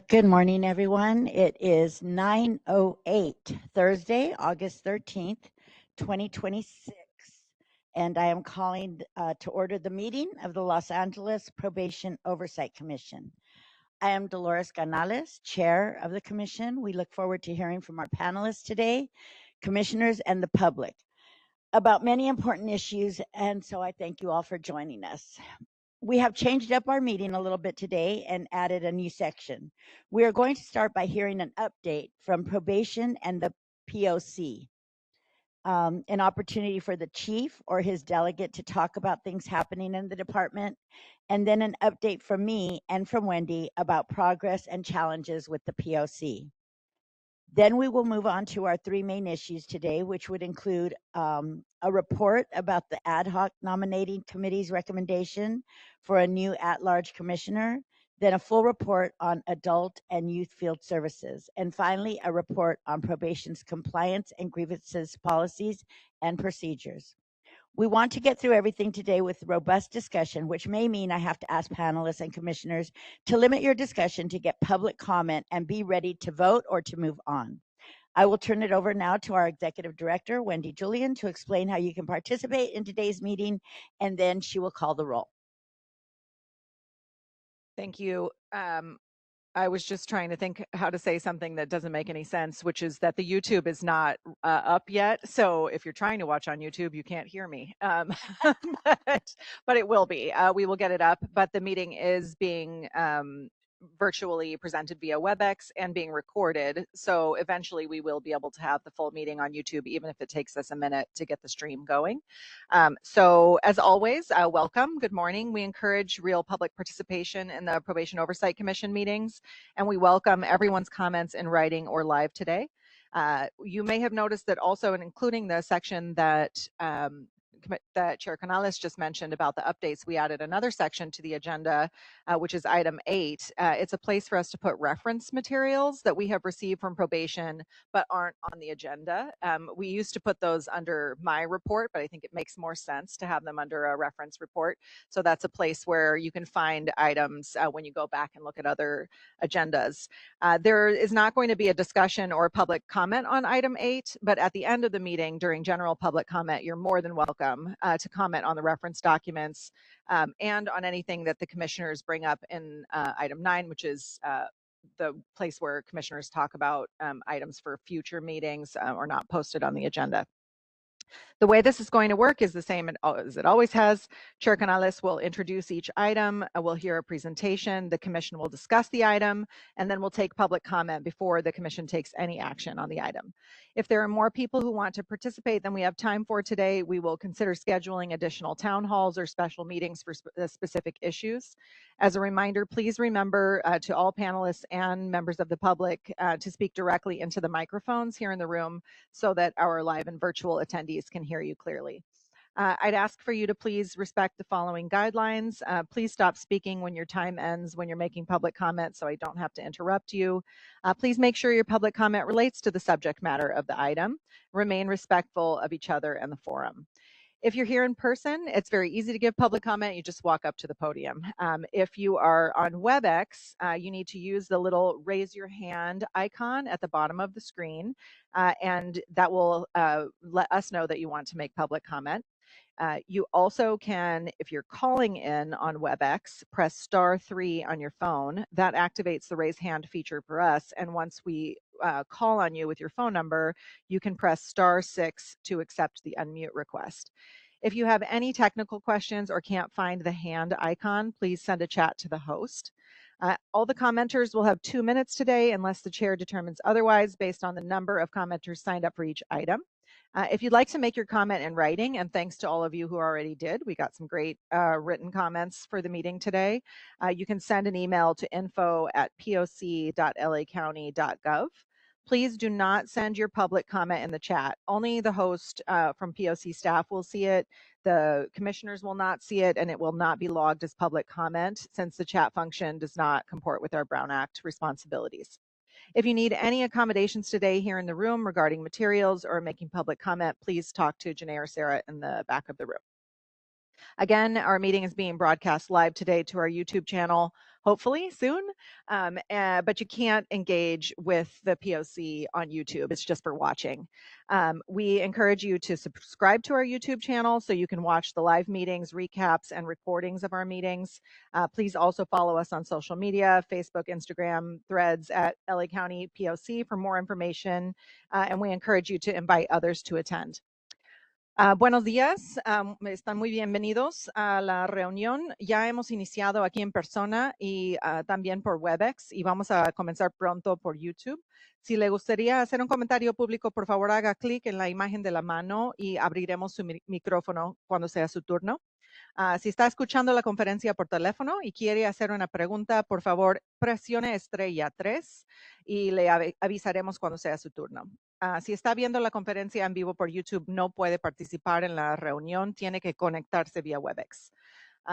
Good morning, everyone. It is 9:08, Thursday, August 13th, 2026, and I am calling to order the meeting of the Los Angeles Probation Oversight Commission. I am Dolores Canales, Chair of the Commission. We look forward to hearing from our panelists today, commissioners, and the public about many important issues, and so I thank you all for joining us. We have changed up our meeting a little bit today and added a new section. We are going to start by hearing an update from probation and the POC, an opportunity for the chief or his delegate to talk about things happening in the department, and then an update from me and from Wendy about progress and challenges with the POC. Then we will move on to our three main issues today, which would include a report about the ad hoc nominating committee's recommendation for a new at-large commissioner, then a full report on adult and youth field services, and finally, a report on probation's compliance and grievances policies and procedures. We want to get through everything today with robust discussion, which may mean I have to ask panelists and commissioners to limit your discussion to get public comment and be ready to vote or to move on. I will turn it over now to our Executive Director, Wendy Julian, to explain how you can participate in today's meeting, and then she will call the roll. Thank you. I was just trying to think how to say something that doesn't make any sense, which is that the YouTube is not up yet. So if you're trying to watch on YouTube, you can't hear me, but it will be. We will get it up, but the meeting is being virtually presented via WebEx and being recorded. So eventually we will be able to have the full meeting on YouTube, even if it takes us a minute to get the stream going. So as always, welcome, good morning. We encourage real public participation in the Probation Oversight Commission meetings, and we welcome everyone's comments in writing or live today. You may have noticed that also, in including the section that Chair Canales just mentioned about the updates, we added another section to the agenda, which is item 8. It's a place for us to put reference materials that we have received from probation but aren't on the agenda. We used to put those under my report, but I think it makes more sense to have them under a reference report. So that's a place where you can find items when you go back and look at other agendas. There is not going to be a discussion or public comment on item 8, but at the end of the meeting during general public comment, you're more than welcome to comment on the reference documents and on anything that the commissioners bring up in item 9, which is the place where commissioners talk about items for future meetings or not posted on the agenda. The way this is going to work is the same as it always has. Chair Canales will introduce each item, we'll hear a presentation, the commission will discuss the item, and then we'll take public comment before the commission takes any action on the item. If there are more people who want to participate than we have time for today, we will consider scheduling additional town halls or special meetings for specific issues. As a reminder, please remember to all panelists and members of the public to speak directly into the microphones here in the room so that our live and virtual attendees can hear you clearly. I'd ask for you to please respect the following guidelines. Please stop speaking when your time ends when you're making public comment so I don't have to interrupt you. Please make sure your public comment relates to the subject matter of the item. Remain respectful of each other and the forum. If you're here in person, it's very easy to give public comment. You just walk up to the podium. If you are on WebEx, you need to use the little raise your hand icon at the bottom of the screen, and that will let us know that you want to make public comment. You also can, if you're calling in on WebEx, press *3 on your phone. That activates the raise hand feature for us. And once we call on you with your phone number, you can press *6 to accept the unmute request. If you have any technical questions or can't find the hand icon, please send a chat to the host. All the commenters will have 2 minutes today unless the chair determines otherwise based on the number of commenters signed up for each item. If you'd like to make your comment in writing, and thanks to all of you who already did, we got some great written comments for the meeting today, you can send an email to info@poc.lacounty.gov. Please do not send your public comment in the chat. Only the host from POC staff will see it. The commissioners will not see it, and it will not be logged as public comment since the chat function does not comport with our Brown Act responsibilities. If you need any accommodations today here in the room regarding materials or making public comment, please talk to Janae or Sarah in the back of the room. Again, our meeting is being broadcast live today to our YouTube channel. hopefully soon. But you can't engage with the POC on YouTube. It's just for watching. We encourage you to subscribe to our YouTube channel so you can watch the live meetings, recaps, and recordings of our meetings. Please also follow us on social media, Facebook, Instagram, Threads at LA County POC for more information. And we encourage you to invite others to attend. Buenos días, están muy bienvenidos a la reunión. Ya hemos iniciado aquí en persona y también por WebEx y vamos a comenzar pronto por YouTube. Si le gustaría hacer un comentario público, por favor haga clic en la imagen de la mano y abriremos su micrófono cuando sea su turno. Si está escuchando la conferencia por teléfono y quiere hacer una pregunta, por favor presione estrella 3 y le avisaremos cuando sea su turno. Si está viendo la conferencia en vivo por YouTube, no puede participar en la reunión, tiene que conectarse vía WebEx.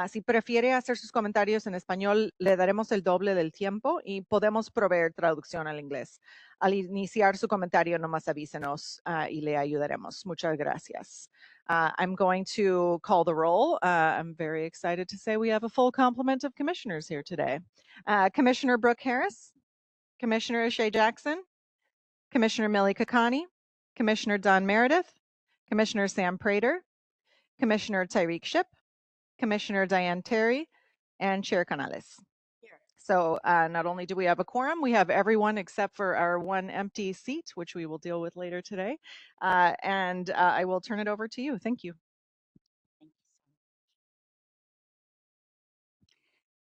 Si prefiere hacer sus comentarios en español, le daremos el doble del tiempo y podemos proveer traducción al inglés. Al iniciar su comentario, nomás avísenos y le ayudaremos. Muchas gracias. I'm going to call the roll. I'm very excited to say we have a full complement of commissioners here today. Commissioner Brooke Harris, Commissioner Shay Jackson, Commissioner Millie Kakani, Commissioner Don Meredith, Commissioner Sam Prater, Commissioner Tyreek Ship, Commissioner Diane Terry, and Chair Canales. Here. So not only do we have a quorum, we have everyone except for our one empty seat, which we will deal with later today. And I will turn it over to you. Thank you.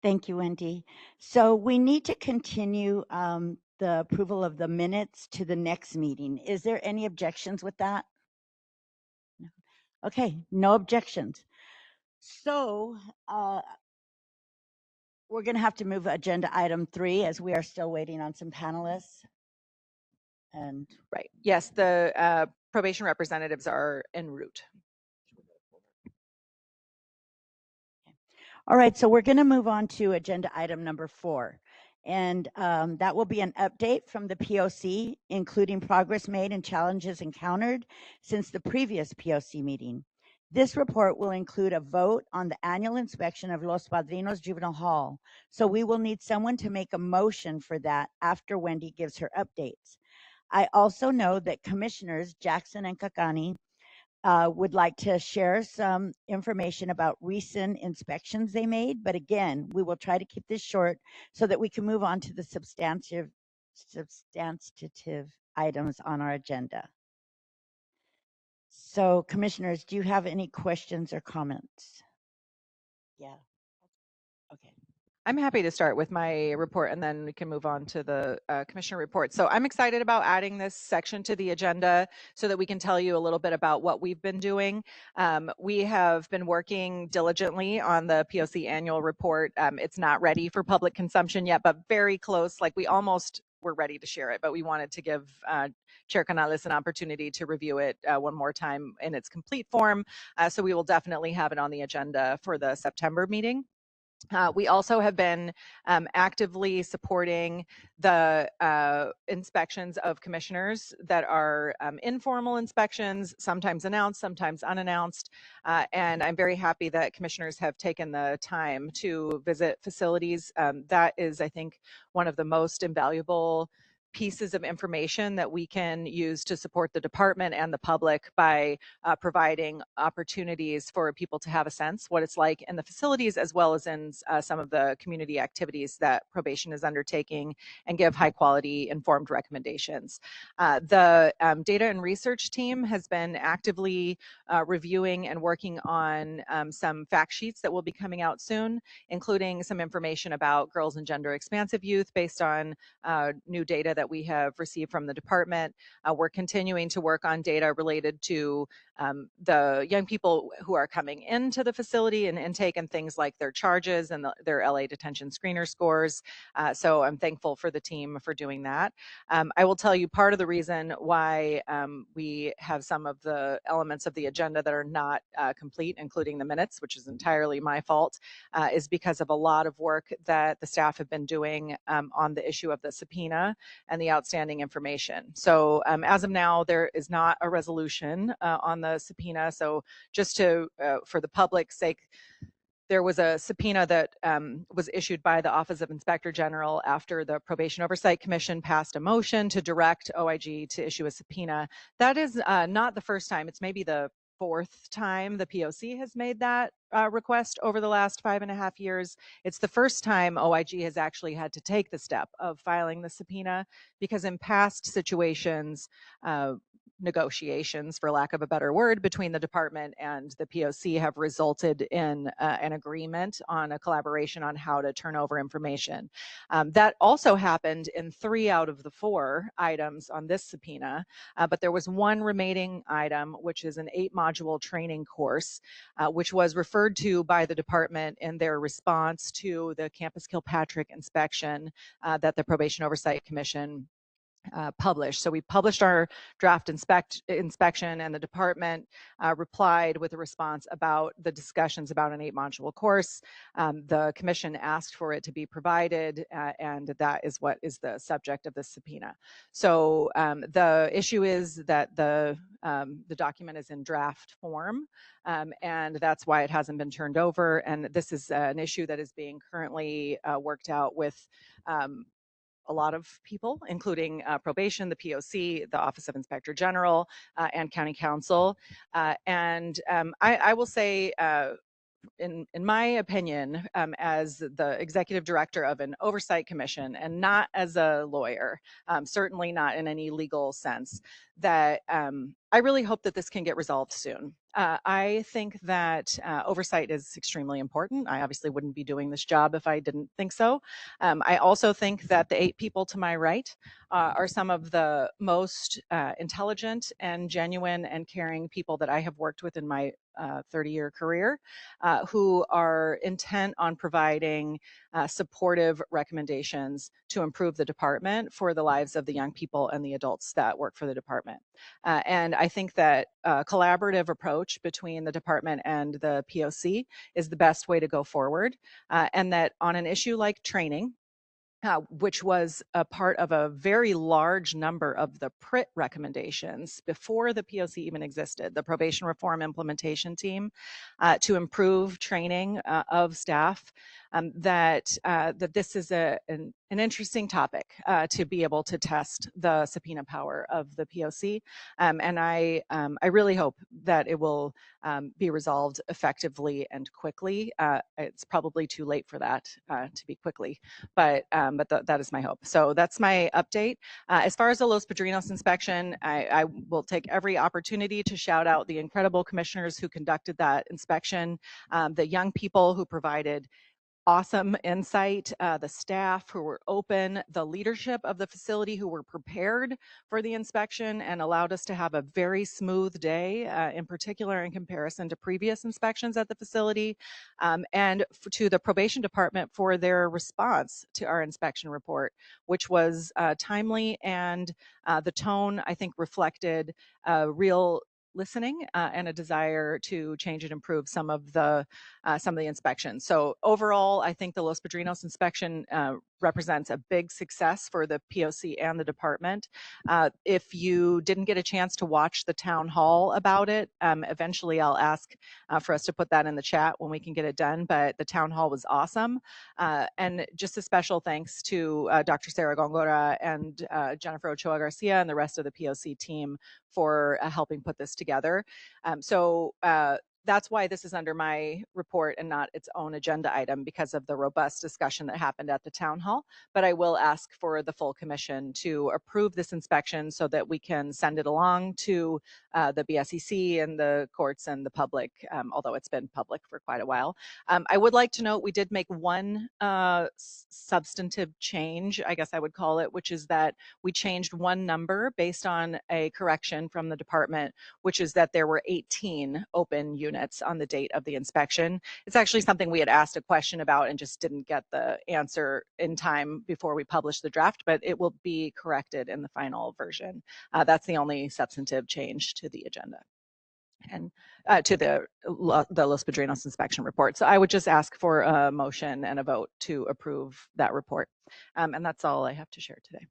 Thank you, Wendy. So we need to continue the approval of the minutes to the next meeting. Is there any objections with that? No. Okay, no objections. So we're going to have to move agenda item 3 as we are still waiting on some panelists. And right. Yes, the probation representatives are en route. All right, so we're going to move on to agenda item number 4. And that will be an update from the POC, including progress made and challenges encountered since the previous POC meeting. This report will include a vote on the annual inspection of Los Padrinos Juvenile Hall. So we will need someone to make a motion for that after Wendy gives her updates. I also know that Commissioners Jackson and Kakani would like to share some information about recent inspections they made. But again, we will try to keep this short so that we can move on to the substantive items on our agenda. So commissioners, do you have any questions or comments? Yeah. Okay. I'm happy to start with my report and then we can move on to the commissioner report. So I'm excited about adding this section to the agenda so that we can tell you a little bit about what we've been doing. We have been working diligently on the POC annual report. It's not ready for public consumption yet, but very close. Like we almost were ready to share it, but we wanted to give Chair Canales an opportunity to review it one more time in its complete form. So we will definitely have it on the agenda for the September meeting. We also have been actively supporting the inspections of commissioners that are informal inspections, sometimes announced, sometimes unannounced. And I'm very happy that commissioners have taken the time to visit facilities. That is, I think, one of the most invaluable pieces of information that we can use to support the department and the public by providing opportunities for people to have a sense what it's like in the facilities as well as in some of the community activities that probation is undertaking and give high quality informed recommendations. The data and research team has been actively reviewing and working on some fact sheets that will be coming out soon, including some information about girls and gender expansive youth based on new data that we have received from the department. We're continuing to work on data related to the young people who are coming into the facility and intake and things like their charges and their LA detention screener scores. So I'm thankful for the team for doing that. I will tell you part of the reason why we have some of the elements of the agenda that are not complete, including the minutes, which is entirely my fault, is because of a lot of work that the staff have been doing on the issue of the subpoena and the outstanding information. So as of now, there is not a resolution on the subpoena. So just to, for the public's sake, there was a subpoena that was issued by the Office of Inspector General after the Probation Oversight Commission passed a motion to direct OIG to issue a subpoena. That is not the first time. It's maybe the fourth time the POC has made that request over the last 5.5 years. It's the first time OIG has actually had to take the step of filing the subpoena, because in past situations, negotiations, for lack of a better word, between the department and the POC have resulted in an agreement on a collaboration on how to turn over information. That also happened in 3 out of the 4 items on this subpoena, but there was one remaining item, which is an 8-module training course, which was referred to by the department in their response to the Campus Kilpatrick inspection that the Probation Oversight Commission published. So we published our draft inspection, and the department replied with a response about the discussions about an 8-module course. The commission asked for it to be provided, and that is what is the subject of the subpoena. So the issue is that the document is in draft form, and that's why it hasn't been turned over. And this is an issue that is being currently worked out with a lot of people, including probation, the POC, the Office of Inspector General, and County Council. I will say, in my opinion, as the executive director of an oversight commission and not as a lawyer, certainly not in any legal sense, that I really hope that this can get resolved soon. I think that oversight is extremely important. I obviously wouldn't be doing this job if I didn't think so. I also think that the 8 people to my right are some of the most intelligent and genuine and caring people that I have worked with in my 30-year career, who are intent on providing supportive recommendations to improve the department for the lives of the young people and the adults that work for the department. And I think that a collaborative approach between the department and the POC is the best way to go forward, and that on an issue like training, which was a part of a very large number of the PRIT recommendations before the POC even existed, the Probation Reform Implementation Team, to improve training of staff, that this is an interesting topic to be able to test the subpoena power of the POC. And I really hope that it will be resolved effectively and quickly. It's probably too late for that to be quickly, but that is my hope. So that's my update. As far as the Los Padrinos inspection, I will take every opportunity to shout out the incredible commissioners who conducted that inspection, the young people who provided awesome insight, the staff who were open, the leadership of the facility who were prepared for the inspection and allowed us to have a very smooth day, in particular in comparison to previous inspections at the facility, and to the probation department for their response to our inspection report, which was timely, and the tone, I think, reflected real listening and a desire to change and improve some of the inspections. So overall, I think the Los Padrinos inspection represents a big success for the POC and the department. If you didn't get a chance to watch the town hall about it, eventually I'll ask for us to put that in the chat when we can get it done, but the town hall was awesome. And just a special thanks to Dr. Sarah Gongora and Jennifer Ochoa Garcia and the rest of the POC team for helping put this together. That's why this is under my report and not its own agenda item, because of the robust discussion that happened at the town hall. But I will ask for the full commission to approve this inspection so that we can send it along to the BSEC and the courts and the public, although it's been public for quite a while. I would like to note we did make one substantive change, I guess I would call it, which is that we changed one number based on a correction from the department, which is that there were 18 open units on the date of the inspection. It's actually something we had asked a question about and just didn't get the answer in time before we published the draft, but it will be corrected in the final version. That's the only substantive change to the agenda and to the Los Padrinos inspection report. So I would just ask for a motion and a vote to approve that report. And that's all I have to share today.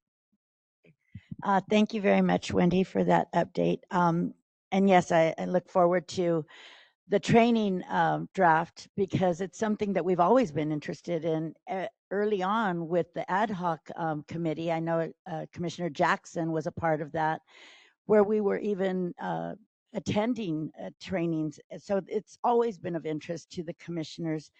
Thank you very much, Wendy, for that update. And yes, I look forward to the training draft, because it's something that we've always been interested in. Early on with the ad hoc committee, I know Commissioner Jackson was a part of that, where we were even attending trainings. So it's always been of interest to the commissioners.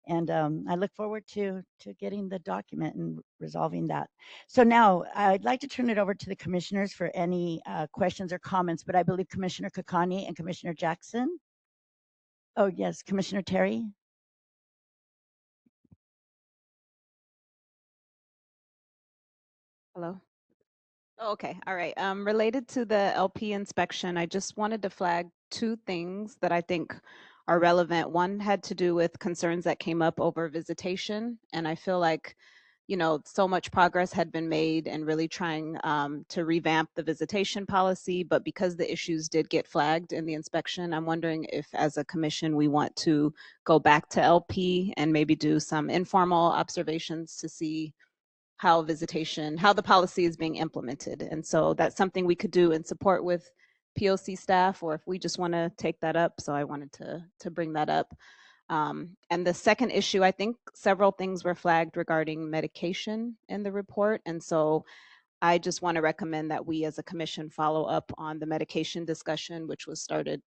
And I look forward to getting the document and resolving that. So now I'd like to turn it over to the commissioners for any questions or comments, but I believe Commissioner Kakani and Commissioner Jackson. Oh, yes, Commissioner Terry. Hello. Oh, okay. All right. Related to the LP inspection, I just wanted to flag two things that I think are relevant. One had to do with concerns that came up over visitation, and I feel like, so much progress had been made in really trying to revamp the visitation policy, but because the issues did get flagged in the inspection, I'm wondering if as a commission we want to go back to LP and maybe do some informal observations to see how the policy is being implemented. And so that's something we could do in support with POC staff, or if we just want to take that up. So I wanted to bring that up. And the second issue, I think several things were flagged regarding medication in the report. And so I just want to recommend that we as a commission follow up on the medication discussion, which was started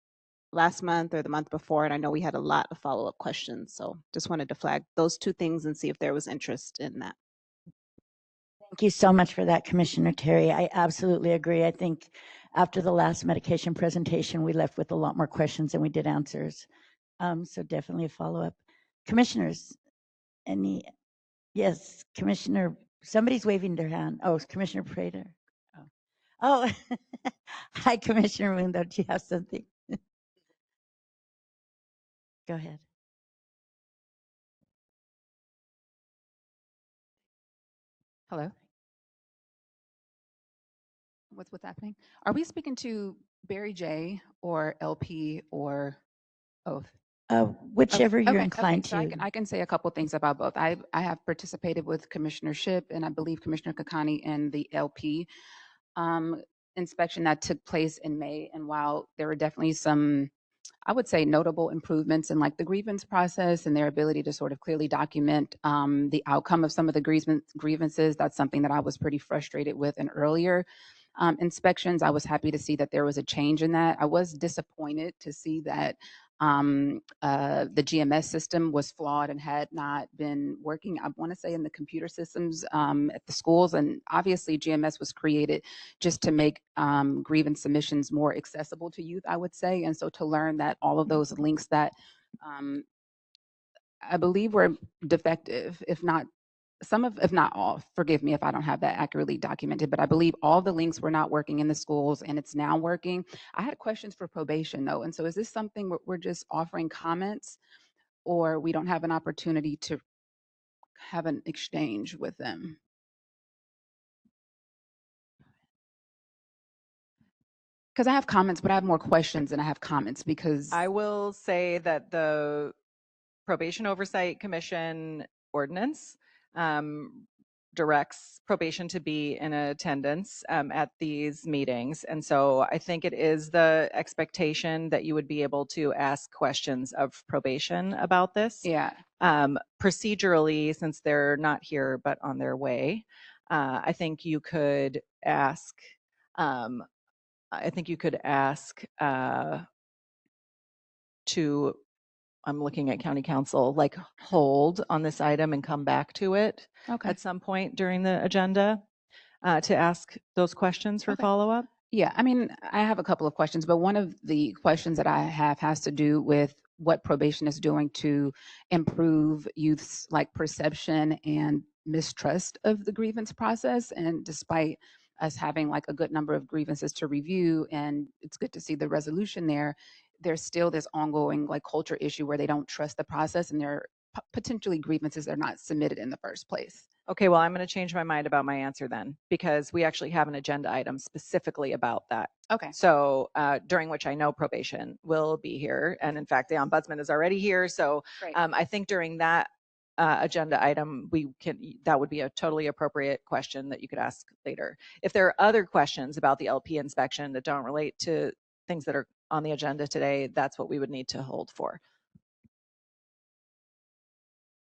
last month or the month before. And I know we had a lot of follow-up questions. So just wanted to flag those two things and see if there was interest in that. Thank you so much for that, Commissioner Terry. I absolutely agree. I think after the last medication presentation, we left with a lot more questions than we did answers. So definitely a follow-up. Commissioners, yes, Commissioner, somebody's waving their hand. Oh, it's Commissioner Prater. Oh, hi, Commissioner Mundo. Do you have something? Go ahead. Hello. What's happening? Are we speaking to Barry J or LP or both? Whichever you're inclined so to. I can say a couple things about both. I have participated with Commissioner Shipp and I believe Commissioner Kakani in the LP inspection that took place in May. And while there were definitely some, I would say, notable improvements in like the grievance process and their ability to sort of clearly document the outcome of some of the grievances, that's something that I was pretty frustrated with in earlier inspections. I was happy to see that there was a change in that. I was disappointed to see that the GMS system was flawed and had not been working, I want to say, in the computer systems at the schools. And obviously GMS was created just to make grievance submissions more accessible to youth, I would say. And so to learn that all of those links that I believe were defective, if not all, forgive me if I don't have that accurately documented, but I believe all the links were not working in the schools and it's now working. I had questions for probation though. And so is this something we're just offering comments, or we don't have an opportunity to have an exchange with them? Because I have comments, but I have more questions than I have comments, because I will say that the Probation Oversight Commission ordinance directs probation to be in attendance at these meetings. And so I think it is the expectation that you would be able to ask questions of probation about this. Yeah. Procedurally, since they're not here but on their way, I think you could ask to, I'm looking at county council, like hold on this item and come back to it at some point during the agenda to ask those questions for follow-up. Yeah, I mean, I have a couple of questions, but one of the questions that I have has to do with what probation is doing to improve youth's like perception and mistrust of the grievance process. And despite us having like a good number of grievances to review, and it's good to see the resolution there, there's still this ongoing like culture issue where they don't trust the process, and there are potentially grievances that are not submitted in the first place. Okay, well, I'm going to change my mind about my answer then, because we actually have an agenda item specifically about that. Okay. So during which I know probation will be here. And in fact, the ombudsman is already here. So I think during that agenda item, that would be a totally appropriate question that you could ask later. If there are other questions about the LP inspection that don't relate to things that are on the agenda today, that's what we would need to hold for.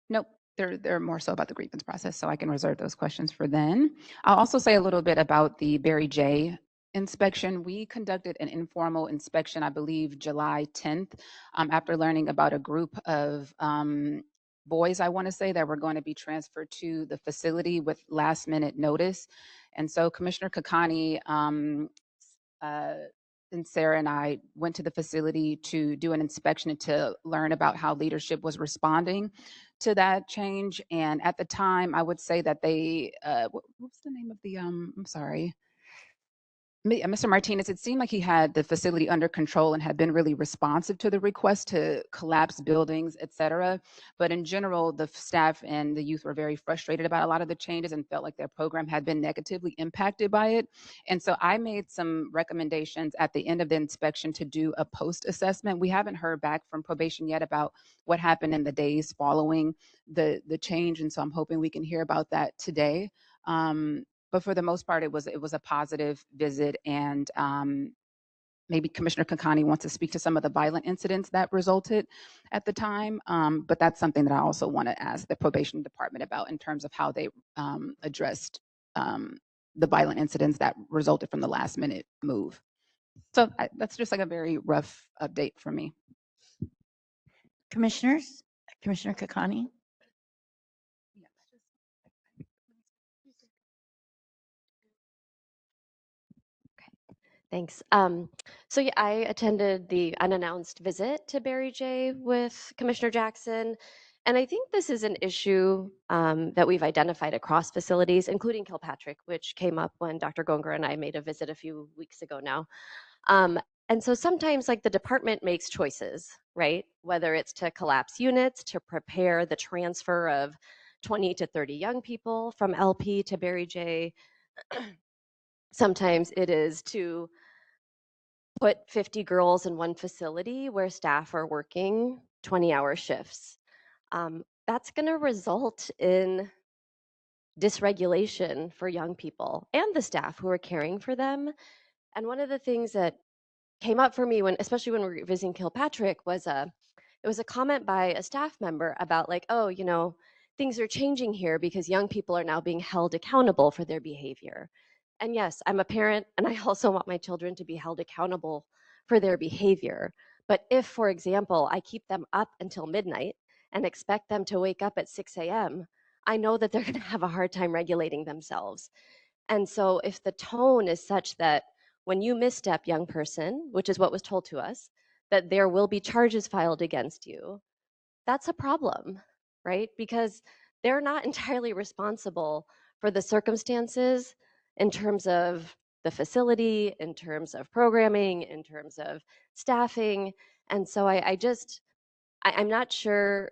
Nope, they're more so about the grievance process, so I can reserve those questions for then. I'll also say a little bit about the Barry J inspection. We conducted an informal inspection, I believe, July 10th, after learning about a group of boys, I want to say, that were going to be transferred to the facility with last minute notice. And so Commissioner Kakani and Sarah and I went to the facility to do an inspection and to learn about how leadership was responding to that change. And at the time, I would say that they, what's the name of the, I'm sorry, Mr. Martinez, it seemed like he had the facility under control and had been really responsive to the request to collapse buildings, et cetera. But in general, the staff and the youth were very frustrated about a lot of the changes and felt like their program had been negatively impacted by it. And so I made some recommendations at the end of the inspection to do a post-assessment. We haven't heard back from probation yet about what happened in the days following the change. And so I'm hoping we can hear about that today. But for the most part, it was a positive visit, and maybe Commissioner Kakani wants to speak to some of the violent incidents that resulted at the time. But that's something that I also want to ask the probation department about in terms of how they addressed the violent incidents that resulted from the last minute move. So that's just like a very rough update for me. Commissioners, Commissioner Kakani. Thanks. So yeah, I attended the unannounced visit to Barry J with Commissioner Jackson. And I think this is an issue that we've identified across facilities, including Kilpatrick, which came up when Dr. Gonger and I made a visit a few weeks ago now. And so sometimes like the department makes choices, right? Whether it's to collapse units, to prepare the transfer of 20 to 30 young people from LP to Barry J. Sometimes it is to put 50 girls in one facility where staff are working 20-hour shifts. That's going to result in dysregulation for young people and the staff who are caring for them. And one of the things that came up for me when, especially when we were visiting Kilpatrick, was it was a comment by a staff member about like, oh, you know, things are changing here because young people are now being held accountable for their behavior. And yes, I'm a parent and I also want my children to be held accountable for their behavior. But if, for example, I keep them up until midnight and expect them to wake up at 6 a.m., I know that they're going to have a hard time regulating themselves. And so if the tone is such that when you misstep, young person, which is what was told to us, that there will be charges filed against you, that's a problem, right? Because they're not entirely responsible for the circumstances in terms of the facility, in terms of programming, in terms of staffing. And so I'm not sure.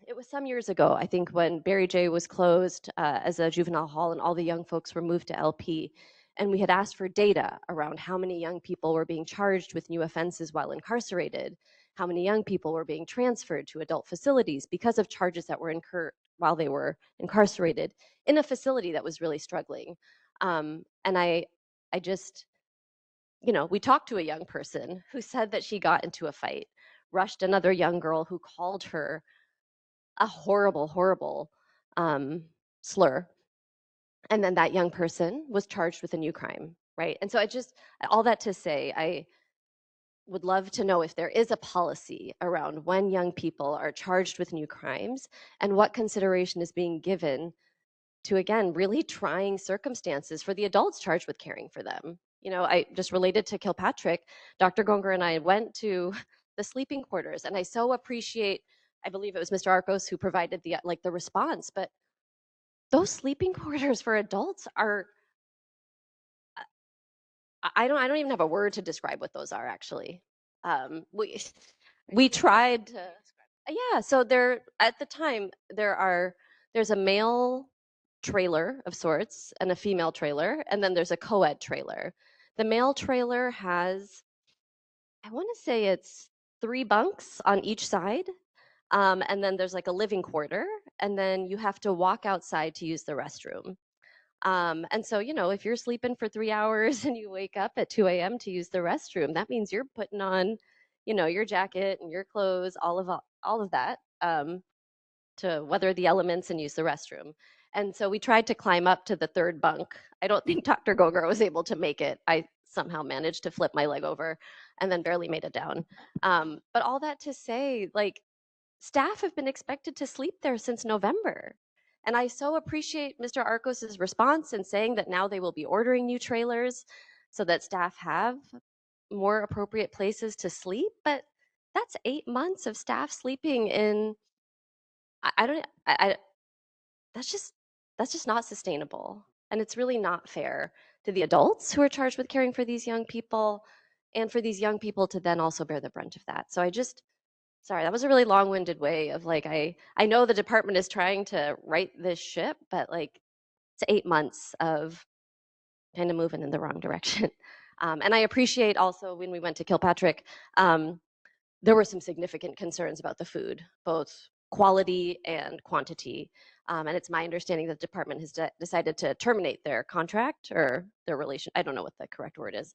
It was some years ago, I think, when Barry J was closed as a juvenile hall and all the young folks were moved to LP. And we had asked for data around how many young people were being charged with new offenses while incarcerated, how many young people were being transferred to adult facilities because of charges that were incurred while they were incarcerated in a facility that was really struggling. And I just, you know, we talked to a young person who said that she got into a fight, rushed another young girl who called her a horrible, horrible slur. And then that young person was charged with a new crime, right? And so all that to say, I would love to know if there is a policy around when young people are charged with new crimes and what consideration is being given to, again, really trying circumstances for the adults charged with caring for them. You know, I just related to Kilpatrick, Dr. Gonger and I went to the sleeping quarters, and I so appreciate, I believe it was Mr. Arcos who provided the response, but those sleeping quarters for adults are, I don't even have a word to describe what those are actually. We tried to, yeah, so there, at the time, there's a male trailer of sorts and a female trailer, and then there's a co-ed trailer. The male trailer has, I want to say it's 3 bunks on each side, and then there's like a living quarter, and then you have to walk outside to use the restroom. And so, if you're sleeping for 3 hours and you wake up at 2 a.m. to use the restroom, that means you're putting on, your jacket and your clothes, all of that, to weather the elements and use the restroom. And so we tried to climb up to the third bunk. I don't think Dr. Goger was able to make it. I somehow managed to flip my leg over and then barely made it down. But all that to say, like, staff have been expected to sleep there since November. And I so appreciate Mr. Arcos's response and saying that now they will be ordering new trailers so that staff have more appropriate places to sleep. But that's 8 months of staff sleeping in, I don't, I that's just not sustainable. And it's really not fair to the adults who are charged with caring for these young people and for these young people to then also bear the brunt of that. So sorry, that was a really long-winded way of like, I know the department is trying to right this ship, but like it's 8 months of kind of moving in the wrong direction. And I appreciate also when we went to Kilpatrick, there were some significant concerns about the food, both quality and quantity. And it's my understanding that the department has decided to terminate their contract or their relation. I don't know what the correct word is.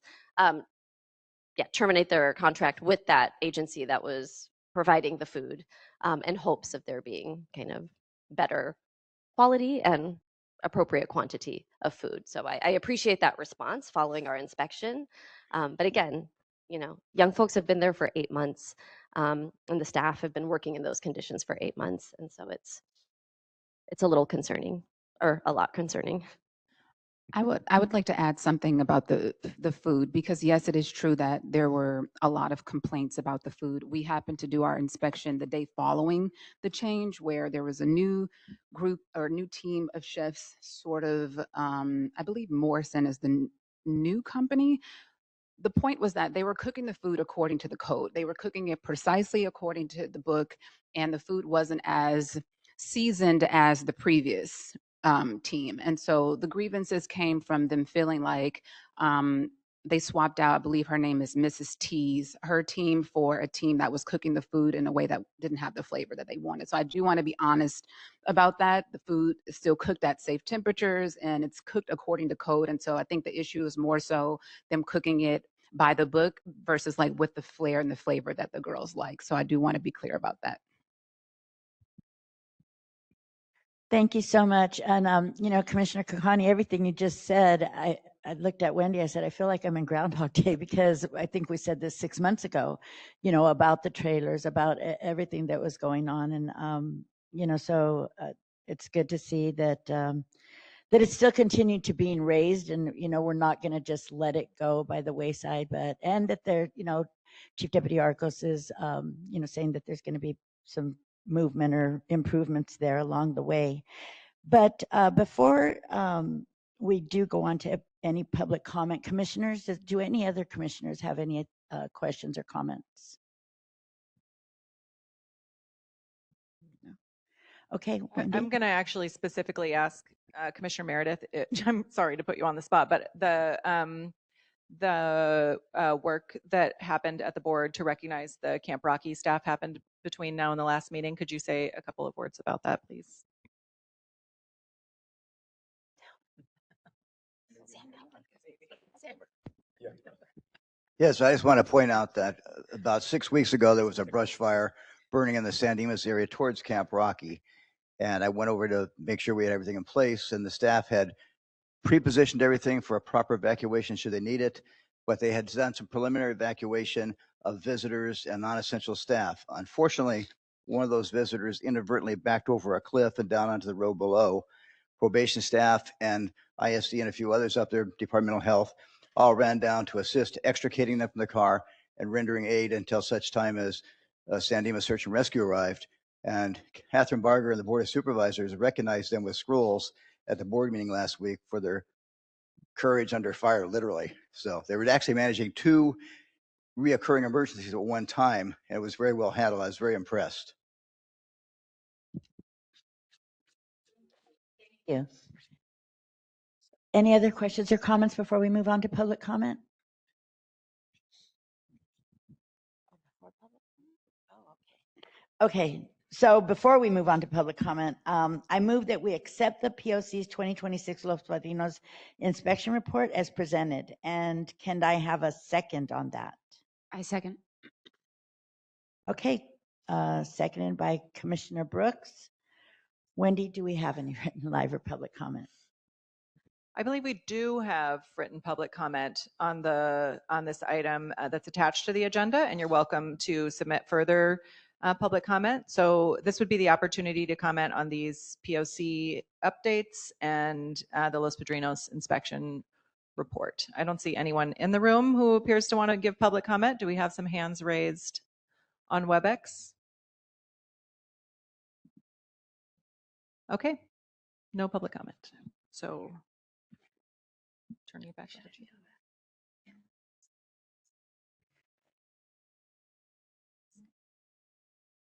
Terminate their contract with that agency that was providing the food, in hopes of there being kind of better quality and appropriate quantity of food. So I appreciate that response following our inspection. But again, young folks have been there for 8 months, and the staff have been working in those conditions for 8 months. And so it's a little concerning, or a lot concerning. I would like to add something about the food, because yes, it is true that there were a lot of complaints about the food. We happened to do our inspection the day following the change, where there was a new group or new team of chefs, sort of, I believe Morrison is the new company. The point was that they were cooking the food according to the code. They were cooking it precisely according to the book, and the food wasn't as seasoned as the previous team. And so the grievances came from them feeling like they swapped out, I believe her name is Mrs. T's, her team for a team that was cooking the food in a way that didn't have the flavor that they wanted. So I do want to be honest about that. The food is still cooked at safe temperatures and it's cooked according to code. And so I think the issue is more so them cooking it by the book versus like with the flair and the flavor that the girls like. So I do want to be clear about that. Thank you so much. And, Commissioner Kakani, everything you just said, I looked at Wendy, I said, I feel like I'm in Groundhog Day, because I think we said this 6 months ago, about the trailers, about everything that was going on. And, so it's good to see that, that it's still continued to being raised, and, we're not going to just let it go by the wayside, and that they're, Chief Deputy Arcos is, saying that there's going to be some movement or improvements there along the way. But before we do go on to any public comment, commissioners, do any other commissioners have any questions or comments? No. Okay. Wendy? I'm going to actually specifically ask Commissioner Meredith. I'm sorry to put you on the spot, but the work that happened at the board to recognize the Camp Rocky staff happened between now and the last meeting. Could you say a couple of words about that, please? Yes, I just want to point out that about 6 weeks ago, there was a brush fire burning in the San Dimas area towards Camp Rocky. And I went over to make sure we had everything in place, and the staff had pre-positioned everything for a proper evacuation should they need it, but they had done some preliminary evacuation of visitors and non-essential staff. Unfortunately, one of those visitors inadvertently backed over a cliff and down onto the road below. Probation staff and ISD and a few others up there, Departmental Health, all ran down to assist extricating them from the car and rendering aid until such time as San Dimas Search and Rescue arrived. And Catherine Barger and the Board of Supervisors recognized them with scrolls at the board meeting last week for their courage under fire, literally. So they were actually managing 2 reoccurring emergencies at one time, and it was very well handled. I was very impressed. Thank you. Any other questions or comments before we move on to public comment? Okay, So before we move on to public comment, I move that we accept the POC's 2026 Los Padrinos inspection report as presented. And can I have a second on that? I second. Okay, seconded by Commissioner Brooks. Wendy, do we have any written live or public comment? I believe we do have written public comment on this item that's attached to the agenda, and you're welcome to submit further public comment. So this would be the opportunity to comment on these POC updates and the Los Padrinos inspection report. I don't see anyone in the room who appears to want to give public comment. Do we have some hands raised on WebEx? Okay, no public comment. So turning it back to you.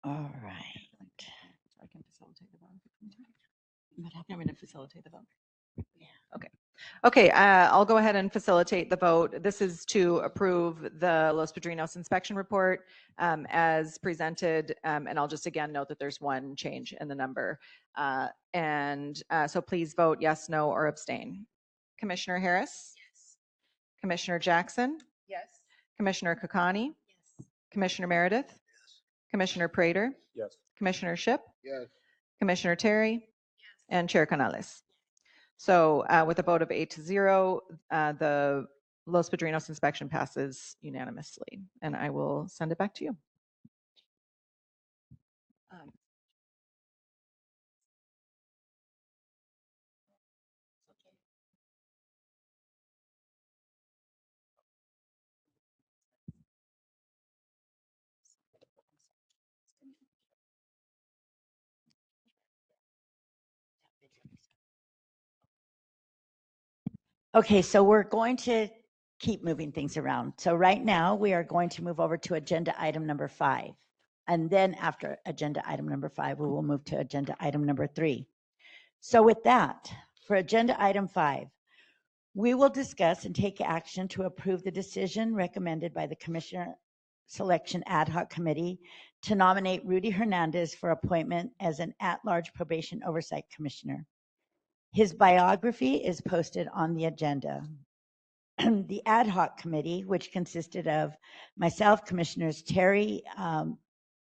All right. I can facilitate the vote. I'm going to facilitate the vote. Yeah. Okay. Okay, I'll go ahead and facilitate the vote. This is to approve the Los Padrinos inspection report as presented, and I'll just again note that there's one change in the number. So please vote yes, no, or abstain. Commissioner Harris? Yes. Commissioner Jackson? Yes. Commissioner Kakani? Yes. Commissioner Meredith? Yes. Commissioner Prater? Yes. Commissioner Shipp? Yes. Commissioner Terry? Yes. And Chair Canales. So with a vote of 8-0, the Los Padrinos inspection passes unanimously. And I will send it back to you. Okay, so we're going to keep moving things around. So right now we are going to move over to agenda item number 5. And then after agenda item number 5, we will move to agenda item number 3. So with that, for agenda item 5, we will discuss and take action to approve the decision recommended by the Commissioner Selection Ad Hoc Committee to nominate Rudy Hernandez for appointment as an at-large probation oversight commissioner. His biography is posted on the agenda. The ad hoc committee, which consisted of myself, Commissioners Terry,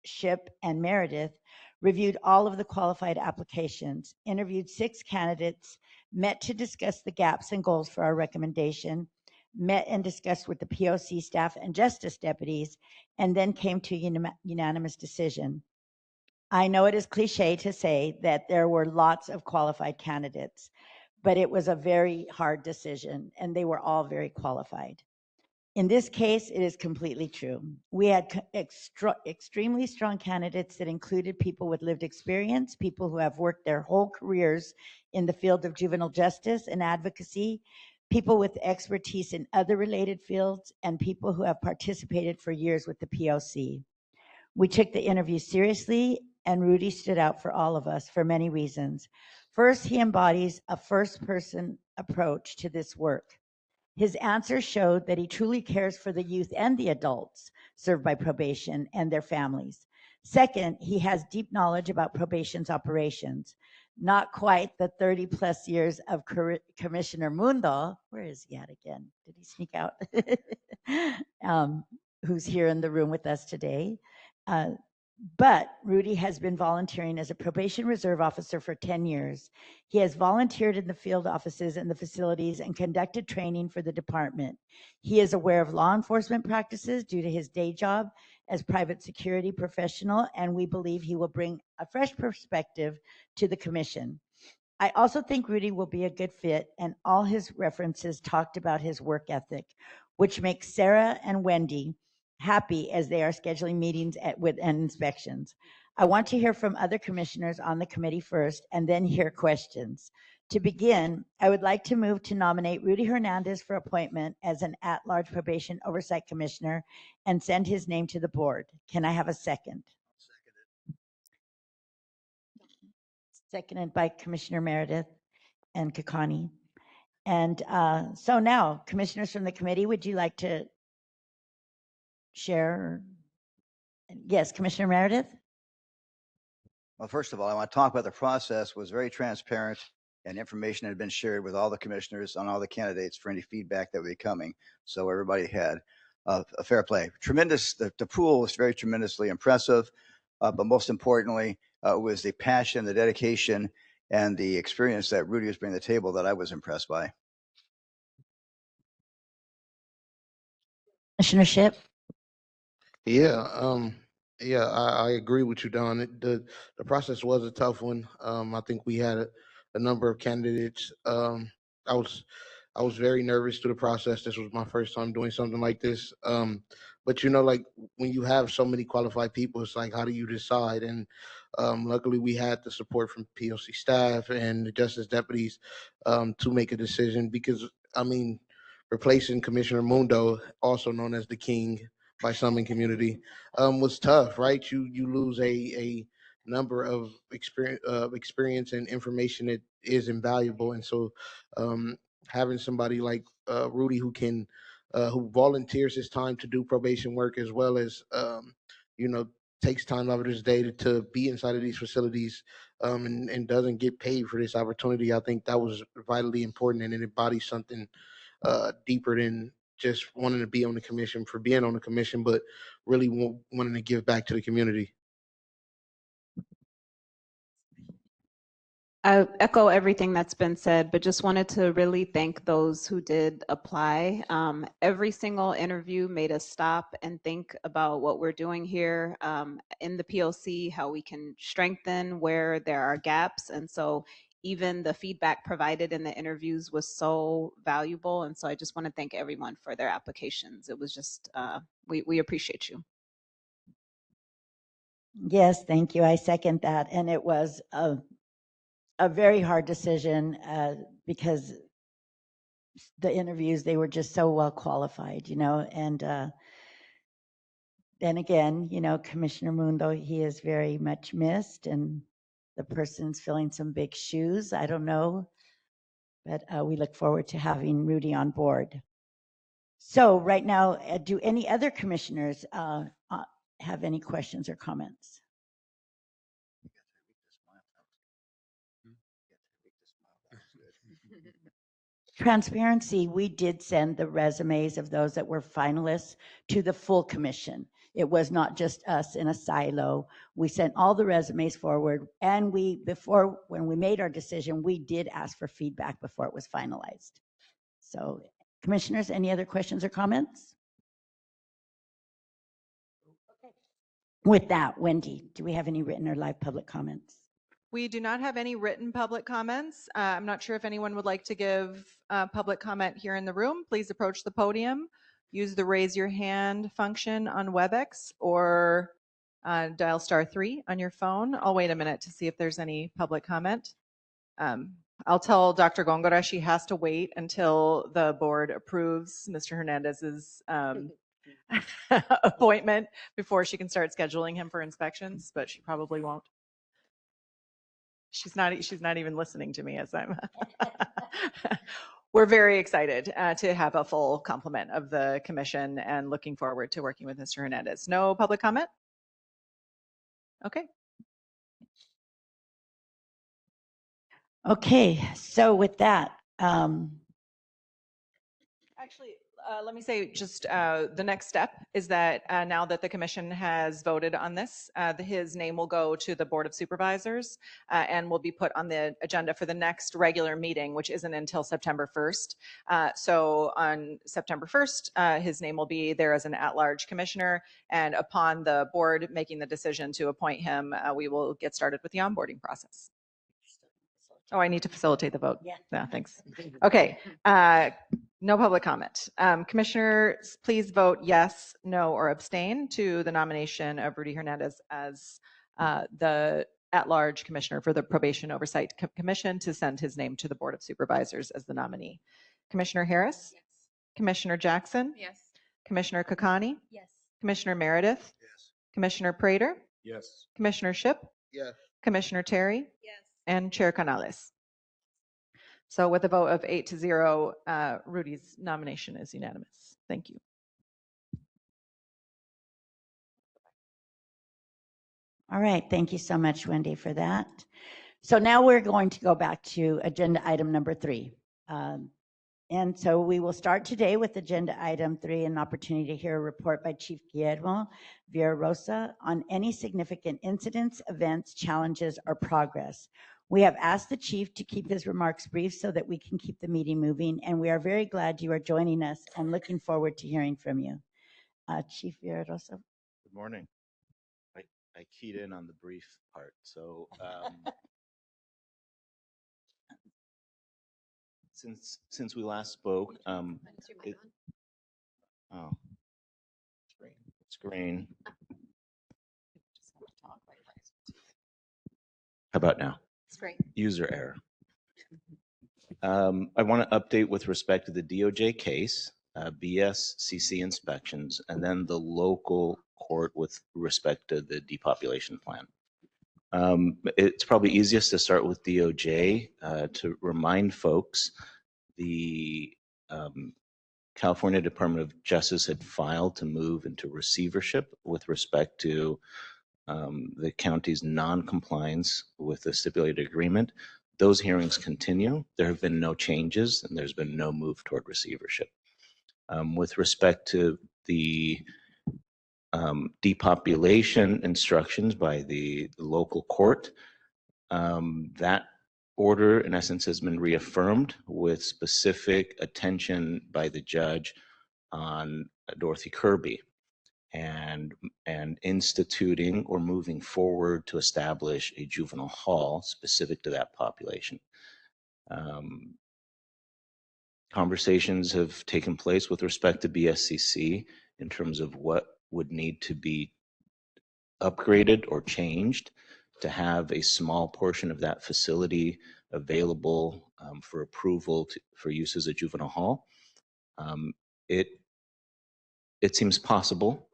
Shipp, and Meredith, reviewed all of the qualified applications, interviewed 6 candidates, met to discuss the gaps and goals for our recommendation, met and discussed with the POC staff and justice deputies, and then came to a unanimous decision. I know it is cliche to say that there were lots of qualified candidates, but it was a very hard decision, and they were all very qualified. In this case, it is completely true. We had extremely strong candidates that included people with lived experience, people who have worked their whole careers in the field of juvenile justice and advocacy, people with expertise in other related fields, and people who have participated for years with the POC. We took the interview seriously, and Rudy stood out for all of us for many reasons. First, he embodies a first-person approach to this work. His answers showed that he truly cares for the youth and the adults served by probation and their families. Second, he has deep knowledge about probation's operations. Not quite the 30-plus years of Commissioner Mundo. Where is he at again? Did he sneak out? Who's here in the room with us today. But Rudy has been volunteering as a probation reserve officer for 10 years. He has volunteered in the field offices and the facilities and conducted training for the department. He is aware of law enforcement practices due to his day job as private security professional, and we believe he will bring a fresh perspective to the commission. I also think Rudy will be a good fit, and all his references talked about his work ethic, which makes Sarah and Wendy happy as they are scheduling meetings and inspections. I want to hear from other commissioners on the committee first and then hear questions. To begin, I would like to move to nominate Rudy Hernandez for appointment as an at-large probation oversight commissioner and send his name to the board. Can I have a second? Seconded by Commissioner Meredith and Kakani. And so now, commissioners from the committee, would you like to share? Yes, Commissioner Meredith? Well, first of all, I want to talk about the process was very transparent and information had been shared with all the commissioners on all the candidates for any feedback that would be coming. So everybody had a fair play. Tremendous, the pool was very tremendously impressive, but most importantly, was the passion, the dedication, and the experience that Rudy was bringing to the table that I was impressed by. Commissioner Ship? Yeah, I agree with you, Don. The process was a tough one. I think we had a number of candidates. I was I was very nervous through the process. This was my first time doing something like this. But like when you have so many qualified people, it's like, how do you decide? And luckily, we had the support from POC staff and the justice deputies to make a decision. Because I mean, replacing Commissioner Mundo, also known as the King by some in community, was tough, right? You lose a number of experience and information that is invaluable, and so having somebody like Rudy who volunteers his time to do probation work as well as you know takes time out of his day to be inside of these facilities and doesn't get paid for this opportunity. I think that was vitally important, and it embodies something deeper than just wanting to be on the commission for being on the commission, but really wanting to give back to the community. I echo everything that's been said, but just wanted to really thank those who did apply. Every single interview made us stop and think about what we're doing here in the POC, how we can strengthen where there are gaps. And so even the feedback provided in the interviews was so valuable. And so I just want to thank everyone for their applications. It was just, we appreciate you. Yes, thank you. I second that. And it was a very hard decision because the interviews, they were just so well qualified, and then again, Commissioner Mundo, he is very much missed, and the person's filling some big shoes. I don't know, but we look forward to having Rudy on board. So right now, do any other commissioners have any questions or comments? Transparency, we did send the resumes of those that were finalists to the full commission. It was not just us in a silo. We sent all the resumes forward, and when we made our decision, we did ask for feedback before it was finalized. So, commissioners, any other questions or comments? With that, Wendy, do we have any written or live public comments? We do not have any written public comments. I'm not sure if anyone would like to give public comment here in the room. Please approach the podium, use the raise your hand function on WebEx, or dial *3 on your phone. I'll wait a minute to see if there's any public comment. I'll tell Dr. Gongora she has to wait until the board approves Mr. Hernandez's appointment before she can start scheduling him for inspections, but she probably won't. She's not even listening to me as I'm. We're very excited to have a full complement of the commission and looking forward to working with Mr. Hernandez. No public comment? Okay. Okay, so with that, Actually, let me say just the next step is that now that the commission has voted on this, his name will go to the Board of Supervisors and will be put on the agenda for the next regular meeting, which isn't until September 1st. So on September 1st, his name will be there as an at-large commissioner, and upon the board making the decision to appoint him, we will get started with the onboarding process. Oh, I need to facilitate the vote. Yeah, thanks. Okay, no public comment. Commissioners, please vote yes, no, or abstain to the nomination of Rudy Hernandez as the at-large commissioner for the Probation Oversight Commission to send his name to the Board of Supervisors as the nominee. Commissioner Harris? Yes. Commissioner Jackson? Yes. Commissioner Kakani? Yes. Commissioner Meredith? Yes. Commissioner Prater? Yes. Commissioner Shipp? Yes. Commissioner Terry? Yes. And Chair Canales. So with a vote of 8-0, Rudy's nomination is unanimous. Thank you. All right, thank you so much, Wendy, for that. So now we're going to go back to agenda item number 3. And so we will start today with agenda item 3, an opportunity to hear a report by Chief Guillermo Villarosa on any significant incidents, events, challenges, or progress. We have asked the chief to keep his remarks brief so that we can keep the meeting moving, and we are very glad you are joining us and looking forward to hearing from you. Chief Villarosa. Good morning. I keyed in on the brief part. So since we last spoke, oh, it's green. How about now? It's great. User error. I want to update with respect to the DOJ case, BSCC inspections, and then the local court with respect to the depopulation plan. It's probably easiest to start with DOJ to remind folks the California Department of Justice had filed to move into receivership with respect to the county's non-compliance with the stipulated agreement. Those hearings continue. There have been no changes and there's been no move toward receivership. With respect to the depopulation instructions by the local court, that order in essence has been reaffirmed with specific attention by the judge on Dorothy Kirby and instituting or moving forward to establish a juvenile hall specific to that population. Conversations have taken place with respect to BSCC in terms of what would need to be upgraded or changed to have a small portion of that facility available for approval for use as a juvenile hall. It seems possible.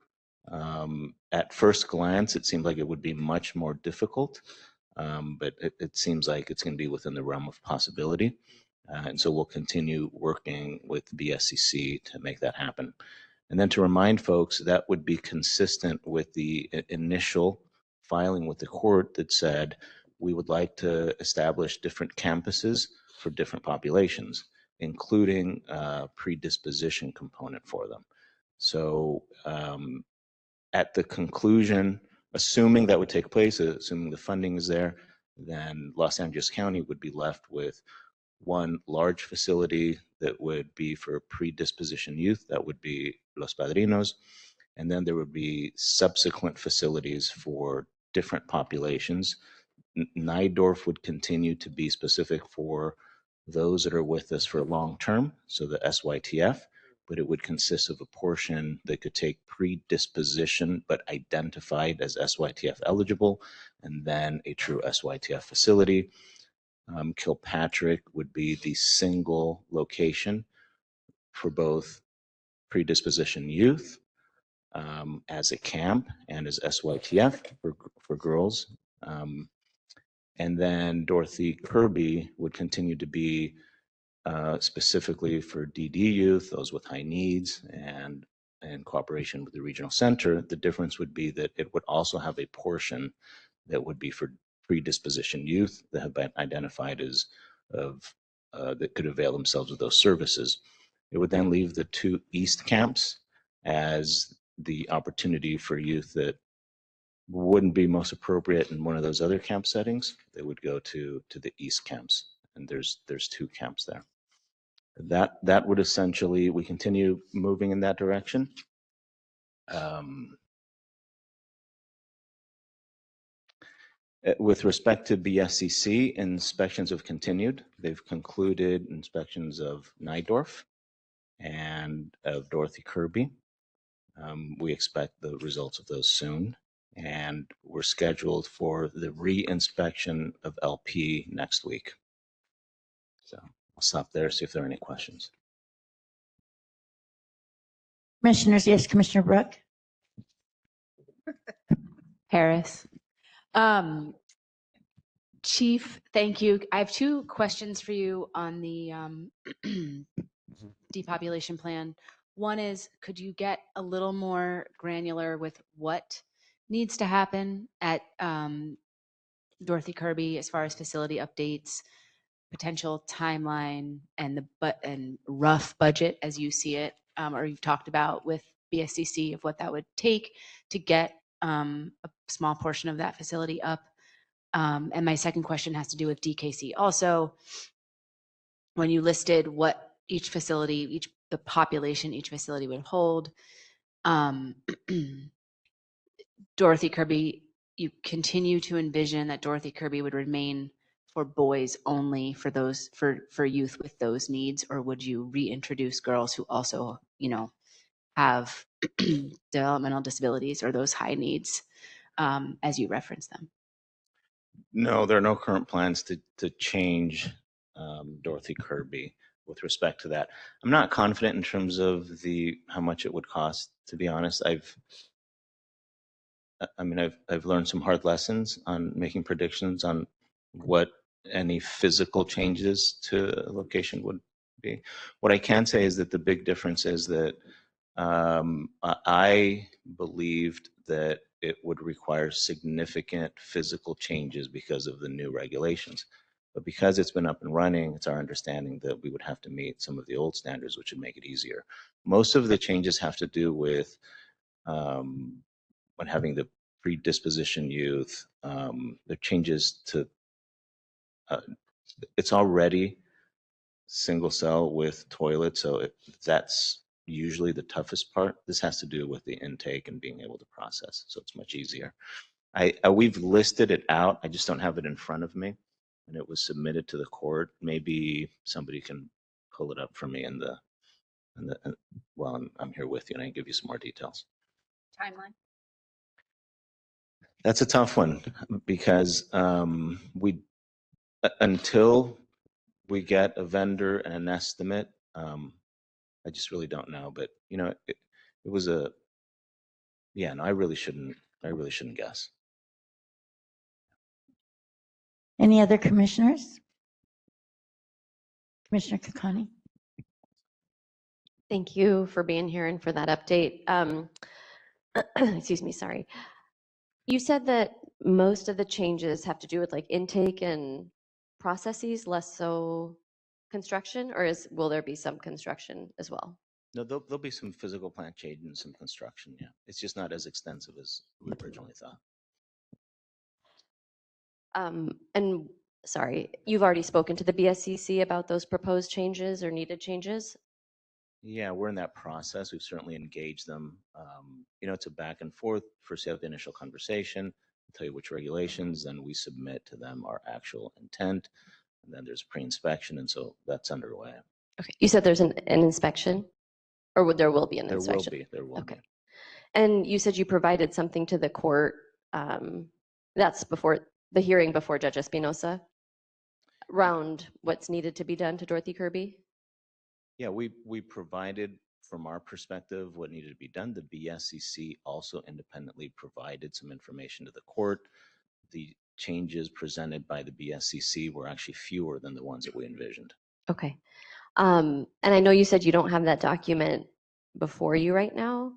At first glance, it seemed like it would be much more difficult, but it seems like it's going to be within the realm of possibility. And so we'll continue working with BSCC to make that happen. And then to remind folks, that would be consistent with the initial filing with the court that said we would like to establish different campuses for different populations, including a predisposition component for them. So at the conclusion, assuming that would take place, assuming the funding is there, then Los Angeles County would be left with one large facility that would be for predisposition youth, that would be Los Padrinos, and then there would be subsequent facilities for different populations. Nydorf would continue to be specific for those that are with us for long term, so the SYTF, but it would consist of a portion that could take predisposition but identified as SYTF eligible, and then a true SYTF facility. Kilpatrick would be the single location for both predisposition youth as a camp and as SYTF for girls. And then Dorothy Kirby would continue to be specifically for DD youth, those with high needs, and in cooperation with the regional center. The difference would be that it would also have a portion that would be for predisposition youth that have been identified as that could avail themselves of those services. It would then leave the 2 east camps as the opportunity for youth that wouldn't be most appropriate in one of those other camp settings. They would go to the east camps, and there's 2 camps there. That would essentially, we continue moving in that direction. With respect to BSCC, inspections have continued. They've concluded inspections of Nydorf and of Dorothy Kirby. We expect the results of those soon, and we're scheduled for the re-inspection of LP next week. So I'll stop there, see if there are any questions. Commissioners, yes, Commissioner Brooke. Harris. Chief, thank you. I have 2 questions for you on the depopulation plan. One is, could you get a little more granular with what needs to happen at Dorothy Kirby as far as facility updates, potential timeline, and and rough budget as you see it, or you've talked about with BSCC of what that would take to get a small portion of that facility up. And my second question has to do with DKC. Also, when you listed what each facility, the population each facility would hold, Dorothy Kirby, you continue to envision that Dorothy Kirby would remain for boys only, for those for youth with those needs, or would you reintroduce girls who also, have developmental disabilities or those high needs as you reference them? No, there are no current plans to change Dorothy Kirby with respect to that. I'm not confident in terms of how much it would cost, to be honest. I've learned some hard lessons on making predictions on what any physical changes to a location would be. What I can say is that the big difference is that I believed that it would require significant physical changes because of the new regulations. But because it's been up and running, it's our understanding that we would have to meet some of the old standards, which would make it easier. Most of the changes have to do with when having the predisposition youth, the changes to, it's already single cell with toilet, so that's usually the toughest part. This has to do with the intake and being able to process, so it's much easier. We've listed it out, I just don't have it in front of me, and it was submitted to the court. Maybe somebody can pull it up for me while I'm here with you, and I can give you some more details. Timeline? That's a tough one because until we get a vendor and an estimate, I just really don't know. But it was no, I really shouldn't guess. Any other commissioners? Commissioner Kakani? Thank you for being here and for that update. Excuse me, sorry. You said that most of the changes have to do with like intake and processes, less so construction, or will there be some construction as well? No, there'll be some physical plant change and some construction. Yeah, it's just not as extensive as we originally thought. And sorry, you've already spoken to the BSCC about those proposed changes or needed changes? Yeah, we're in that process. We've certainly engaged them. It's a back and forth. First, you have the initial conversation, tell you which regulations, then we submit to them our actual intent, and then there's pre-inspection, and so that's underway. Okay, you said there's an inspection, or there will be an inspection? There will be. And you said you provided something to the court. That's before the hearing before Judge Espinosa, around what's needed to be done to Dorothy Kirby? Yeah, we provided from our perspective what needed to be done. The BSCC also independently provided some information to the court. The changes presented by the BSCC were actually fewer than the ones that we envisioned. Okay. And I know you said you don't have that document before you right now.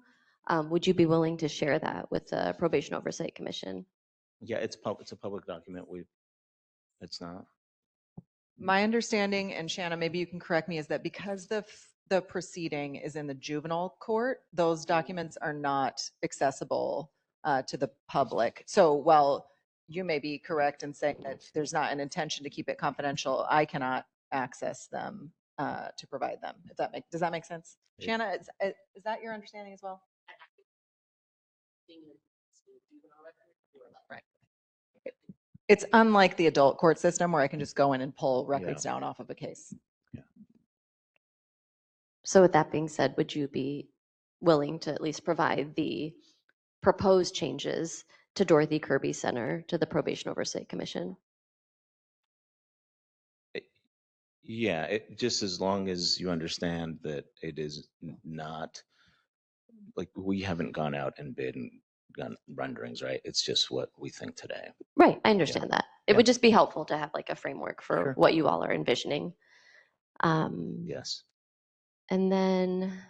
Would you be willing to share that with the Probation Oversight Commission? Yeah, it's a public document. It's not. My understanding, and Shanna, maybe you can correct me, is that because the proceeding is in the juvenile court, those documents are not accessible to the public. So while you may be correct in saying that there's not an intention to keep it confidential, I cannot access them to provide them. Does that make sense? Shanna, is that your understanding as well? Right. It's unlike the adult court system where I can just go in and pull records down off of a case. Yeah. So with that being said, would you be willing to at least provide the proposed changes to Dorothy Kirby Center to the Probation Oversight Commission? Yeah, just as long as you understand that it is not like we haven't gone out and bid and done renderings, right? It's just what we think today. Right, I understand that. It would Yeah. just be helpful to have like a framework for Sure. what you all are envisioning. Yes. And then,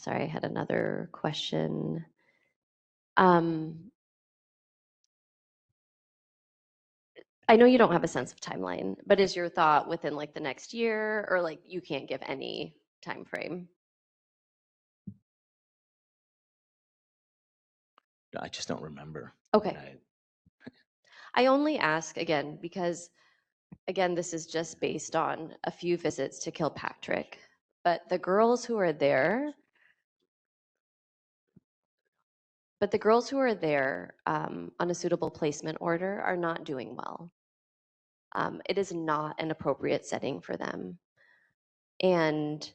sorry, I had another question. I know you don't have a sense of timeline, but is your thought within like the next year, or like you can't give any time frame? I just don't remember. Okay. I only ask again because, again, this is just based on a few visits to Kilpatrick, but the girls who are there, on a suitable placement order are not doing well. It is not an appropriate setting for them. And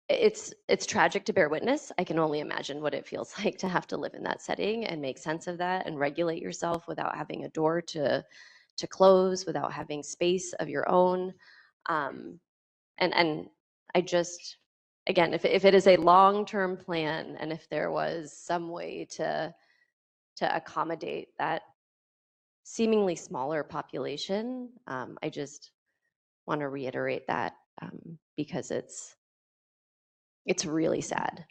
it's tragic to bear witness. I can only imagine what it feels like to have to live in that setting and make sense of that and regulate yourself without having a door to close, without having space of your own. And I just, again, if it is a long-term plan and if there was some way to accommodate that seemingly smaller population, I just want to reiterate that because it's really sad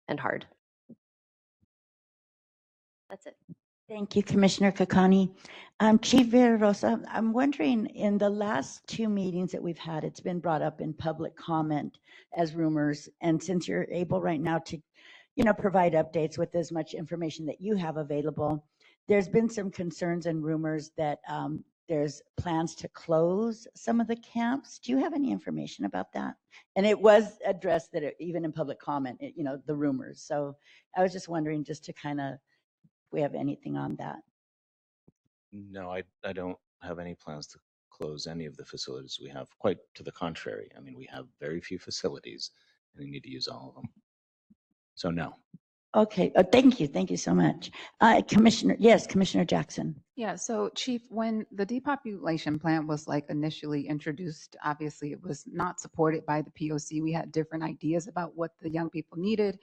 and hard. That's it. Thank you, Commissioner Kakani. Chief Villarosa, I'm wondering, in the last 2 meetings that we've had, it's been brought up in public comment as rumors. And since you're able right now to, provide updates with as much information that you have available, there's been some concerns and rumors that there's plans to close some of the camps. Do you have any information about that? And it was addressed that even in public comment, the rumors. So I was just wondering, just to kind of, we have anything on that. No, I don't have any plans to close any of the facilities we have. Quite to the contrary. I mean, we have very few facilities and we need to use all of them. So no. Okay, thank you. Thank you so much. Commissioner Jackson. Yeah, so Chief, when the depopulation plan was like initially introduced, obviously it was not supported by the POC. We had different ideas about what the young people needed.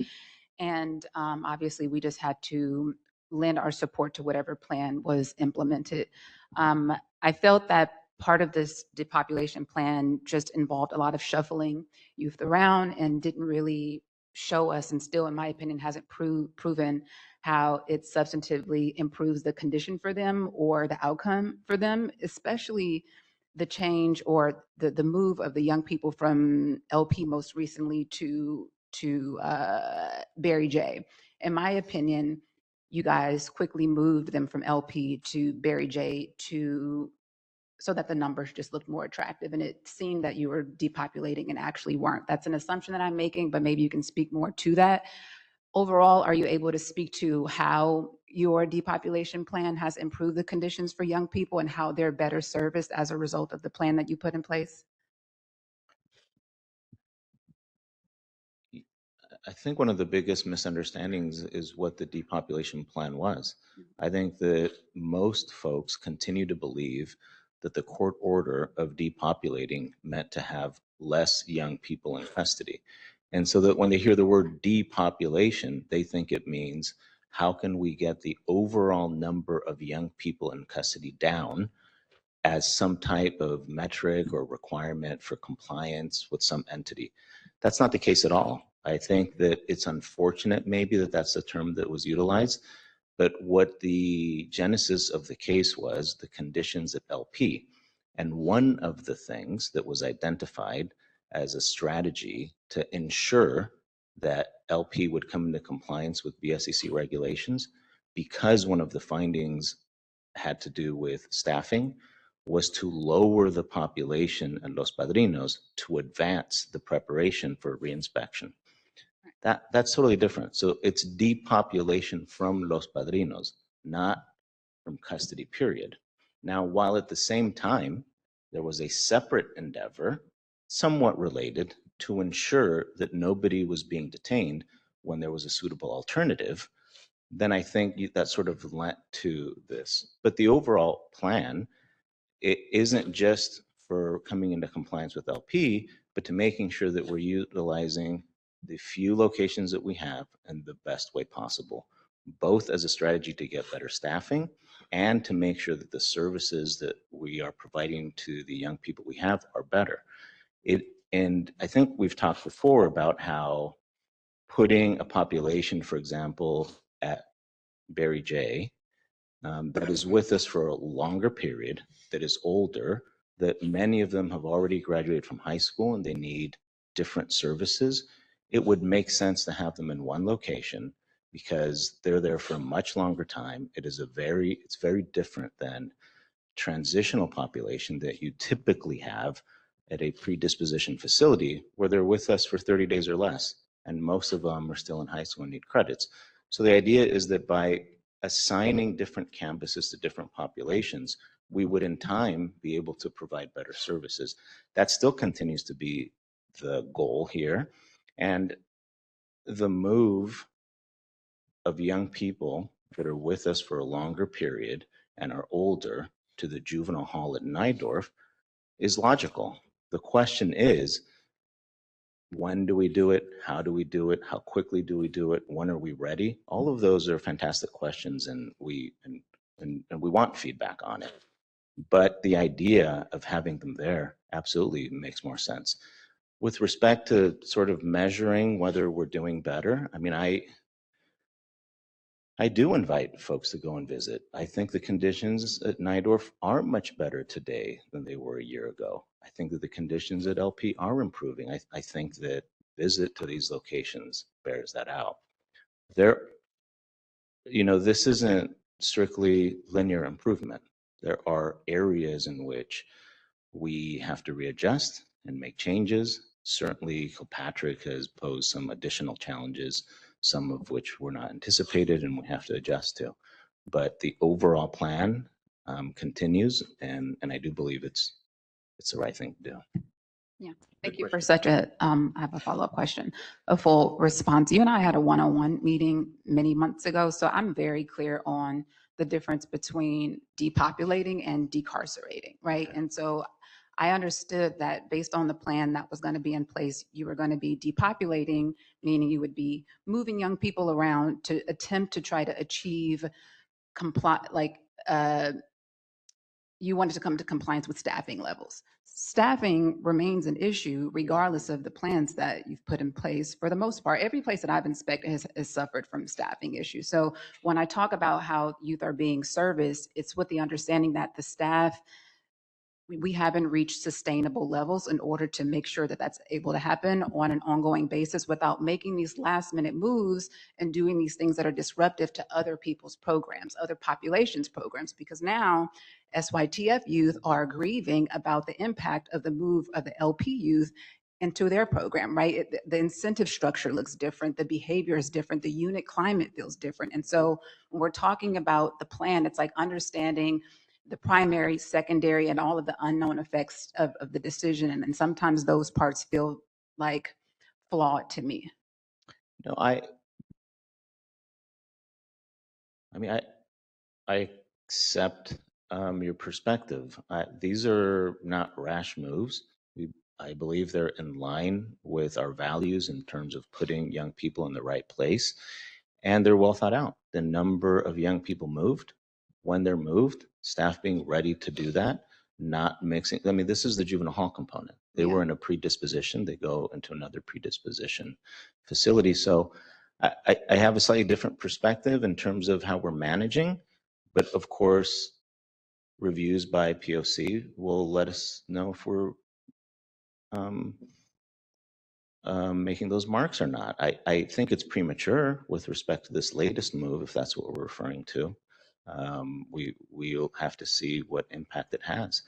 And obviously we just had to lend our support to whatever plan was implemented. I felt that part of this depopulation plan just involved a lot of shuffling youth around and didn't really show us, and still, in my opinion, hasn't proven how it substantively improves the condition for them or the outcome for them, especially the change or the move of the young people from LP most recently to Barry J. In my opinion, you guys quickly moved them from LP to Barry J so that the numbers just looked more attractive, and it seemed that you were depopulating and actually weren't. That's an assumption that I'm making, but maybe you can speak more to that. Overall, are you able to speak to how your depopulation plan has improved the conditions for young people and how they're better serviced as a result of the plan that you put in place? I think one of the biggest misunderstandings is what the depopulation plan was. I think that most folks continue to believe that the court order of depopulating meant to have less young people in custody. And so that when they hear the word depopulation, they think it means how can we get the overall number of young people in custody down as some type of metric or requirement for compliance with some entity. That's not the case at all. I think that it's unfortunate maybe that that's the term that was utilized, but what the genesis of the case was the conditions at LP. And one of the things that was identified as a strategy to ensure that LP would come into compliance with BSEC regulations, because one of the findings had to do with staffing, was to lower the population in Los Padrinos to advance the preparation for reinspection. That's totally different. So it's depopulation from Los Padrinos, not from custody, period. Now, while at the same time, there was a separate endeavor, somewhat related, to ensure that nobody was being detained when there was a suitable alternative, then I think that sort of lent to this. But the overall plan, it isn't just for coming into compliance with LP, but to making sure that we're utilizing the few locations that we have in the best way possible, both as a strategy to get better staffing and to make sure that the services that we are providing to the young people we have are better. And I think we've talked before about how putting a population, for example, at Barry J, that is with us for a longer period, that is older, that many of them have already graduated from high school and they need different services, it would make sense to have them in one location because they're there for a much longer time. It's very different than transitional population that you typically have at a predisposition facility where they're with us for 30 days or less, and most of them are still in high school and need credits. So the idea is that by assigning different campuses to different populations, we would in time be able to provide better services. That still continues to be the goal here. And the move of young people that are with us for a longer period and are older to the juvenile hall at Nydorf is logical. The question is, when do we do it? How do we do it? How quickly do we do it? When are we ready? All of those are fantastic questions, and we want feedback on it. But the idea of having them there absolutely makes more sense. With respect to sort of measuring whether we're doing better, I mean, I do invite folks to go and visit. I think the conditions at Nydorf are much better today than they were a year ago. I think that the conditions at LP are improving. I think that visit to these locations bears that out. This isn't strictly linear improvement. There are areas in which we have to readjust and make changes. Certainly, Kilpatrick has posed some additional challenges, some of which were not anticipated and we have to adjust to. But the overall plan continues, and I do believe it's the right thing to do. Yeah, thank you for such a, I have a follow-up question, a full response. You and I had a one-on-one meeting many months ago, so I'm very clear on the difference between depopulating and decarcerating, right? And so I understood that based on the plan that was going to be in place, you were going to be depopulating, meaning you would be moving young people around to attempt to try to achieve you wanted to come to compliance with staffing levels. Staffing remains an issue regardless of the plans that you've put in place. For the most part, every place that I've inspected has suffered from staffing issues. So when I talk about how youth are being serviced, it's with the understanding that the staff, we haven't reached sustainable levels in order to make sure that that's able to happen on an ongoing basis without making these last minute moves and doing these things that are disruptive to other people's programs, other populations' programs, because now SYTF youth are grieving about the impact of the move of the LP youth into their program, right? The incentive structure looks different, the behavior is different, the unit climate feels different. And so when we're talking about the plan, it's like understanding the primary, secondary, and all of the unknown effects of the decision. And sometimes those parts feel like flawed to me. No, I mean, I accept your perspective. These are not rash moves. I believe they're in line with our values in terms of putting young people in the right place, and they're well thought out. The number of young people moved, when they're moved, staff being ready to do that, not mixing. I mean, this is the juvenile hall component. They were in a predisposition, they go into another predisposition facility. So I have a slightly different perspective in terms of how we're managing, but of course, reviews by POC will let us know if we're making those marks or not. I think it's premature with respect to this latest move, if that's what we're referring to. We'll have to see what impact it has.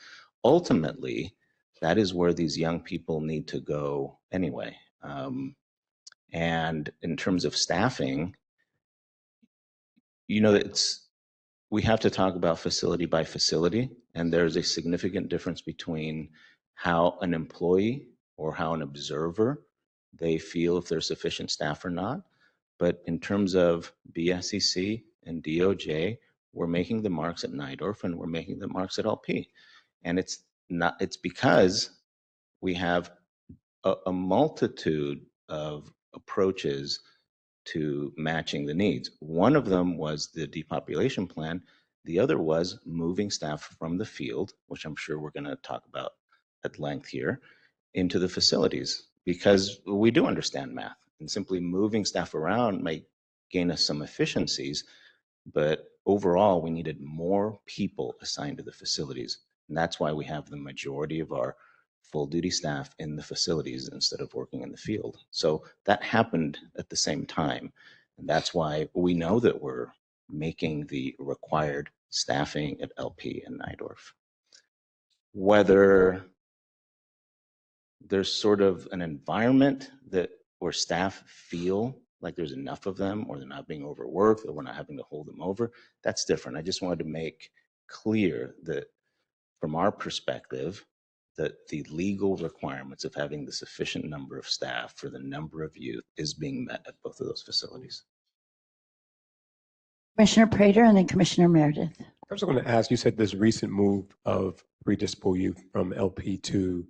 Ultimately, that is where these young people need to go anyway. And in terms of staffing, we have to talk about facility by facility, and there's a significant difference between how an employee or how an observer, they feel if there's sufficient staff or not. But in terms of BSEC and DOJ, we're making the marks at Nydorf and we're making the marks at LP. And it's because we have a multitude of approaches to matching the needs. One of them was the depopulation plan. The other was moving staff from the field, which I'm sure we're going to talk about at length here, into the facilities, because we do understand math. And simply moving staff around might gain us some efficiencies, but overall, we needed more people assigned to the facilities. And that's why we have the majority of our full duty staff in the facilities instead of working in the field. So that happened at the same time. And that's why we know that we're making the required staffing at LP and Nydorf. Whether there's sort of an environment that where staff feel like there's enough of them, or they're not being overworked, or we're not having to hold them over, that's different. I just wanted to make clear that from our perspective, that the legal requirements of having the sufficient number of staff for the number of youth is being met at both of those facilities. Commissioner Prater and then Commissioner Meredith. I was going to ask, you said this recent move of redisposed youth from LP to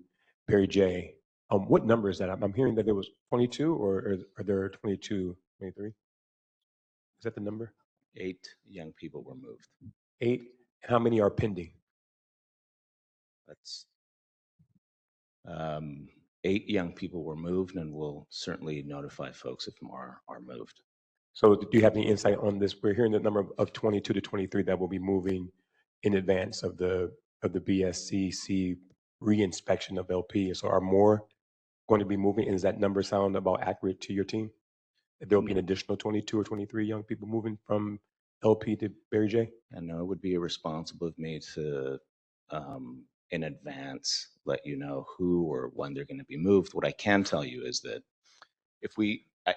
Barry J. What number is that? I'm hearing that there was 22, or are there 22, 23? Is that the number? 8 young people were moved. 8? How many are pending? That's 8 young people were moved, and we'll certainly notify folks if more are moved. So do you have any insight on this? We're hearing the number of 22 to 23 that will be moving in advance of the BSCC re-inspection of LP. So are more going to be moving? And does that number sound about accurate to your team? That there will be an additional 22 or 23 young people moving from LP to Barry J? I know it would be irresponsible of me to, in advance, let you know who or when they're going to be moved. What I can tell you is that if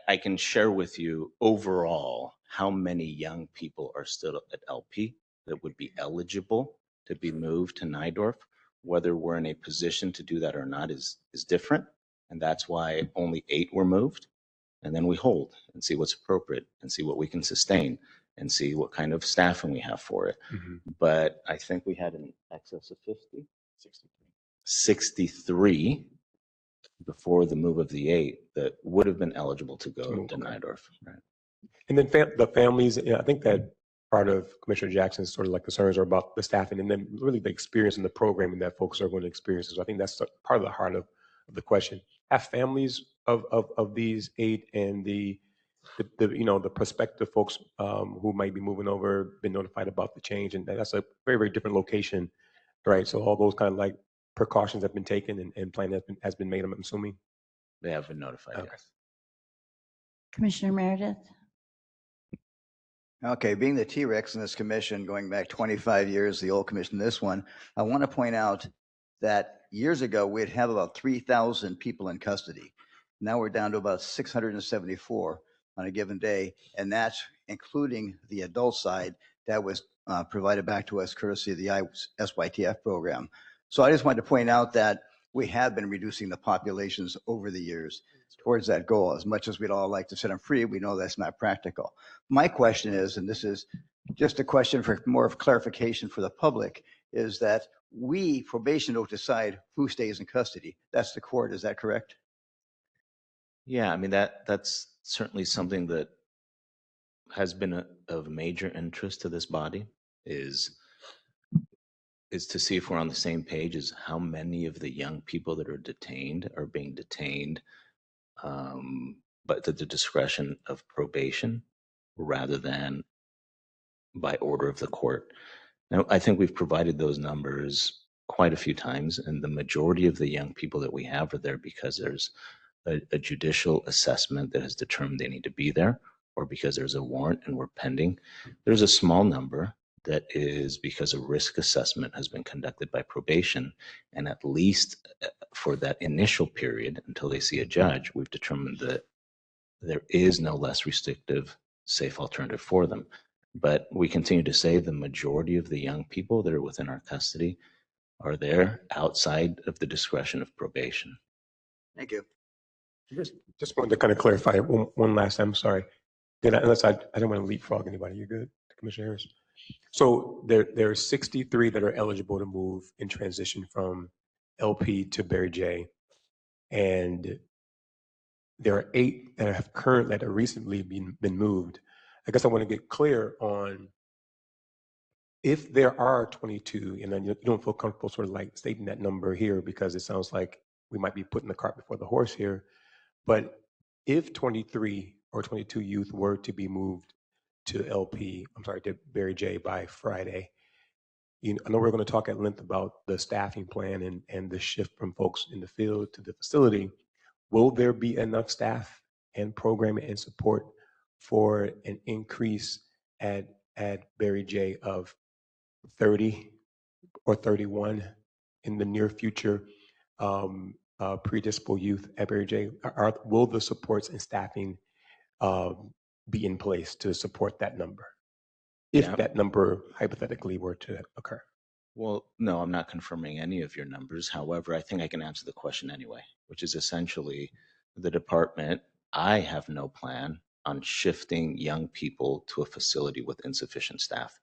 I can share with you overall how many young people are still at LP that would be eligible to be moved to Nydorf. Whether we're in a position to do that or not is different. And that's why only 8 were moved. And then we hold and see what's appropriate and see what we can sustain and see what kind of staffing we have for it. Mm-hmm. But I think we had an excess of 50, 63 before the move of the 8 that would have been eligible to go to Nydorf. Right. And then the families, I think that part of Commissioner Jackson's sort of like concerns are about the staffing and then really the experience and the programming that folks are going to experience. So I think that's part of the heart of the question. Have families of these 8 and the prospective folks who might be moving over been notified about the change? And that's a very, very different location, right? So all those kind of like precautions have been taken and plan has been made, I'm assuming? They have been notified, Okay. yes. Commissioner Meredith. Okay, being the T-Rex in this commission, going back 25 years, the old commission, this one, I want to point out that years ago, we'd have about 3,000 people in custody. Now we're down to about 674 on a given day, and that's including the adult side that was provided back to us courtesy of the SYTF program. So I just wanted to point out that we have been reducing the populations over the years towards that goal. As much as we'd all like to set them free, we know that's not practical. My question is, and this is just a question for more of clarification for the public, is that we, probation, don't decide who stays in custody. That's the court, is that correct? Yeah, I mean, that's certainly something that has been of major interest to this body is to see if we're on the same page as how many of the young people that are detained are being detained but at the discretion of probation rather than by order of the court. Now, I think we've provided those numbers quite a few times, and the majority of the young people that we have are there because there's a judicial assessment that has determined they need to be there, or because there's a warrant and we're pending. There's a small number that is because a risk assessment has been conducted by probation, and at least for that initial period until they see a judge, we've determined that there is no less restrictive, safe alternative for them. But we continue to say the majority of the young people that are within our custody are there outside of the discretion of probation. Thank you. Just wanted to kind of clarify one last time. I'm sorry. I didn't want to leapfrog anybody. You're good, Commissioner Harris. So there are 63 that are eligible to move in transition from LP to Barry J. And there are 8 that have recently been moved. I guess I want to get clear on if there are 22, and then you don't feel comfortable sort of like stating that number here because it sounds like we might be putting the cart before the horse here. But if 23 or 22 youth were to be moved to to Barry J by Friday, I know we're going to talk at length about the staffing plan and the shift from folks in the field to the facility. Will there be enough staff and programming and support for an increase at Barry J of 30 or 31 in the near future, pre-dispo youth at Barry J? Will the supports and staffing be in place to support that number, if that number hypothetically were to occur? Well, no, I'm not confirming any of your numbers. However, I think I can answer the question anyway, which is essentially the department. I have no plan on shifting young people to a facility with insufficient staff.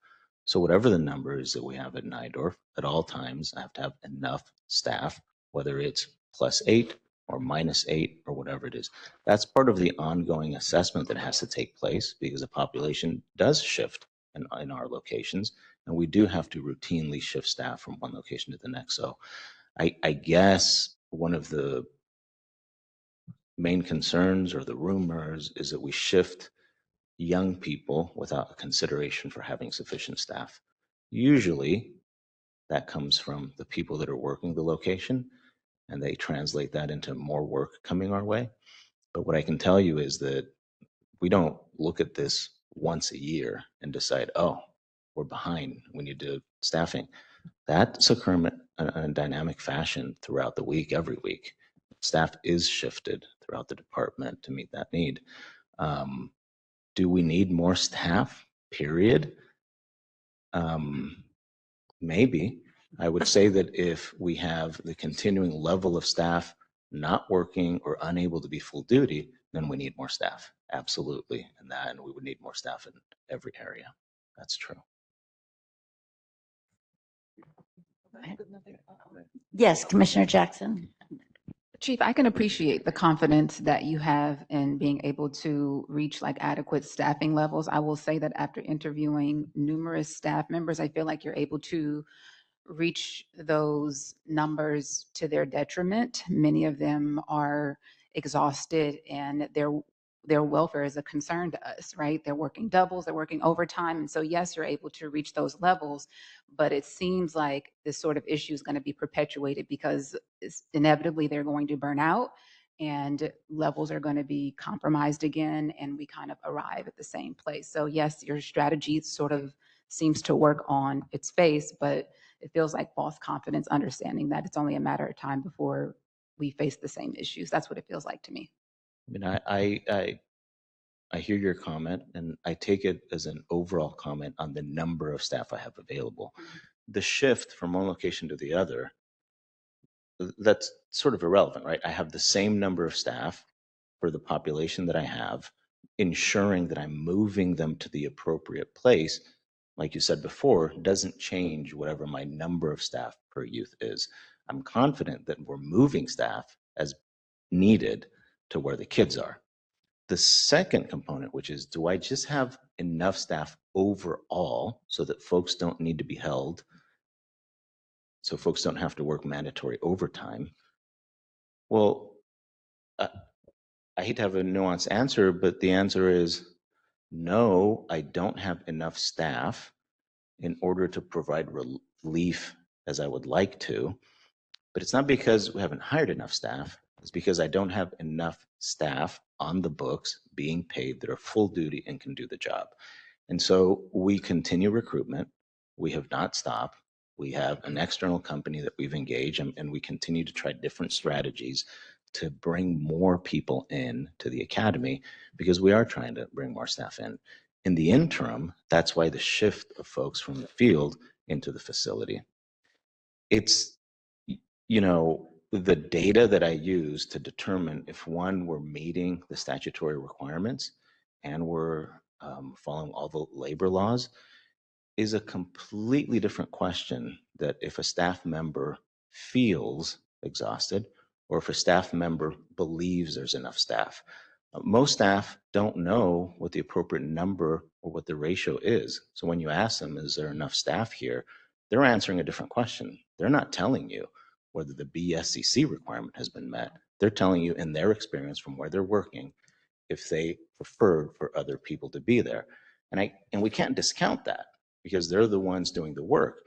So whatever the number is that we have at Nydorf, at all times, I have to have enough staff, whether it's +8 or -8 or whatever it is. That's part of the ongoing assessment that has to take place because the population does shift in our locations, and we do have to routinely shift staff from one location to the next. So I guess one of the main concerns or the rumors is that we shift young people without a consideration for having sufficient staff. Usually that comes from the people that are working the location, and they translate that into more work coming our way. But what I can tell you is that we don't look at this once a year and decide, oh, we're behind, we need to staffing. That's occurring in a dynamic fashion throughout the week, every week. Staff is shifted throughout the department to meet that need. Do we need more staff, period? Maybe. I would say that if we have the continuing level of staff not working or unable to be full duty, then we need more staff. Absolutely. And we would need more staff in every area. That's true. Yes, Commissioner Jackson. Chief, I can appreciate the confidence that you have in being able to reach like adequate staffing levels. I will say that after interviewing numerous staff members, I feel like you're able to reach those numbers to their detriment. Many of them are exhausted and their welfare is a concern to us, right? They're working doubles, they're working overtime. And so yes, you're able to reach those levels, but it seems like this sort of issue is going to be perpetuated because inevitably they're going to burn out and levels are going to be compromised again, and we kind of arrive at the same place. So yes, your strategy sort of seems to work on its face, but it feels like false confidence, understanding that it's only a matter of time before we face the same issues. That's what it feels like to me. I mean, I hear your comment, and I take it as an overall comment on the number of staff I have available. The shift from one location to the other, that's sort of irrelevant, right? I have the same number of staff for the population that I have, ensuring that I'm moving them to the appropriate place, like you said before, doesn't change whatever my number of staff per youth is. I'm confident that we're moving staff as needed to where the kids are. The second component, which is, do I just have enough staff overall so that folks don't need to be held, so folks don't have to work mandatory overtime? Well, I hate to have a nuanced answer, but the answer is no, I don't have enough staff in order to provide relief as I would like to. But it's not because we haven't hired enough staff. It's because I don't have enough staff on the books being paid that are full duty and can do the job. And so we continue recruitment. We have not stopped. We have an external company that we've engaged, and we continue to try different strategies to bring more people in to the academy because we are trying to bring more staff in. In the interim, that's why the shift of folks from the field into the facility. It's, the data that I use to determine if one, we're meeting the statutory requirements and we're following all the labor laws is a completely different question that if a staff member feels exhausted or if a staff member believes there's enough staff. Most staff don't know what the appropriate number or what the ratio is. So when you ask them, is there enough staff here? They're answering a different question. They're not telling you whether the BSCC requirement has been met. They're telling you in their experience from where they're working if they preferred for other people to be there. And we can't discount that because they're the ones doing the work.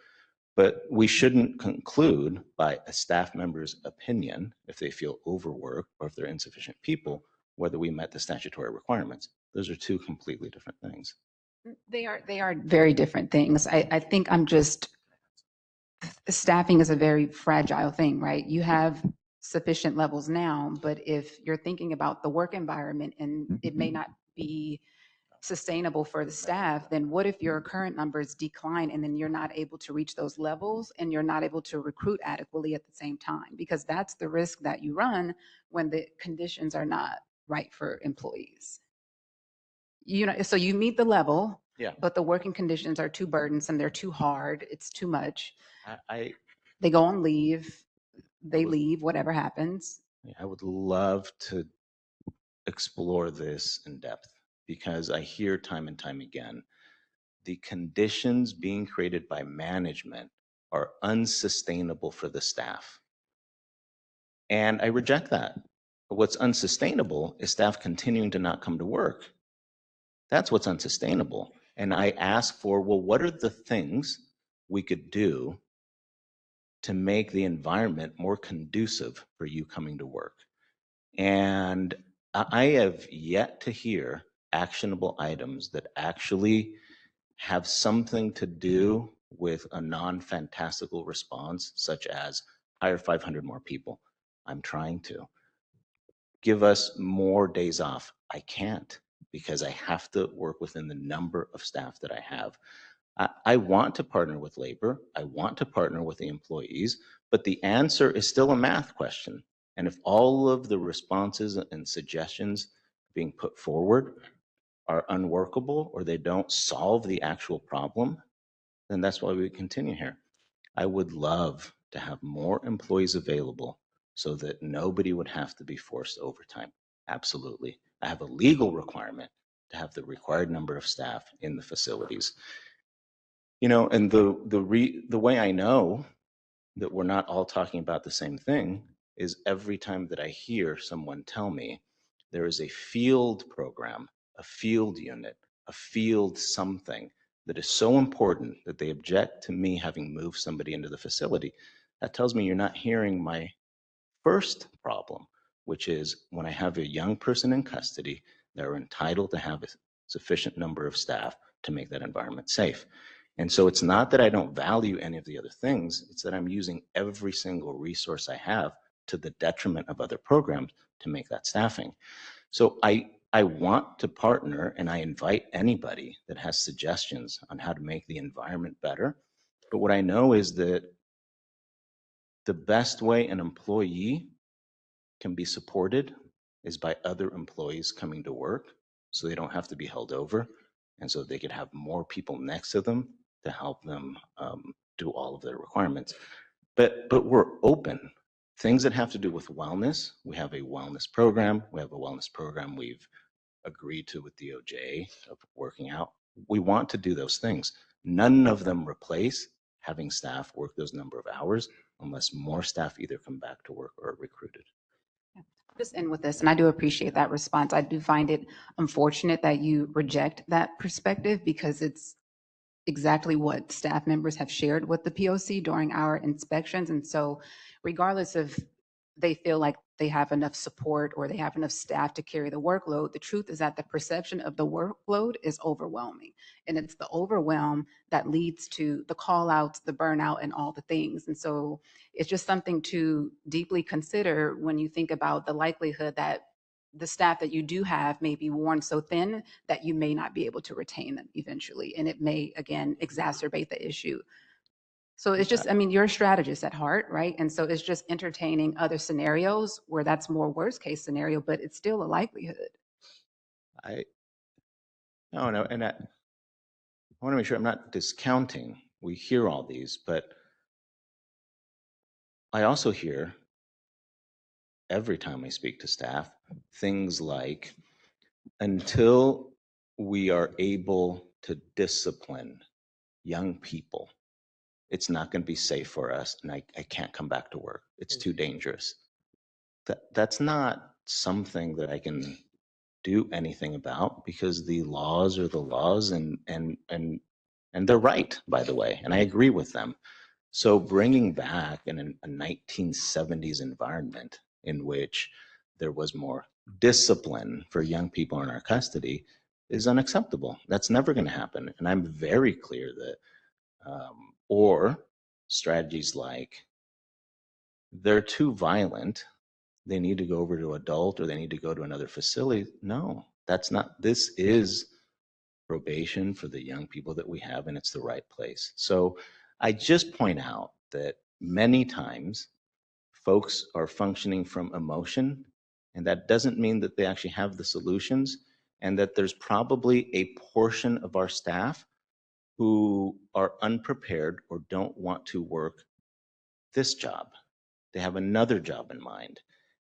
But we shouldn't conclude by a staff member's opinion if they feel overworked or if they're insufficient people, whether we met the statutory requirements. Those are two completely different things. They are very different things. I think staffing is a very fragile thing, right? You have sufficient levels now, but if you're thinking about the work environment and it may not be sustainable for the staff, then what if your current numbers decline and then you're not able to reach those levels and you're not able to recruit adequately at the same time? Because that's the risk that you run when the conditions are not right for employees. So you meet the level, Yeah. but the working conditions are too burdensome, they're too hard, it's too much. They go on leave, they leave, whatever happens. I would love to explore this in depth because I hear time and time again, the conditions being created by management are unsustainable for the staff. And I reject that. What's unsustainable is staff continuing to not come to work. That's what's unsustainable. And I ask for, well, what are the things we could do to make the environment more conducive for you coming to work? And I have yet to hear actionable items that actually have something to do with a non-fantastical response, such as hire 500 more people. I'm trying to. Give us more days off. I can't because I have to work within the number of staff that I have. I want to partner with labor. I want to partner with the employees, but the answer is still a math question. And if all of the responses and suggestions being put forward are unworkable or they don't solve the actual problem, then that's why we continue here. I would love to have more employees available so that nobody would have to be forced overtime. Absolutely. I have a legal requirement to have the required number of staff in the facilities. And the way I know that we're not all talking about the same thing is every time that I hear someone tell me there is a field program, a field unit, a field something that is so important that they object to me having moved somebody into the facility, that tells me you're not hearing my first problem, which is when I have a young person in custody, they're entitled to have a sufficient number of staff to make that environment safe. And so it's not that I don't value any of the other things, it's that I'm using every single resource I have to the detriment of other programs to make that staffing. So I want to partner and I invite anybody that has suggestions on how to make the environment better. But what I know is that the best way an employee can be supported is by other employees coming to work so they don't have to be held over and so they could have more people next to them to help them do all of their requirements. But we're open. Things that have to do with wellness, we have a wellness program. We have a wellness program we've agreed to with DOJ of working out. We want to do those things. None of them replace having staff work those number of hours unless more staff either come back to work or are recruited. Just end with this, and I do appreciate that response. I do find it unfortunate that you reject that perspective because it's exactly what staff members have shared with the POC during our inspections. And so regardless of they feel like they have enough support or they have enough staff to carry the workload, the truth is that the perception of the workload is overwhelming. And it's the overwhelm that leads to the call outs, the burnout, and all the things. And so it's just something to deeply consider when you think about the likelihood that the staff that you do have may be worn so thin that you may not be able to retain them eventually. And it may, again, exacerbate the issue. So it's just, you're a strategist at heart, right? And so it's just entertaining other scenarios where that's more worst case scenario, but it's still a likelihood. I want to make sure I'm not discounting. We hear all these, but I also hear every time I speak to staff, things like, until we are able to discipline young people, it's not going to be safe for us, and I can't come back to work. It's too dangerous. That's not something that I can do anything about, because the laws are the laws, and they're right, by the way, and I agree with them. So bringing back in a 1970s environment in which there was more discipline for young people in our custody is unacceptable. That's never going to happen. And I'm very clear that, or strategies like they're too violent, they need to go over to adult, or they need to go to another facility. No, that's not, this is probation for the young people that we have, and it's the right place. So I just point out that many times folks are functioning from emotion, and that doesn't mean that they actually have the solutions, and that there's probably a portion of our staff who are unprepared or don't want to work this job. They have another job in mind.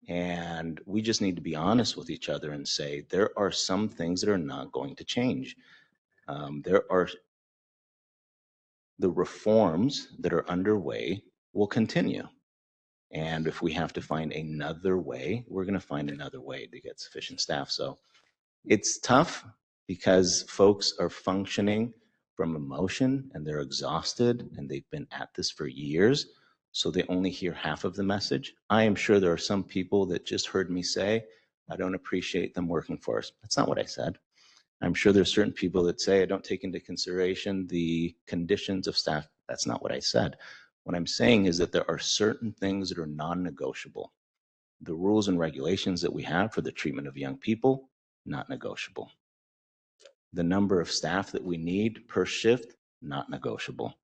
And we just need to be honest with each other and say, there are some things that are not going to change. There are the reforms that are underway will continue. And if we have to find another way, we're going to find another way to get sufficient staff. So it's tough because folks are functioning from emotion and they're exhausted and they've been at this for years. So they only hear half of the message. I am sure there are some people that just heard me say, I don't appreciate them working for us. That's not what I said. I'm sure there's certain people that say I don't take into consideration the conditions of staff. That's not what I said. What I'm saying is that there are certain things that are non-negotiable. The rules and regulations that we have for the treatment of young people, not negotiable. The number of staff that we need per shift, not negotiable.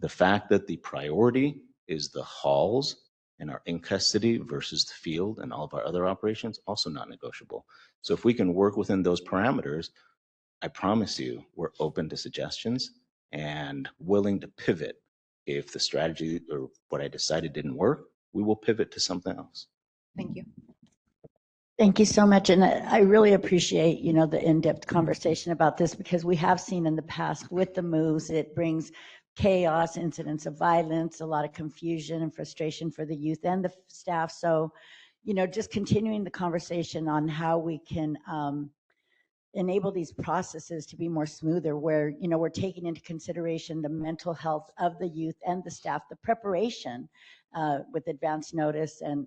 The fact that the priority is the halls and our in custody versus the field and all of our other operations, also not negotiable. So if we can work within those parameters, I promise you, we're open to suggestions and willing to pivot. If the strategy or what I decided didn't work, we will pivot to something else. Thank you. Thank you so much. And I really appreciate, the in-depth conversation about this, because we have seen in the past with the moves, it brings chaos, incidents of violence, a lot of confusion and frustration for the youth and the staff. So, just continuing the conversation on how we can enable these processes to be more smoother, where, we're taking into consideration the mental health of the youth and the staff, the preparation with advance notice. And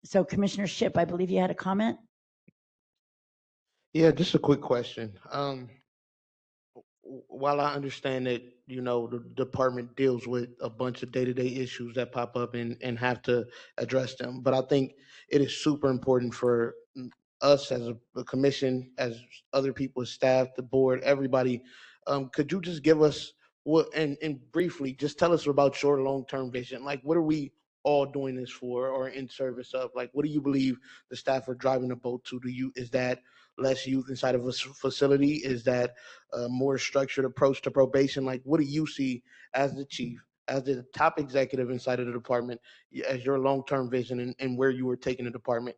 so Commissioner Shipp, I believe you had a comment? Yeah, just a quick question. While I understand that, the department deals with a bunch of day-to-day issues that pop up and have to address them, but I think it is super important for us as a commission, as other people, staff, the board, everybody. Could you just give us and briefly just tell us about your long-term vision? Like, what are we all doing this for or in service of? Like, what do you believe the staff are driving the boat to? Is that less youth inside of a facility? Is that a more structured approach to probation? Like, what do you see as the chief, as the top executive inside of the department, as your long-term vision and where you were taking the department?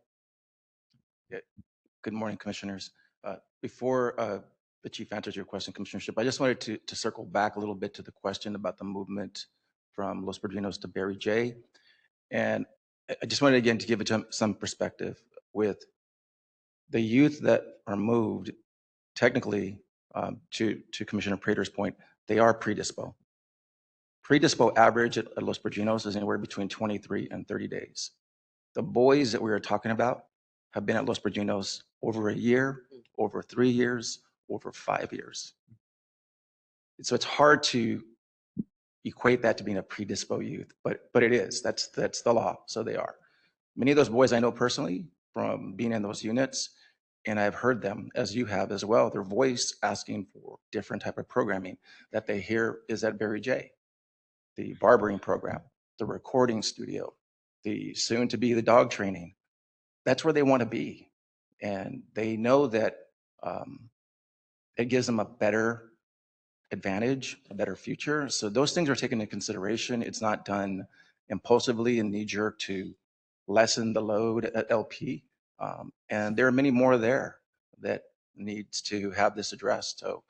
Yeah. Good morning, commissioners. Before the chief answers your question, Commissioner Shipp, I just wanted to circle back a little bit to the question about the movement from Los Padrinos to Barry J. And I just wanted again to give it some perspective with the youth that are moved. Technically, to Commissioner Prater's point, they are predispo. Predispo average at Los Padrinos is anywhere between 23 and 30 days. The boys that we were talking about have been at Los Padrinos over a year, over 3 years, over 5 years. So it's hard to equate that to being a predispo youth, but it is. That's the law. So they are. Many of those boys I know personally from being in those units, and I've heard them, as you have as well, their voice asking for different type of programming that they hear is at Barry J, the barbering program, the recording studio, the soon to be the dog training. That's where they want to be. And they know that it gives them a better advantage, a better future. So those things are taken into consideration. It's not done impulsively and knee jerk to lessen the load at LP. And there are many more there that needs to have this addressed. So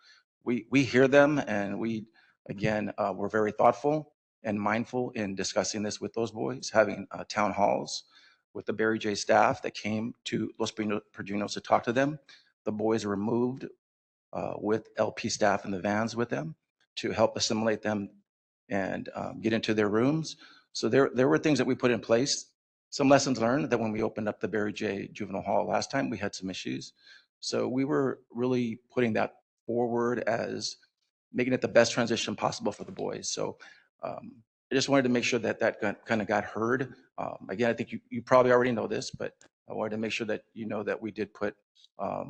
we hear them, and we're very thoughtful and mindful in discussing this with those boys, having town halls, with the Barry J staff that came to Los Perdinos to talk to them. The boys were moved with LP staff in the vans with them to help assimilate them and get into their rooms. So there were things that we put in place. Some lessons learned that when we opened up the Barry J Juvenile Hall last time, we had some issues. So we were really putting that forward as making it the best transition possible for the boys. So I just wanted to make sure that that kind of got heard. Again, I think you probably already know this, but I wanted to make sure that you know that we did put a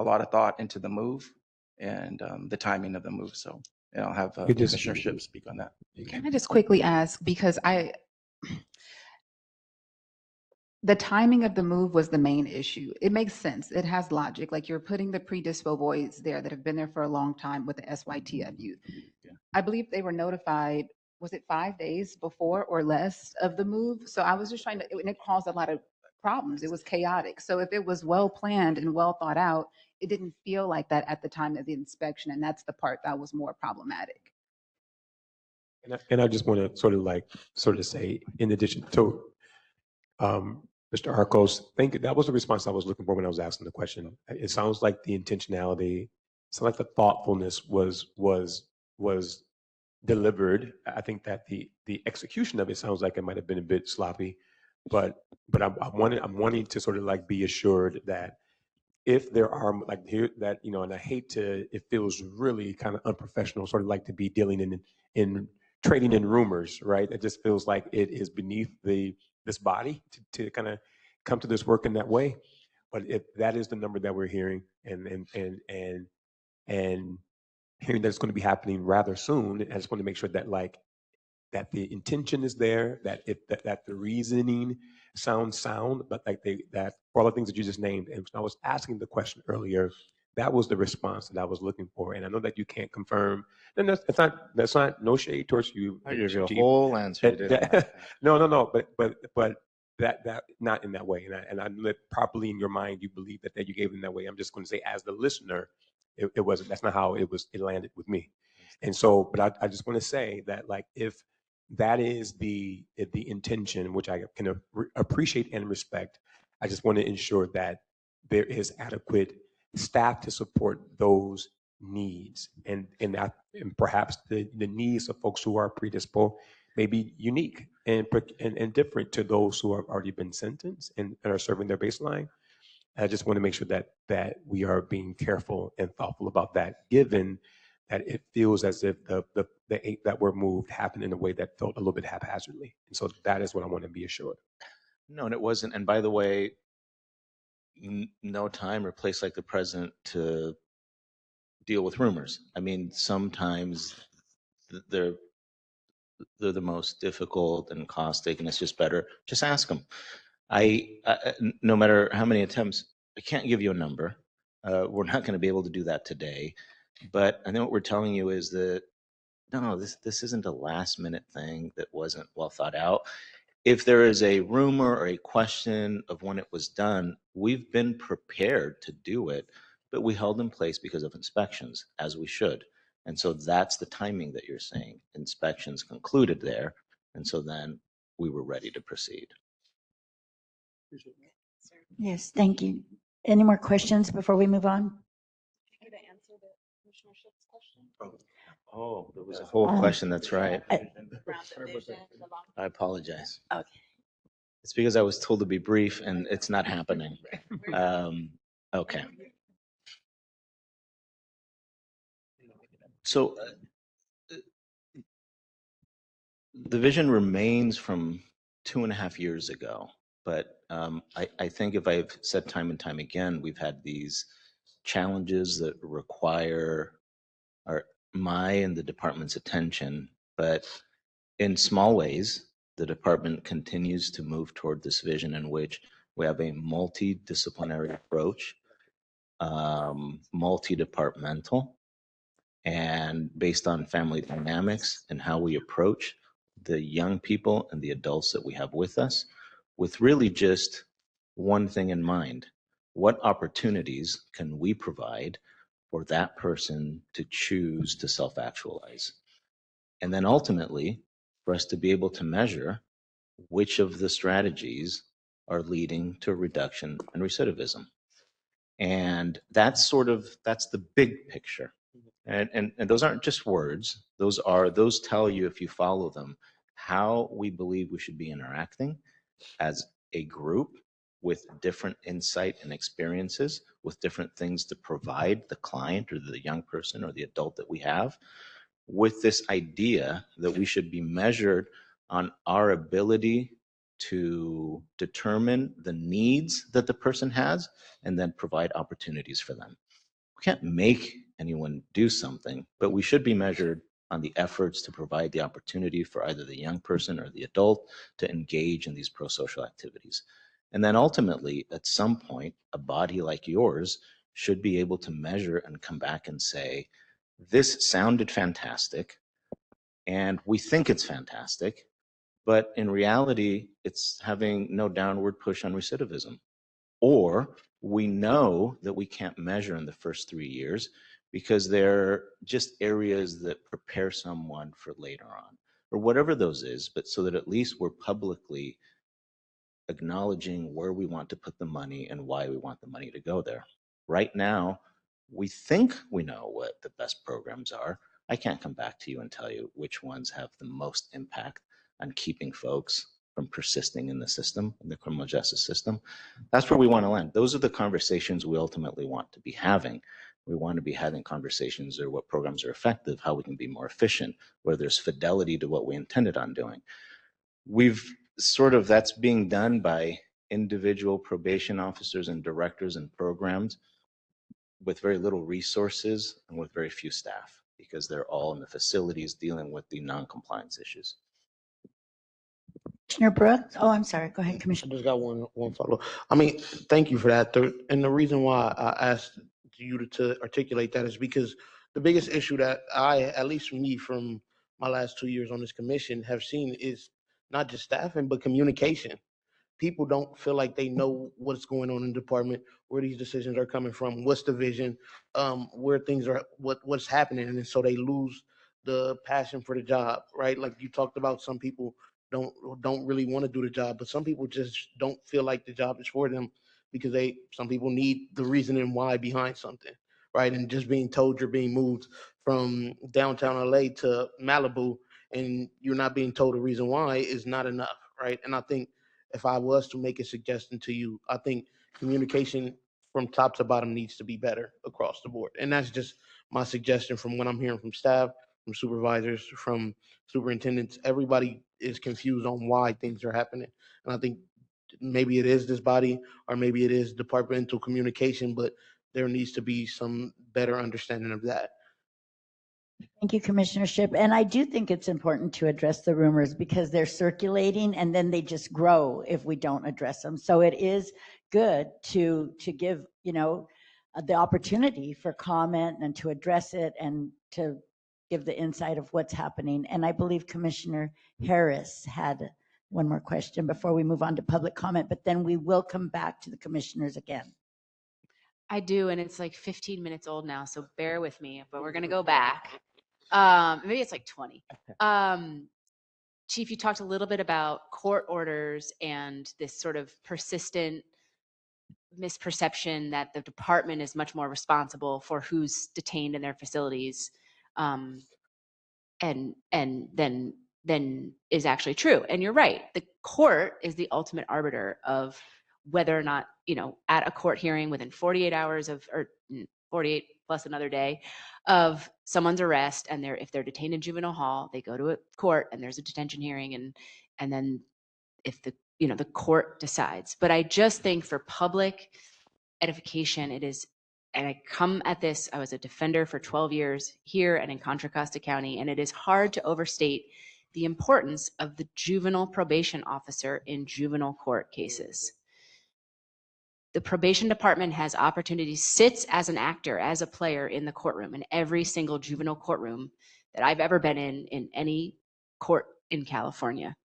lot of thought into the move and the timing of the move. So, and I'll have Commissioner Shipp speak on that. Can I just quickly ask, because the timing of the move was the main issue. It makes sense. It has logic. Like you're putting the pre-dispo boys there that have been there for a long time with the SYTF youth. Yeah. I believe they were notified, was it 5 days before or less of the move? So I was just trying to, and it caused a lot of problems. It was chaotic. So if it was well planned and well thought out, it didn't feel like that at the time of the inspection. And that's the part that was more problematic. And I just want to sort of say, in addition to Mr. Arcos, that was the response I was looking for when I was asking the question. It sounds like the intentionality, it sounds like the thoughtfulness was delivered. I think that the execution of it sounds like it might have been a bit sloppy, but I'm wanting to sort of like be assured that if there are like here that, you know, and I hate to, it feels really kind of unprofessional, sort of like to be dealing in trading in rumors, right? It just feels like it is beneath this body to kind of come to this work in that way. But if that is the number that we're hearing and hearing that it's going to be happening rather soon, I just want to make sure that that the intention is there, that that the reasoning sounds sound, but that for all the things that you just named. And when I was asking the question earlier, that was the response that I was looking for. And I know that you can't confirm. And that's not no shade towards you. I give you a Chief. whole answer. No, but that not in that way. And I know that properly in your mind you believe that you gave it in that way. I'm just going to say, as the listener, it wasn't. That's not how it landed with me. And so, but I just want to say that, like, if that is the intention, which I can appreciate and respect, I just want to ensure that there is adequate staff to support those needs, and perhaps the needs of folks who are predisposed may be unique and different to those who have already been sentenced and are serving their baseline. I just want to make sure that we are being careful and thoughtful about that, given that it feels as if the 8 that were moved happened in a way that felt a little bit haphazardly. And so that is what I want to be assured. No, and it wasn't. And by the way, no time or place like the present to deal with rumors. I mean, sometimes they're the most difficult and caustic, and it's just better. Just ask them. No matter how many attempts, I can't give you a number. We're not going to be able to do that today. But I think what we're telling you is that, no, this isn't a last minute thing that wasn't well thought out. If there is a rumor or a question of when it was done, we've been prepared to do it, but we held in place because of inspections, as we should. And so that's the timing that you're saying. Inspections concluded there, and so then we were ready to proceed. Yes, thank you. Any more questions before we move on? Oh, there was a whole question. That's right. I apologize. Okay. It's because I was told to be brief, and it's not happening. Okay. So the vision remains from 2.5 years ago, but I think if I've said time and time again, we've had these challenges that require my and the department's attention, but in small ways, the department continues to move toward this vision in which we have a multidisciplinary approach, multi-departmental, and based on family dynamics and how we approach the young people and the adults that we have with us, with really just one thing in mind: what opportunities can we provide for that person to choose to self-actualize? And then ultimately, for us to be able to measure which of the strategies are leading to a reduction in recidivism. And that's the big picture. And those aren't just words. Those tell you, if you follow them, how we believe we should be interacting as a group with different insight and experiences, with different things to provide the client or the young person or the adult that we have, with this idea that we should be measured on our ability to determine the needs that the person has and then provide opportunities for them. We can't make anyone do something, but we should be measured on the efforts to provide the opportunity for either the young person or the adult to engage in these pro-social activities. And then ultimately, at some point, a body like yours should be able to measure and come back and say, this sounded fantastic, and we think it's fantastic, but in reality, it's having no downward push on recidivism. Or we know that we can't measure in the first 3 years because they're just areas that prepare someone for later on, or whatever those is, but so that at least we're publicly acknowledging where we want to put the money and why we want the money to go there. Right now, we think we know what the best programs are. I can't come back to you and tell you which ones have the most impact on keeping folks from persisting in the system, in the criminal justice system. That's where we want to land. Those are the conversations we ultimately want to be having. We want to be having conversations or what programs are effective, how we can be more efficient, where there's fidelity to what we intended on doing. That's being done by individual probation officers and directors and programs with very little resources and with very few staff, because they're all in the facilities dealing with the non-compliance issues. Commissioner Brooks? Oh, I'm sorry. Go ahead, I Commissioner. just got one follow. I mean, thank you for that. And the reason why I asked you to articulate that is because the biggest issue that at least me from my last 2 years on this commission, have seen is not just staffing, but communication. People don't feel like they know what's going on in the department, where these decisions are coming from, what's the vision, where things are, what's happening, and so they lose the passion for the job, right? Like you talked about, some people don't really want to do the job, but some people just don't feel like the job is for them because some people need the reasoning why behind something, right? And just being told you're being moved from downtown LA to Malibu and you're not being told the reason why is not enough, right? And I think if I was to make a suggestion to you, I think communication from top to bottom needs to be better across the board. And that's just my suggestion from what I'm hearing from staff, from supervisors, from superintendents. Everybody is confused on why things are happening. And I think maybe it is this body or maybe it is departmental communication, but there needs to be some better understanding of that. Thank you, Commissioner Shipp. And I do think it's important to address the rumors because they're circulating and then they just grow if we don't address them. So it is good to give, the opportunity for comment and to address it and to give the insight of what's happening. And I believe Commissioner Harris had one more question before we move on to public comment, but then we will come back to the commissioners again. I do, and it's like 15 minutes old now, so bear with me, but we're going to go back. Maybe it's like 20. Chief, you talked a little bit about court orders and this sort of persistent misperception that the department is much more responsible for who's detained in their facilities, and then is actually true. And you're right. The court is the ultimate arbiter of whether or not, at a court hearing within 48 hours or 48 plus another day of someone's arrest, and if they're detained in juvenile hall, they go to a court and there's a detention hearing, and then if the court decides. But I just think for public edification, it is, and I come at this, I was a defender for 12 years here and in Contra Costa County, and it is hard to overstate the importance of the juvenile probation officer in juvenile court cases. The probation department has opportunities, sits as an actor, as a player in the courtroom, in every single juvenile courtroom that I've ever been in any court in California.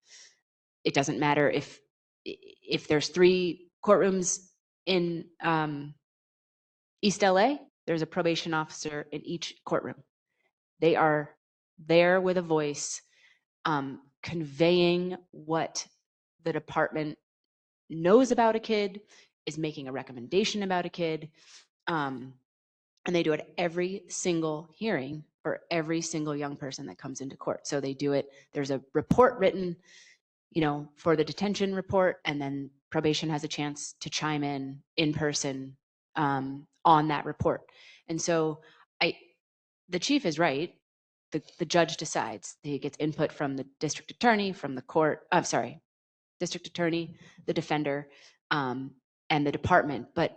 It doesn't matter if there's 3 courtrooms in East LA, there's a probation officer in each courtroom. They are there with a voice, conveying what the department knows about a kid, is making a recommendation about a kid. And they do it every single hearing for every single young person that comes into court. So they do it, there's a report written, for the detention report, and then probation has a chance to chime in person on that report. And so the chief is right. The judge decides. He gets input from the district attorney, from the court, district attorney, the defender, and the department. But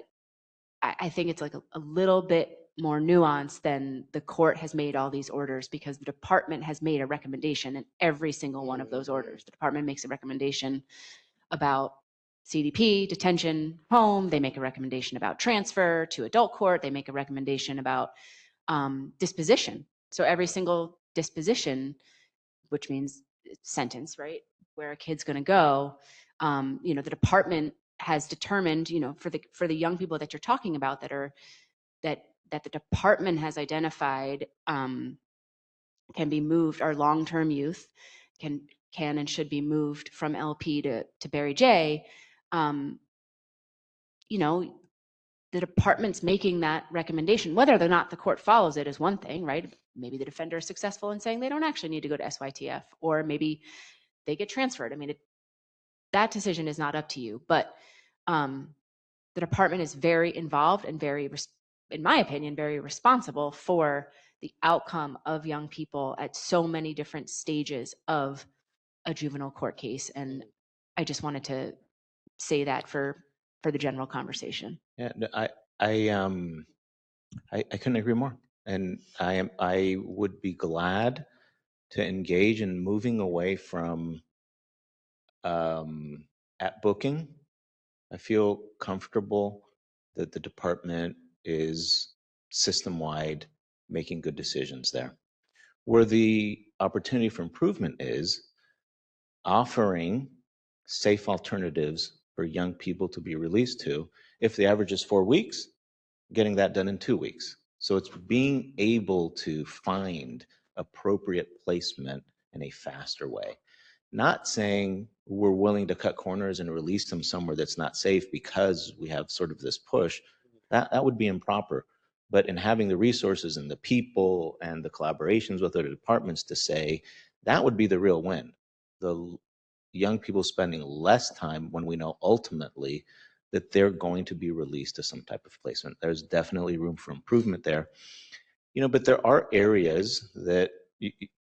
I think it's like a little bit more nuanced than the court has made all these orders, because the department has made a recommendation in every single one of those orders. The department makes a recommendation about CDP, detention, home. They make a recommendation about transfer to adult court. They make a recommendation about disposition. So every single disposition, which means sentence, right, where a kid's going to go, the department has determined, for the young people that you're talking about that the department has identified can be moved, our long-term youth can and should be moved from LP to Barry J. The department's making that recommendation. Whether or not the court follows it is one thing, right? Maybe the defender is successful in saying they don't actually need to go to SYTF, or maybe they get transferred. I mean, that decision is not up to you, but the department is very involved and very, in my opinion, very responsible for the outcome of young people at so many different stages of a juvenile court case. And I just wanted to say that for the general conversation. Yeah, no, I couldn't agree more. And I would be glad to engage in moving away from at booking. I feel comfortable that the department is system-wide making good decisions there. Where the opportunity for improvement is offering safe alternatives for young people to be released to. If the average is 4 weeks, getting that done in 2 weeks. So it's being able to find appropriate placement in a faster way. Not saying we're willing to cut corners and release them somewhere that's not safe because we have sort of this push. That would be improper. But in having the resources and the people and the collaborations with other departments to say, that would be the real win. The young people spending less time when we know ultimately that they're going to be released to some type of placement. There's definitely room for improvement there. But there are areas that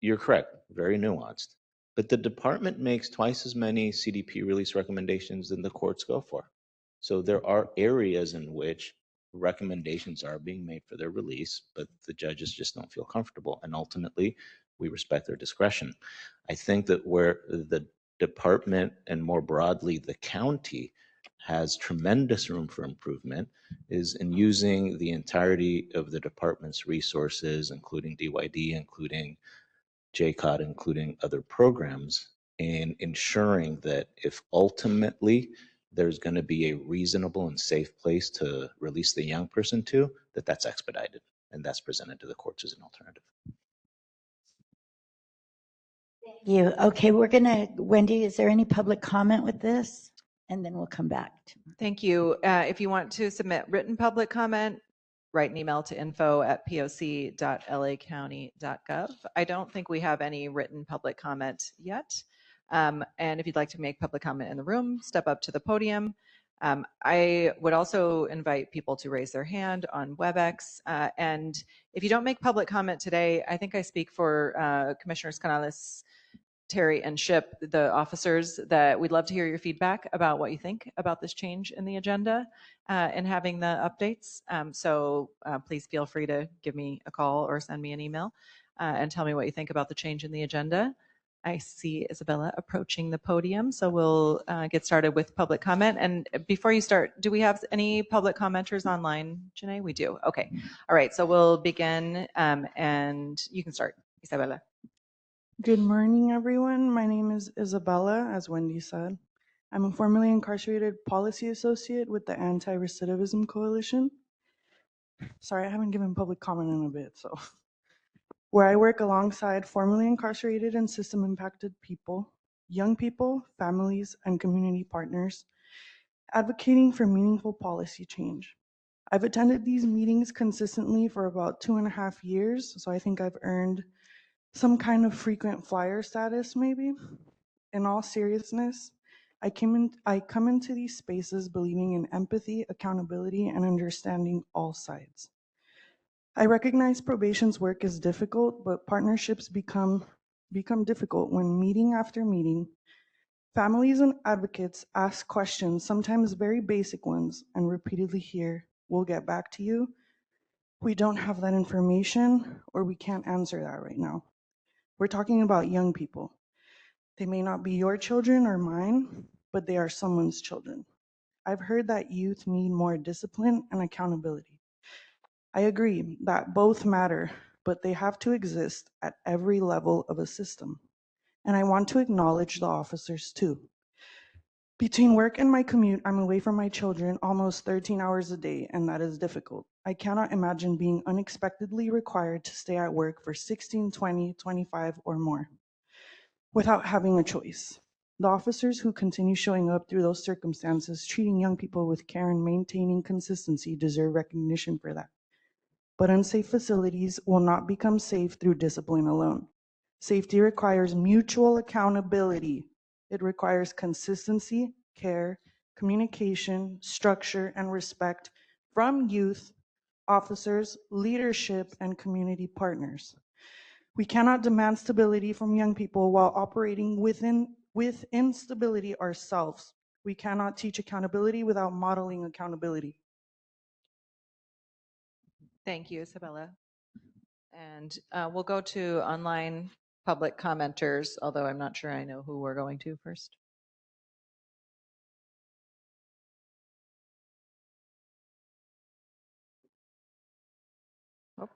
you're correct, very nuanced. But the department makes twice as many CDP release recommendations than the courts go for. So there are areas in which recommendations are being made for their release, but the judges just don't feel comfortable. And ultimately, we respect their discretion. I think that where the department and more broadly the county has tremendous room for improvement is in using the entirety of the department's resources, including DYD, including JCOT, including other programs, in ensuring that if ultimately there's going to be a reasonable and safe place to release the young person to, that's expedited and that's presented to the courts as an alternative. Thank you. Okay, Wendy, is there any public comment with this? And then we'll come back. Thank you. If you want to submit written public comment, write an email to info@poc.lacounty.gov. I don't think we have any written public comment yet. And if you'd like to make public comment in the room, step up to the podium. I would also invite people to raise their hand on WebEx. And if you don't make public comment today, I think I speak for Commissioners Canales, Terry, and Ship, the officers, that we'd love to hear your feedback about what you think about this change in the agenda and having the updates. So please feel free to give me a call or send me an email and tell me what you think about the change in the agenda. I see Isabella approaching the podium, so we'll get started with public comment. And before you start, do we have any public commenters online, Janae? We do. Okay. All right. So we'll begin, and you can start, Isabella. Good morning, everyone. My name is Isabella, as Wendy said. I'm a formerly incarcerated policy associate with the Anti-Recidivism Coalition. Sorry, I haven't given public comment in a bit, so. Where I work alongside formerly incarcerated and system-impacted people, young people, families, and community partners advocating for meaningful policy change. I've attended these meetings consistently for about 2.5 years, so I think I've earned some kind of frequent flyer status, maybe. In all seriousness, I come into these spaces believing in empathy, accountability, and understanding all sides. I recognize probation's work is difficult, but partnerships become difficult when meeting after meeting, families and advocates ask questions, sometimes very basic ones, and repeatedly hear, "We'll get back to you. We don't have that information," or "We can't answer that right now." We're talking about young people. They may not be your children or mine, but they are someone's children. I've heard that youth need more discipline and accountability. I agree that both matter, but they have to exist at every level of a system. And I want to acknowledge the officers too. Between work and my commute, I'm away from my children almost 13 hours a day, and that is difficult. I cannot imagine being unexpectedly required to stay at work for 16, 20, 25, or more without having a choice. The officers who continue showing up through those circumstances, treating young people with care and maintaining consistency deserve recognition for that. But unsafe facilities will not become safe through discipline alone. Safety requires mutual accountability. It requires consistency, care, communication, structure, and respect from youth, officers, leadership, and community partners. We cannot demand stability from young people while operating with instability ourselves. We cannot teach accountability without modeling accountability. Thank you, Isabella. And we'll go to online public commenters, although I'm not sure I know who we're going to first. Oh.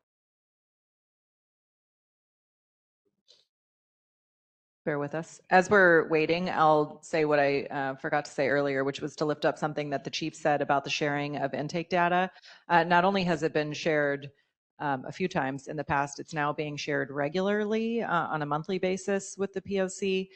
Bear with us. As we're waiting, I'll say what I forgot to say earlier, which was to lift up something that the chief said about the sharing of intake data. Not only has it been shared a few times in the past, it's now being shared regularly on a monthly basis with the POC,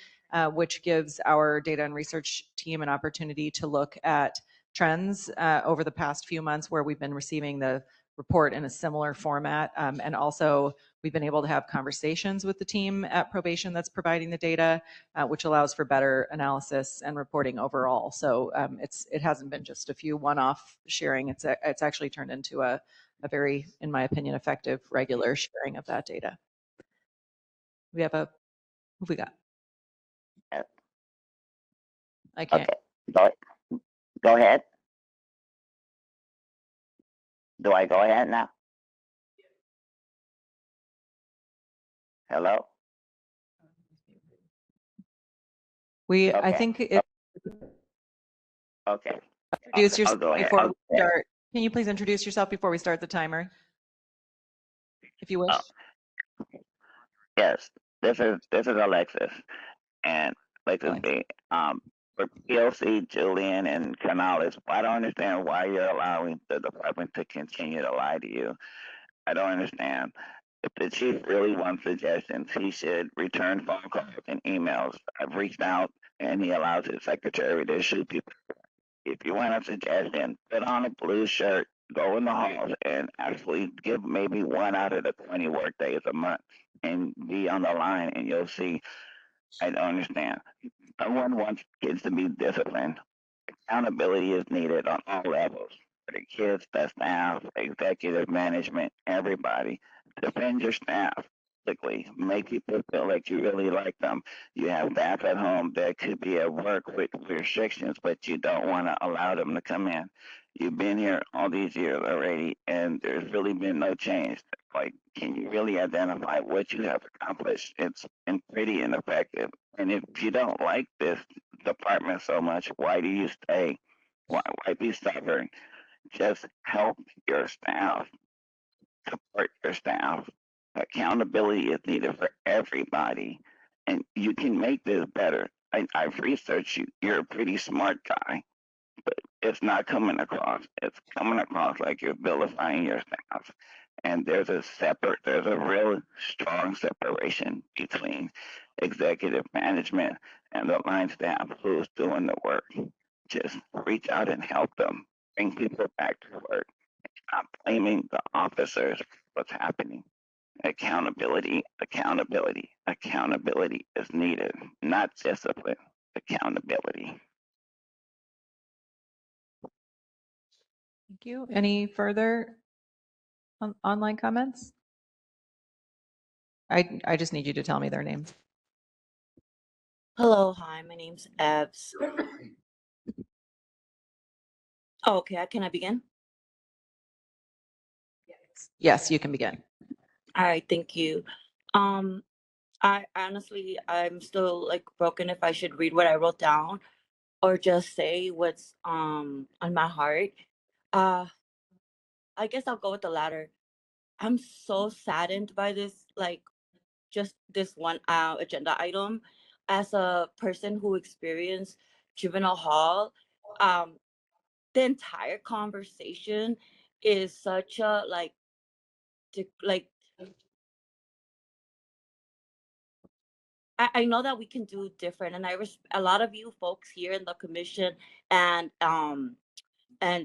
which gives our data and research team an opportunity to look at trends over the past few months where we've been receiving the report in a similar format. And also, we've been able to have conversations with the team at Probation that's providing the data, which allows for better analysis and reporting overall. So it hasn't been just a few one-off sharing. It's actually turned into a very, in my opinion, effective, regular sharing of that data. We have who we got? I can't. Okay, go ahead. Do I go ahead now? Hello? Okay. I think it. Okay. Introduce yourself before we start. Can you please introduce yourself before we start the timer, if you wish? Yes, this is Alexis, and Alexis B. For POC, Julian, and Canales, I don't understand why you're allowing the department to continue to lie to you. I don't understand. If the chief really wants suggestions, he should return phone calls and emails. I've reached out, and he allows his secretary to shoot people. If you want a suggestion, put on a blue shirt, go in the halls, and actually give maybe 1 out of the 20 work days a month, and be on the line, and you'll see. I don't understand. Everyone wants kids to be disciplined. Accountability is needed on all levels. For the kids, the staff, executive management, everybody. Defend your staff. Make people feel like you really like them. You have staff at home that could be at work with restrictions, but you don't want to allow them to come in. You've been here all these years already, and there's really been no change. Like, can you really identify what you have accomplished? It's been pretty ineffective. And if you don't like this department so much, why do you stay? Why be stubborn? Just help your staff, support your staff. Accountability is needed for everybody, and you can make this better. I've researched you. You're a pretty smart guy, but it's not coming across. It's coming across like you're vilifying your staff. And there's a real strong separation between executive management and the line staff who's doing the work. just reach out and help them, bring people back to work. Not blaming the officers for what's happening. Accountability, accountability, accountability is needed, not discipline, accountability. Thank you. Any further online comments? I just need you to tell me their names. Hello, hi, my name's Evs. Oh, okay, can I begin? Yes, you can begin. All right, thank you. I honestly, I'm still like broken if I should read what I wrote down or just say what's on my heart. Uh, I guess I'll go with the latter. I'm so saddened by this, like just this one agenda item. As a person who experienced juvenile hall, um, the entire conversation is such a like I know that we can do different, and a lot of you folks here in the commission and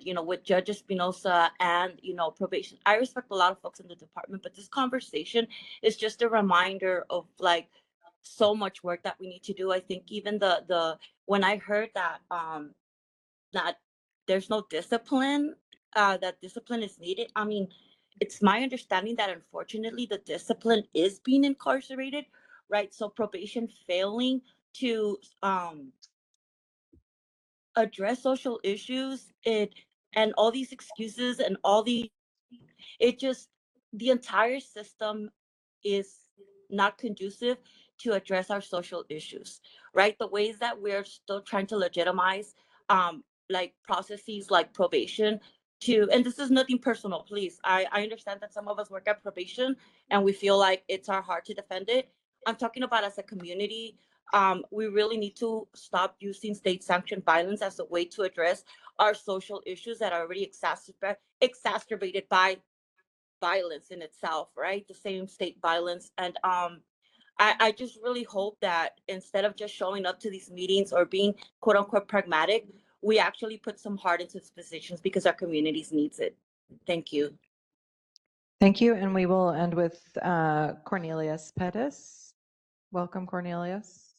you know with Judge Espinosa and you know probation. I respect a lot of folks in the department, but this conversation is just a reminder of like so much work that we need to do. I think even the when I heard that there's no discipline, that discipline is needed. I mean, it's my understanding that unfortunately the discipline is being incarcerated, right? So probation failing to address social issues, and all these excuses and all the it just the entire system is not conducive to address our social issues, right? The ways that we're still trying to legitimize like processes like probation to, and this is nothing personal, please. I understand that some of us work at probation and we feel like it's our heart to defend it. I'm talking about as a community. We really need to stop using state sanctioned violence as a way to address our social issues that are already exacerbated by violence in itself, right? The same state violence. And I just really hope that instead of just showing up to these meetings or being quote unquote pragmatic, we actually put some heart into these positions because our communities needs it. Thank you. Thank you. And we will end with Cornelius Pettis. Welcome, Cornelius.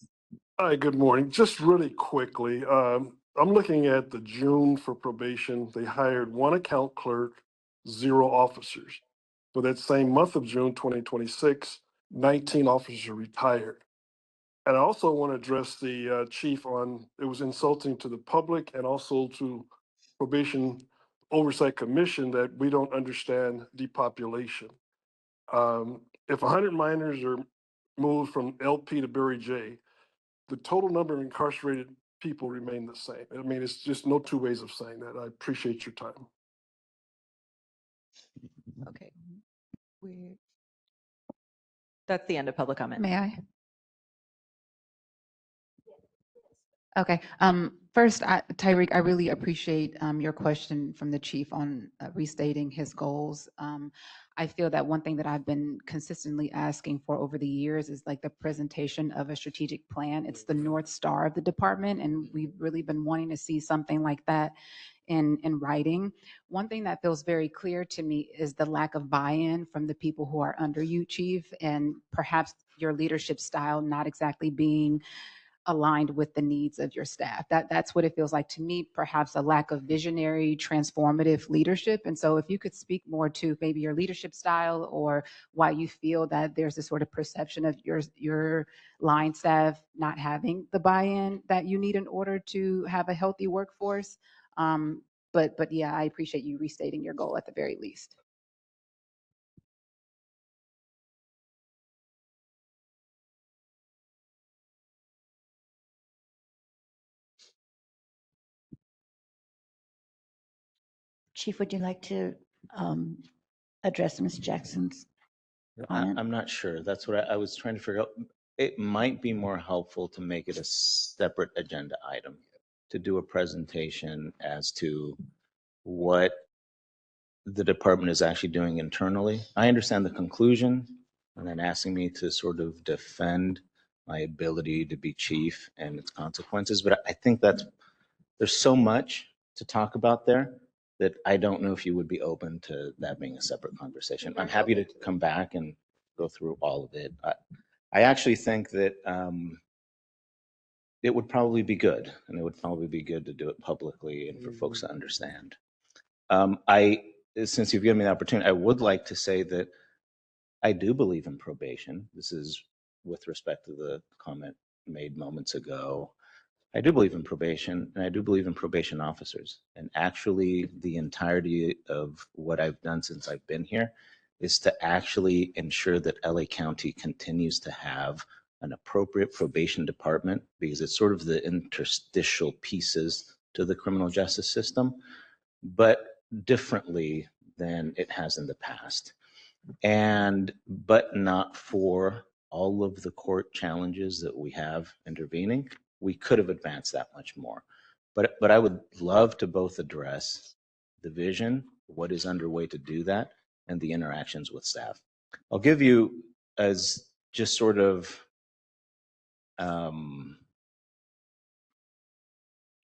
Hi, good morning. Just really quickly, I'm looking at the June for probation. They hired one account clerk, 0 officers. For that same month of June 2026, 19 officers are retired. And I also want to address the chief on, it was insulting to the public and also to Probation Oversight Commission that we don't understand depopulation. If 100 minors are moved from LP to Berry J, the total number of incarcerated people remain the same. I mean, it's just no two ways of saying that. I appreciate your time. Okay. That's the end of public comment. May I? Okay. First, Tyreek, I really appreciate your question from the chief on restating his goals. I feel that one thing that I've been consistently asking for over the years is like the presentation of a strategic plan. It's the North Star of the department, and we've really been wanting to see something like that in writing. One thing that feels very clear to me is the lack of buy-in from the people who are under you, chief, and perhaps your leadership style not exactly being aligned with the needs of your staff. That's what it feels like to me, perhaps a lack of visionary, transformative leadership. And so if you could speak more to maybe your leadership style or why you feel that there's this sort of perception of your line staff not having the buy-in that you need in order to have a healthy workforce. But yeah, I appreciate you restating your goal at the very least. Chief, would you like to address Ms. Jackson's comment? I'm not sure. That's what I was trying to figure out. It might be more helpful to make it a separate agenda item, to do a presentation as to what the department is actually doing internally. I understand the conclusion, and then asking me to sort of defend my ability to be chief and its consequences, but I think that's there's so much to talk about there that I don't know if you would be open to that being a separate conversation. I'm happy to come back and go through all of it. I actually think that it would probably be good, and it would probably be good to do it publicly and for folks to understand. Since you've given me the opportunity, I would like to say that I do believe in probation. This is with respect to the comment made moments ago. I do believe in probation, and I do believe in probation officers. And actually, the entirety of what I've done since I've been here is to actually ensure that LA County continues to have an appropriate probation department, because it's sort of the interstitial pieces to the criminal justice system, but differently than it has in the past. But not for all of the court challenges that we have intervening. We could have advanced that much more. But I would love to both address the vision, what is underway to do that, and the interactions with staff. I'll give you as just sort of an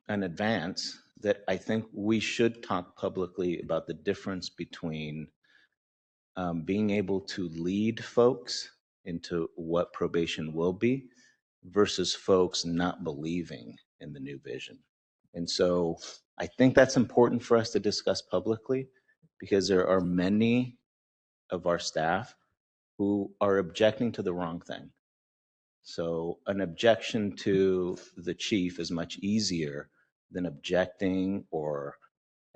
advance that I think we should talk publicly about the difference between being able to lead folks into what probation will be versus folks not believing in the new vision. And so I think that's important for us to discuss publicly, because there are many of our staff who are objecting to the wrong thing. So an objection to the chief is much easier than objecting or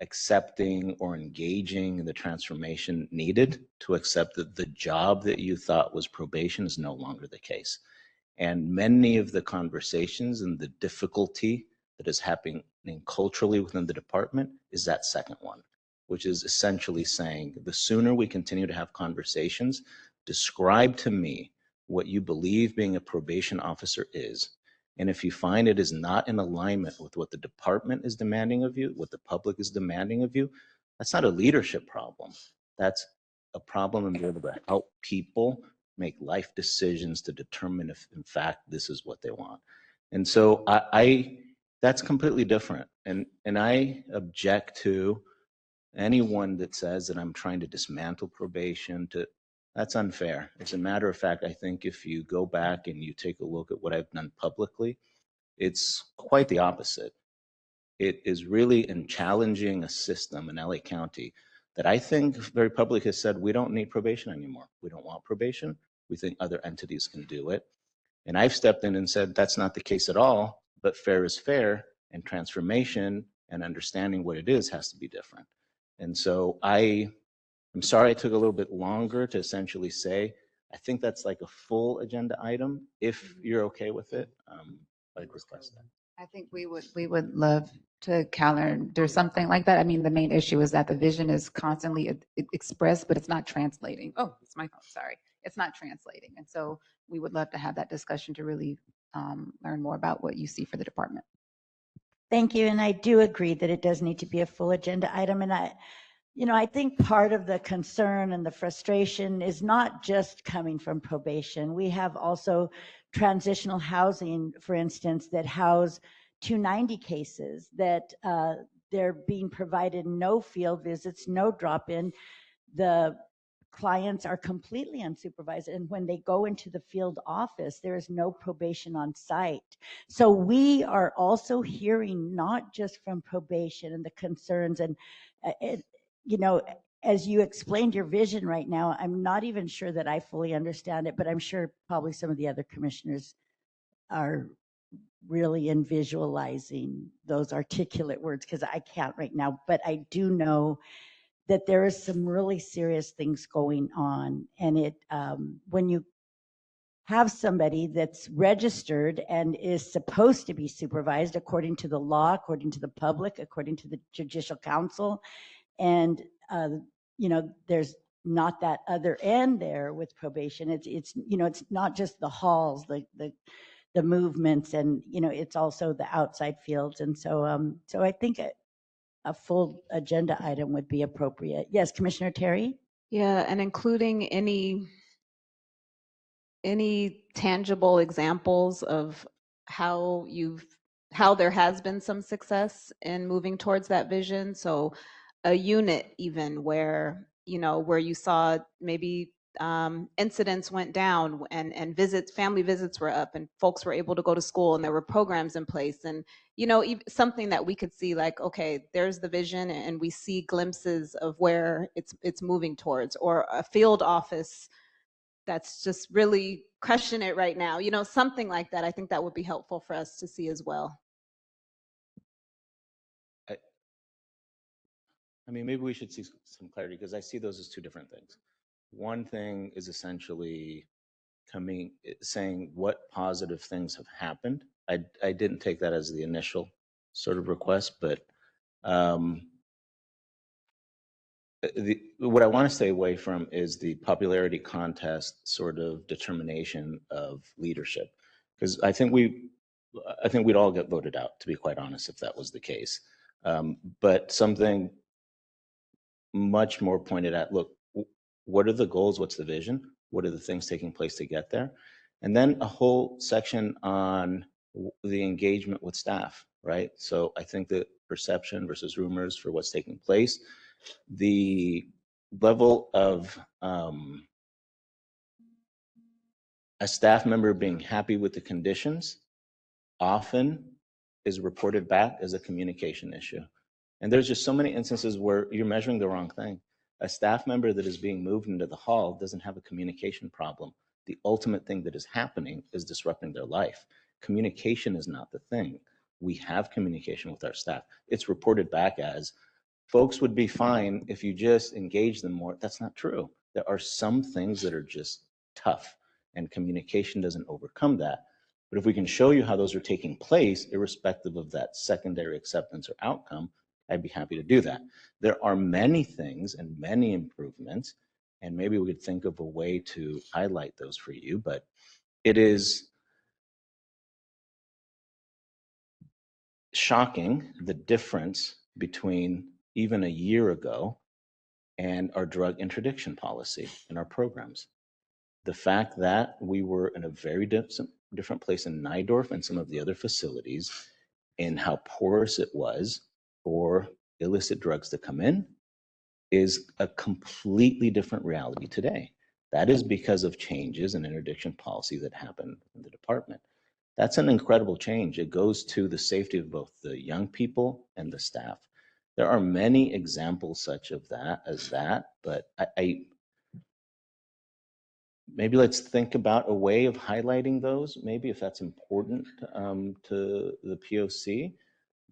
accepting or engaging in the transformation needed to accept that the job that you thought was probation is no longer the case. And many of the conversations and the difficulty that is happening culturally within the department is that second one, which is essentially saying the sooner we continue to have conversations, describe to me what you believe being a probation officer is. And if you find it is not in alignment with what the department is demanding of you, what the public is demanding of you, that's not a leadership problem. That's a problem in being able to help people make life decisions to determine if in fact this is what they want. And so I that's completely different. And I object to anyone that says that I'm trying to dismantle probation. That's unfair. As a matter of fact, I think if you go back and you take a look at what I've done publicly, it's quite the opposite. It is really in challenging a system in LA County that I think very public has said, we don't need probation anymore. We don't want probation. We think other entities can do it. And I've stepped in and said, that's not the case at all, but fair is fair, and transformation and understanding what it is has to be different. And so I'm sorry it took a little bit longer to essentially say, I think that's like a full agenda item. If you're okay with it, I'd request that. I think we would love to calendar something like that. I mean, the main issue is that the vision is constantly expressed, but it's not translating. Oh, it's my phone, sorry. It's not translating. And so we would love to have that discussion to really learn more about what you see for the department. Thank you. And I do agree that it does need to be a full agenda item. And I think part of the concern and the frustration is not just coming from probation. We have also transitional housing, for instance, that house 290 cases that they're being provided no field visits, no drop-in. The clients are completely unsupervised, and when they go into the field office, there is no probation on site. So we are also hearing not just from probation and the concerns, and as you explained your vision right now, I'm not even sure that I fully understand it, but I'm sure probably some of the other commissioners are really in visualizing those articulate words, because I can't right now, but I do know that there is some really serious things going on. And when you have somebody that's registered and is supposed to be supervised according to the law, according to the public, according to the Judicial Council, and there's not that other end there with probation. It's not just the halls, the movements, and it's also the outside fields. And so I think a full agenda item would be appropriate. Yes, Commissioner Terry? Yeah, and including any tangible examples of how you've how there has been some success in moving towards that vision. So a unit even where, you know, where you saw maybe incidents went down and visits, family visits were up and folks were able to go to school and there were programs in place. And, you know, something that we could see like, okay, there's the vision and we see glimpses of where it's moving towards, or a field office that's just really crushing it right now, you know, something like that. I think that would be helpful for us to see as well. I mean, maybe we should see some clarity, because I see those as two different things. One thing is essentially saying what positive things have happened. I didn't take that as the initial sort of request, but what I want to stay away from is the popularity contest sort of determination of leadership, because I think we'd all get voted out, to be quite honest, if that was the case. But something much more pointed at, look, what are the goals? What's the vision? What are the things taking place to get there? And then a whole section on the engagement with staff, right? So I think that perception versus rumors for what's taking place, the level of a staff member being happy with the conditions often is reported back as a communication issue. And there's just so many instances where you're measuring the wrong thing. A staff member that is being moved into the hall doesn't have a communication problem. The ultimate thing that is happening is disrupting their life. Communication is not the thing. We have communication with our staff. It's reported back as, folks would be fine if you just engage them more. That's not true. There are some things that are just tough, and communication doesn't overcome that. But if we can show you how those are taking place, irrespective of that secondary acceptance or outcome, I'd be happy to do that. There are many things and many improvements, and maybe we could think of a way to highlight those for you, but it is shocking the difference between even a year ago and our drug interdiction policy in our programs. The fact that we were in a very different place in Nydorf and some of the other facilities in how porous it was for illicit drugs to come in is a completely different reality today. That is because of changes in interdiction policy that happened in the department. That's an incredible change. It goes to the safety of both the young people and the staff. There are many examples such of that, but maybe let's think about a way of highlighting those, maybe if that's important to the POC,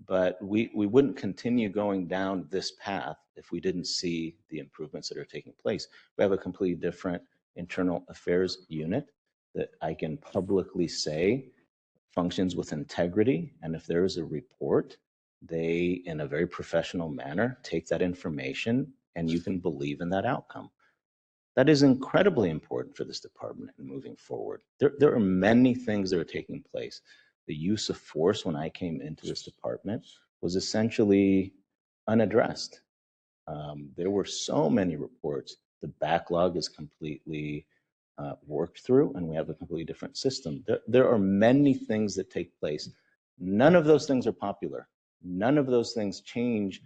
but we wouldn't continue going down this path if we didn't see the improvements that are taking place. We have a completely different internal affairs unit that I can publicly say functions with integrity, and if there is a report, they, in a very professional manner, take that information and you can believe in that outcome. That is incredibly important for this department and moving forward. There are many things that are taking place. The use of force when I came into this department was essentially unaddressed. There were so many reports. The backlog is completely worked through, and we have a completely different system. There are many things that take place. None of those things are popular. None of those things change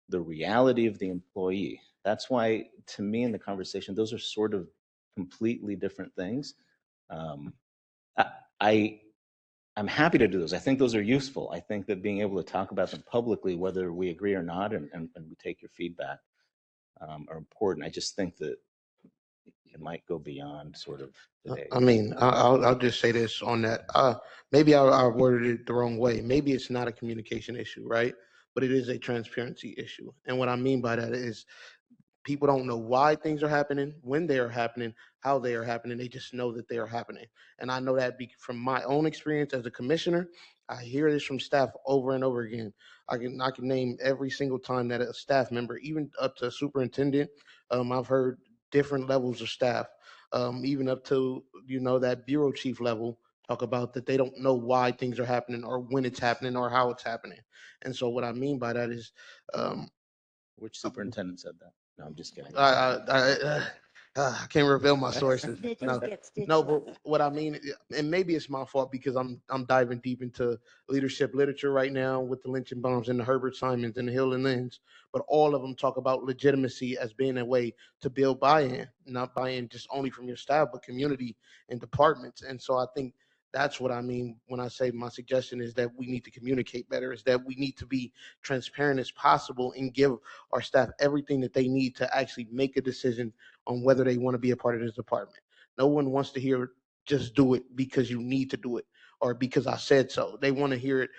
the reality of the employee. That's why, to me, in the conversation, those are sort of completely different things. I'm happy to do those. I think those are useful. I think that being able to talk about them publicly, whether we agree or not, and we take your feedback, are important. I just think that it might go beyond sort of today. I mean, I'll just say this on that. Maybe I worded it the wrong way. Maybe it's not a communication issue, right? But it is a transparency issue. And what I mean by that is people don't know why things are happening, when they are happening, how they are happening. They just know that they are happening. And I know that from my own experience as a commissioner. I hear this from staff over and over again. I can name every single time that a staff member, even up to superintendent, I've heard different levels of staff, even up to that bureau chief level, talk about that they don't know why things are happening or when it's happening or how it's happening. And so what I mean by that is, which superintendent said that? No, I'm just kidding. I can't reveal my sources. Snitches No, get stitches. no, but what I mean, and maybe it's my fault because I'm diving deep into leadership literature right now with the lynching bombs and the Herbert Simons and the Hill and Lynn's. But all of them talk about legitimacy as being a way to build buy-in, not buy-in just only from your staff, but community and departments. And so I think that's what I mean when I say my suggestion is that we need to communicate better, is that we need to be transparent as possible and give our staff everything that they need to actually make a decision on whether they want to be a part of this department. No one wants to hear just do it because you need to do it or because I said so. They want to hear it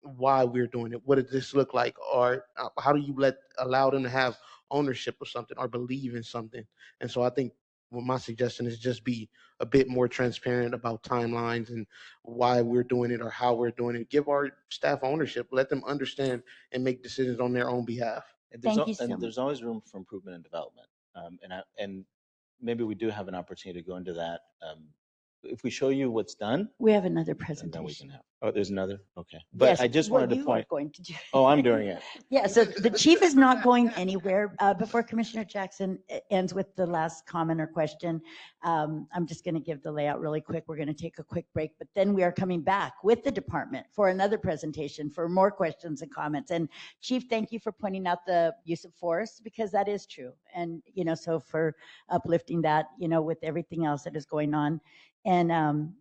why we're doing it. What does this look like? Or how do you allow them to have ownership of something or believe in something? And so I think my suggestion is just be a bit more transparent about timelines and why we're doing it or how we're doing it. Give our staff ownership. Let them understand and make decisions on their own behalf. Thank you so much. There's always room for improvement and development. And maybe we do have an opportunity to go into that. If we show you what's done, We have another and then we presentation. can have. Oh, there's another. Okay, but Yes, I just well, wanted to you are point. going to do. Oh, I'm doing it. Yeah, so the chief is not going anywhere. Before Commissioner Jackson ends with the last comment or question, I'm just going to give the layout really quick. We're going to take a quick break, but then we are coming back with the department for another presentation for more questions and comments. And Chief, thank you for pointing out the use of force because that is true. And, so for uplifting that, with everything else that is going on. And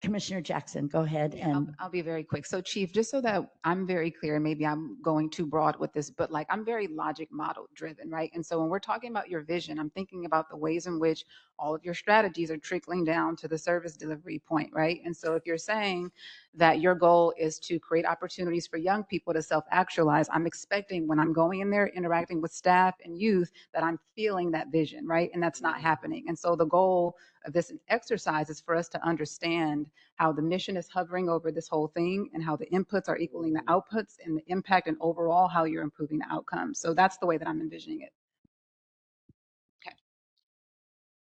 Commissioner Jackson, go ahead. Yeah, And I'll be very quick. So, Chief, just so that I'm very clear, maybe I'm going too broad with this, but like I'm very logic model driven, right? And so when we're talking about your vision, I'm thinking about the ways in which all of your strategies are trickling down to the service delivery point, right? And so if you're saying that your goal is to create opportunities for young people to self-actualize, I'm expecting when I'm going in there interacting with staff and youth that I'm feeling that vision, right? And that's not happening. And so the goal of this exercise is for us to understand how the mission is hovering over this whole thing and how the inputs are equaling the outputs and the impact and overall how you're improving the outcomes. So that's the way that I'm envisioning it.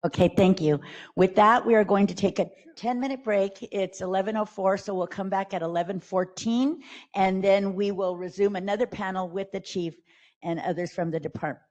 okay, thank you. With that, we are going to take a 10-minute break. It's 11:04, so we'll come back at 11:14, and then we will resume another panel with the chief and others from the department.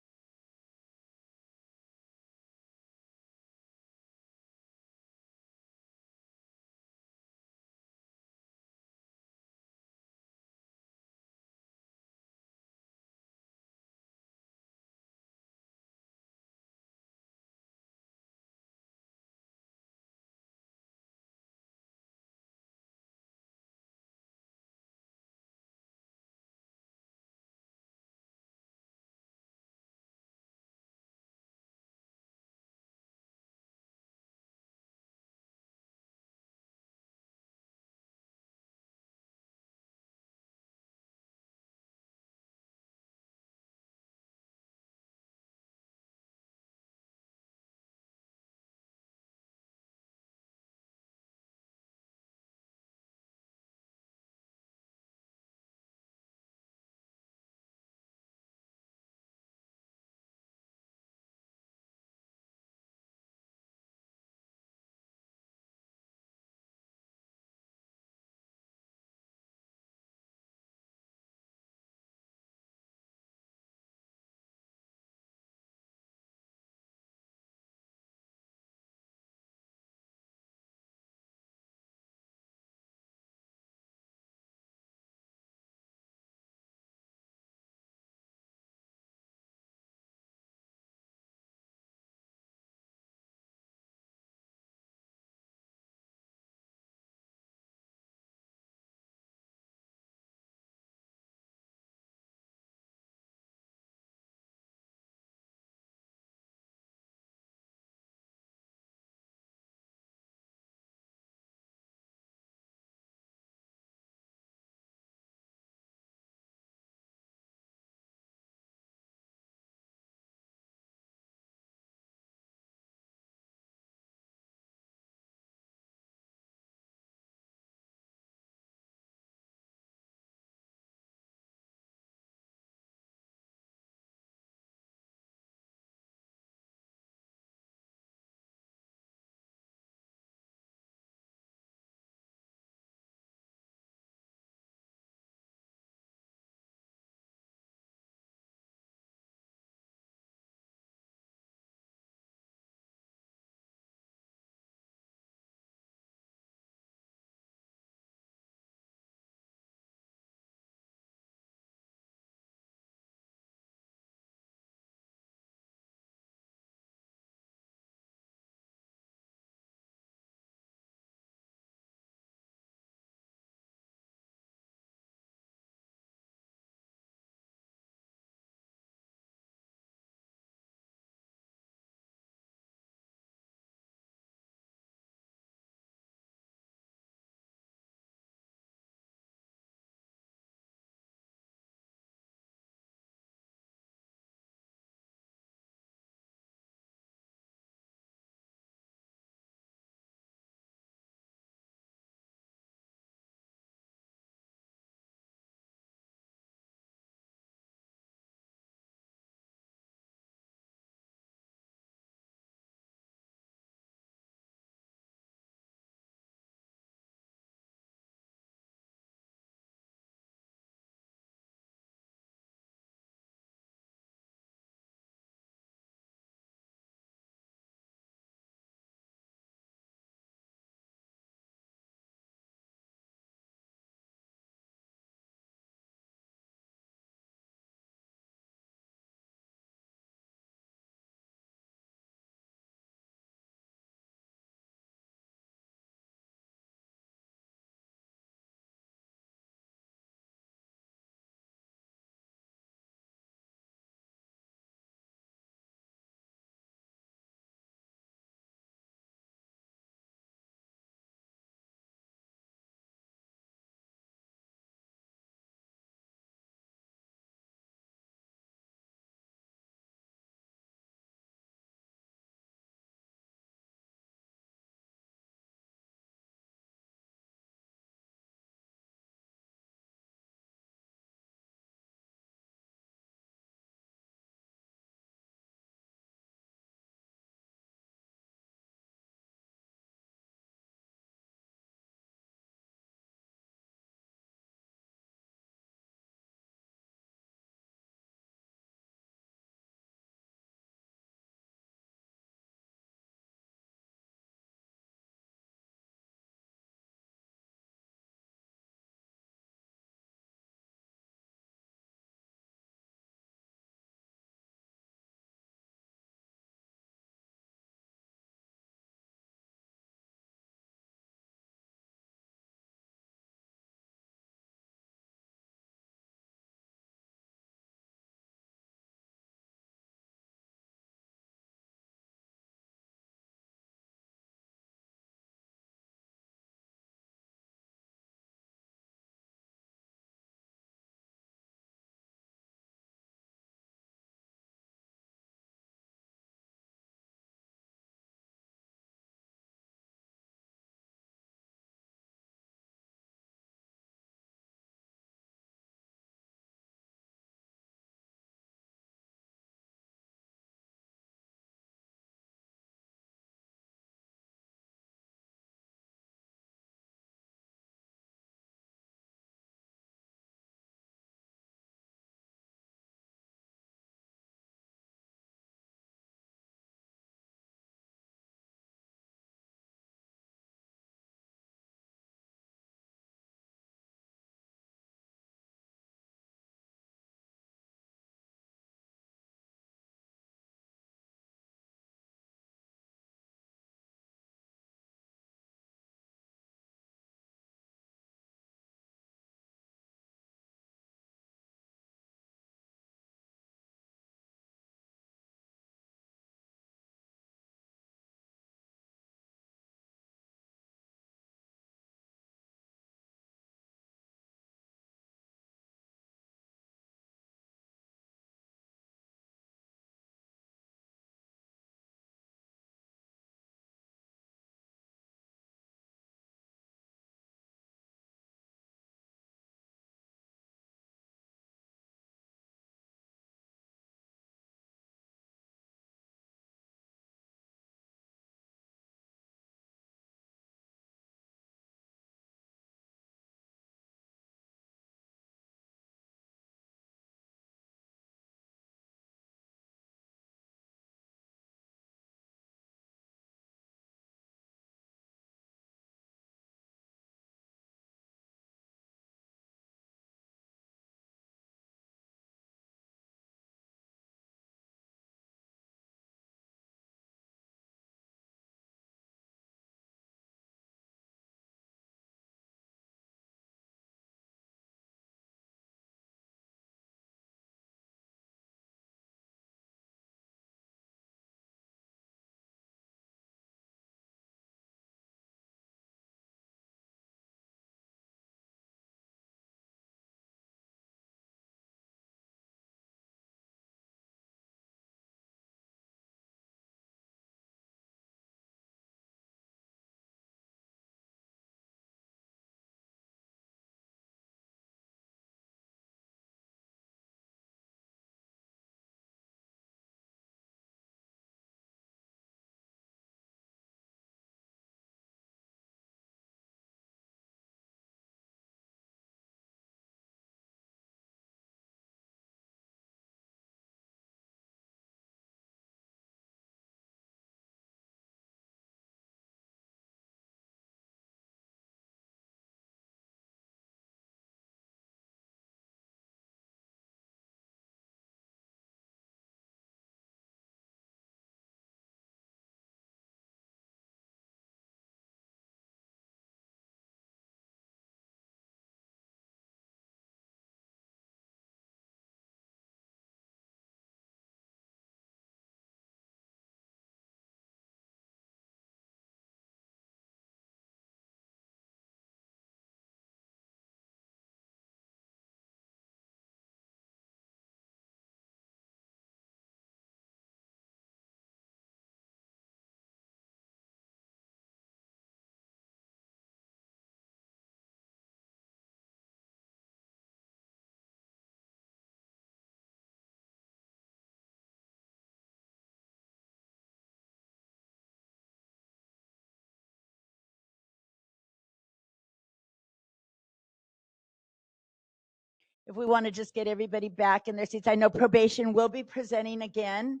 if we want to just get everybody back in their seats. I know probation will be presenting again,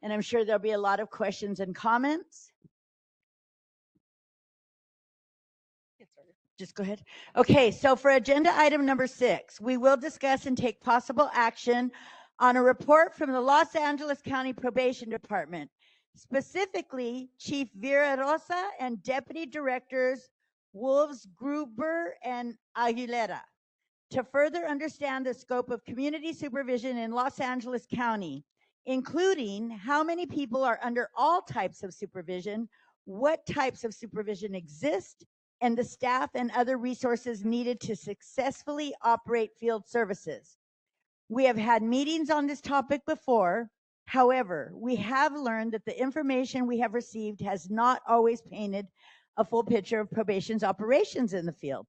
and I'm sure there'll be a lot of questions and comments. Just go ahead. Okay, so for agenda item number 6, we will discuss and take possible action on a report from the Los Angeles County Probation Department, specifically Chief Vera Rosa and Deputy Directors Wolves Gruber and Aguilera, to further understand the scope of community supervision in Los Angeles County, including how many people are under all types of supervision, what types of supervision exist, and the staff and other resources needed to successfully operate field services. We have had meetings on this topic before. However, we have learned that the information we have received has not always painted a full picture of probation's operations in the field.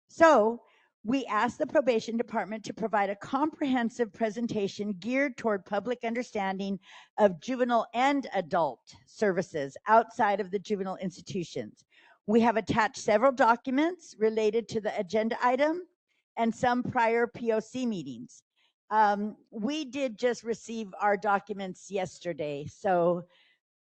So, we asked the probation department to provide a comprehensive presentation geared toward public understanding of juvenile and adult services outside of the juvenile institutions. We have attached several documents related to the agenda item and some prior POC meetings. We did just receive our documents yesterday, so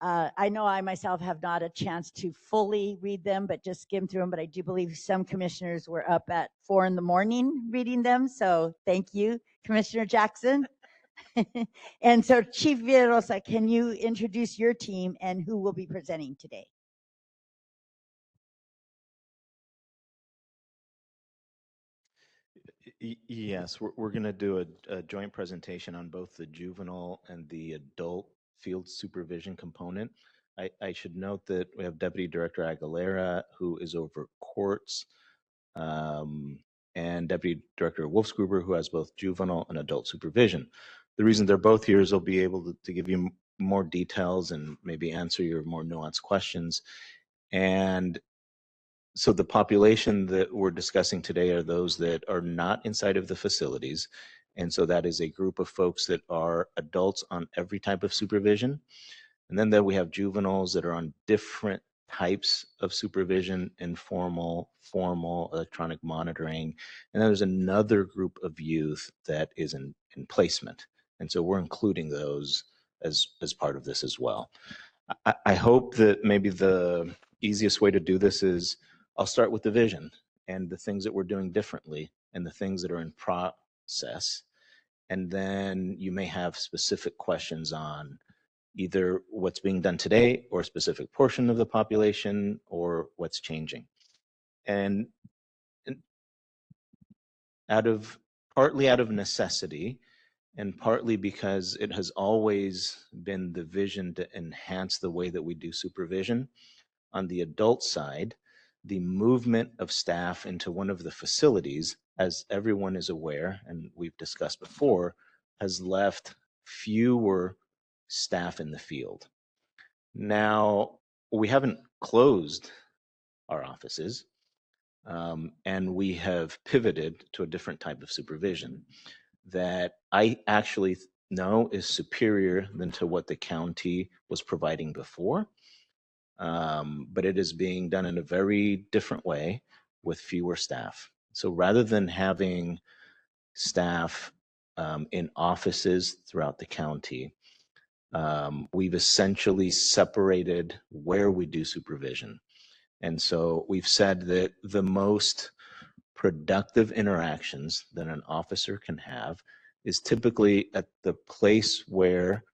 I know I myself have not a chance to fully read them, but just skim through them. But I do believe some commissioners were up at 4 a.m. reading them. So thank you, Commissioner Jackson. And so Chief Villarosa, can you introduce your team and who will be presenting today? Yes, we're going to do a joint presentation on both the juvenile and the adult field supervision component. I should note that we have Deputy Director Aguilera, who is over courts, and Deputy Director Wolfsgruber, who has both juvenile and adult supervision. The reason they're both here is they'll be able to give you more details and maybe answer your more nuanced questions. And so the population that we're discussing today are those that are not inside of the facilities. And so that is a group of folks that are adults on every type of supervision. And then we have juveniles that are on different types of supervision, informal, formal, electronic monitoring. And then there's another group of youth that is in placement. And so we're including those as part of this as well. I hope that maybe the easiest way to do this is I'll start with the vision and the things that we're doing differently and the things that are in process. And then you may have specific questions on either what's being done today or a specific portion of the population or what's changing. And partly out of necessity, and partly because it has always been the vision to enhance the way that we do supervision. On the adult side, the movement of staff into one of the facilities, as everyone is aware, and we've discussed before, has left fewer staff in the field. Now, we haven't closed our offices, and we have pivoted to a different type of supervision that I actually know is superior than to what the county was providing before. But it is being done in a very different way with fewer staff. So rather than having staff in offices throughout the county, we've essentially separated where we do supervision. And so we've said that the most productive interactions that an officer can have is typically at the place where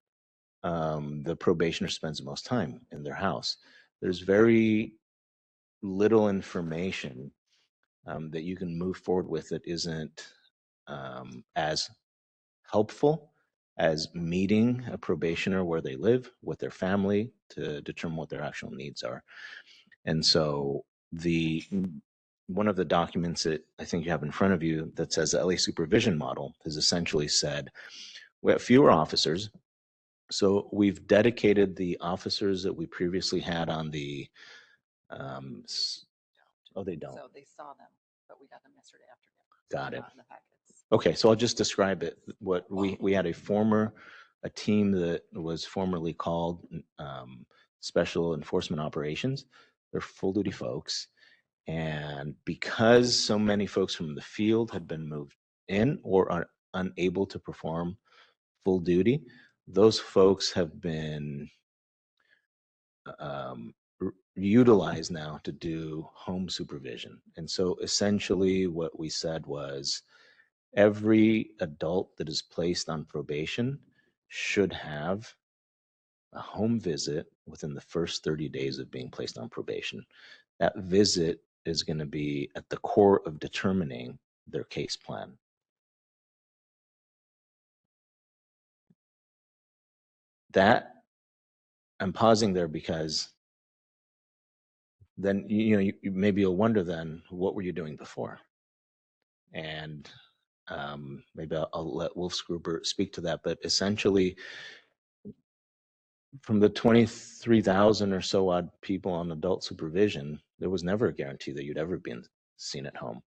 the probationer spends the most time, in their house. There's very little information that you can move forward with that isn't as helpful as meeting a probationer where they live with their family to determine what their actual needs are. And so one of the documents that I think you have in front of you that says the LA supervision model has essentially said we have fewer officers. So we've dedicated the officers that we previously had on the, oh, they don't. So they saw them, but we got them yesterday afternoon. Got it. Not in the packets. Okay, so I'll just describe it. What we had a team that was formerly called Special Enforcement Operations. They're full duty folks. And because so many folks from the field had been moved in or are unable to perform full duty, those folks have been utilized now to do home supervision. And so essentially what we said was every adult that is placed on probation should have a home visit within the first 30 days of being placed on probation. That visit is going to be at the core of determining their case plan. That I'm pausing there because then maybe you'll wonder then, what were you doing before? And maybe I'll let Wolf Gruber speak to that. But essentially, from the 23,000 or so odd people on adult supervision, there was never a guarantee that you'd ever been seen at home.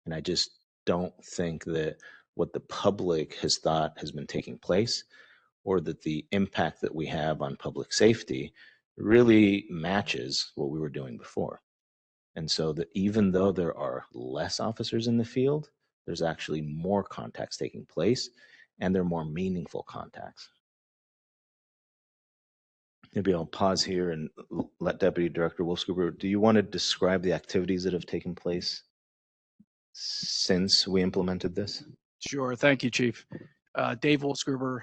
And I just don't think that what the public has thought has been taking place, or that the impact that we have on public safety really matches what we were doing before. And so that even though there are less officers in the field, there's actually more contacts taking place, and they're more meaningful contacts. Maybe I'll pause here and let Deputy Director Wolfsgruber, do you want to describe the activities that have taken place since we implemented this? Sure. Thank you, Chief. Dave Wolfsgruber,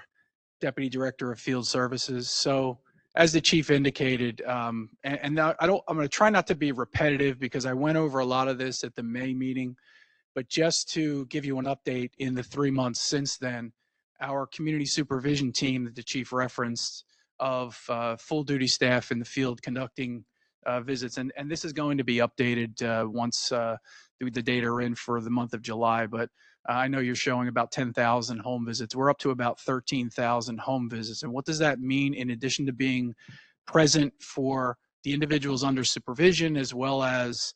Deputy Director of Field Services. So as the Chief indicated, and now I'm going to try not to be repetitive because I went over a lot of this at the May meeting, but just to give you an update, in the 3 months since then, our community supervision team that the Chief referenced of full duty staff in the field conducting visits, and this is going to be updated once the data are in for the month of July, but I know you're showing about 10,000 home visits. We're up to about 13,000 home visits. And what does that mean in addition to being present for the individuals under supervision, as well as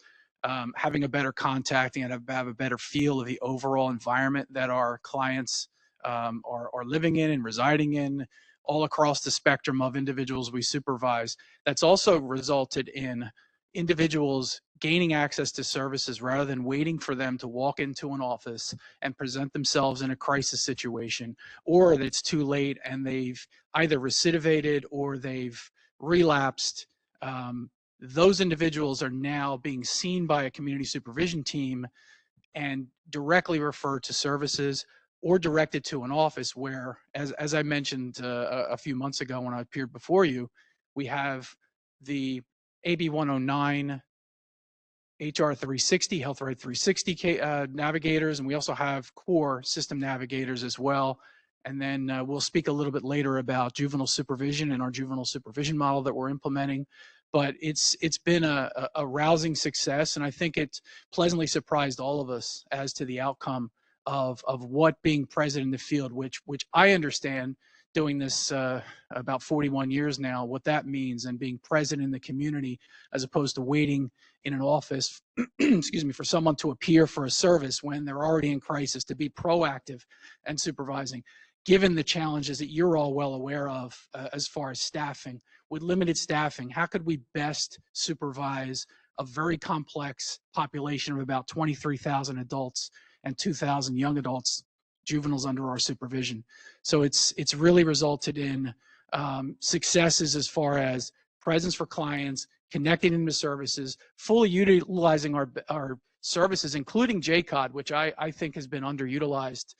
having a better contacting and have a better feel of the overall environment that our clients are living in and residing in all across the spectrum of individuals we supervise. That's also resulted in individuals gaining access to services rather than waiting for them to walk into an office and present themselves in a crisis situation, or that it's too late and they've either recidivated or they've relapsed. Those individuals are now being seen by a community supervision team and directly referred to services or directed to an office where, as I mentioned a few months ago when I appeared before you, we have the AB 109, HR 360, Health Right 360 navigators, and we also have core system navigators as well. And then we'll speak a little bit later about juvenile supervision and our juvenile supervision model that we're implementing. But it's been a rousing success, and I think it pleasantly surprised all of us as to the outcome of what being present in the field, which I understand, doing this about 41 years now, what that means, and being present in the community as opposed to waiting in an office, excuse me, for someone to appear for a service when they're already in crisis, to be proactive and supervising. Given the challenges that you're all well aware of as far as staffing, with limited staffing, how could we best supervise a very complex population of about 23,000 adults and 2,000 young adults, juveniles under our supervision? So it's really resulted in successes as far as presence for clients, connecting them to services, fully utilizing our services, including JCOD, which I think has been underutilized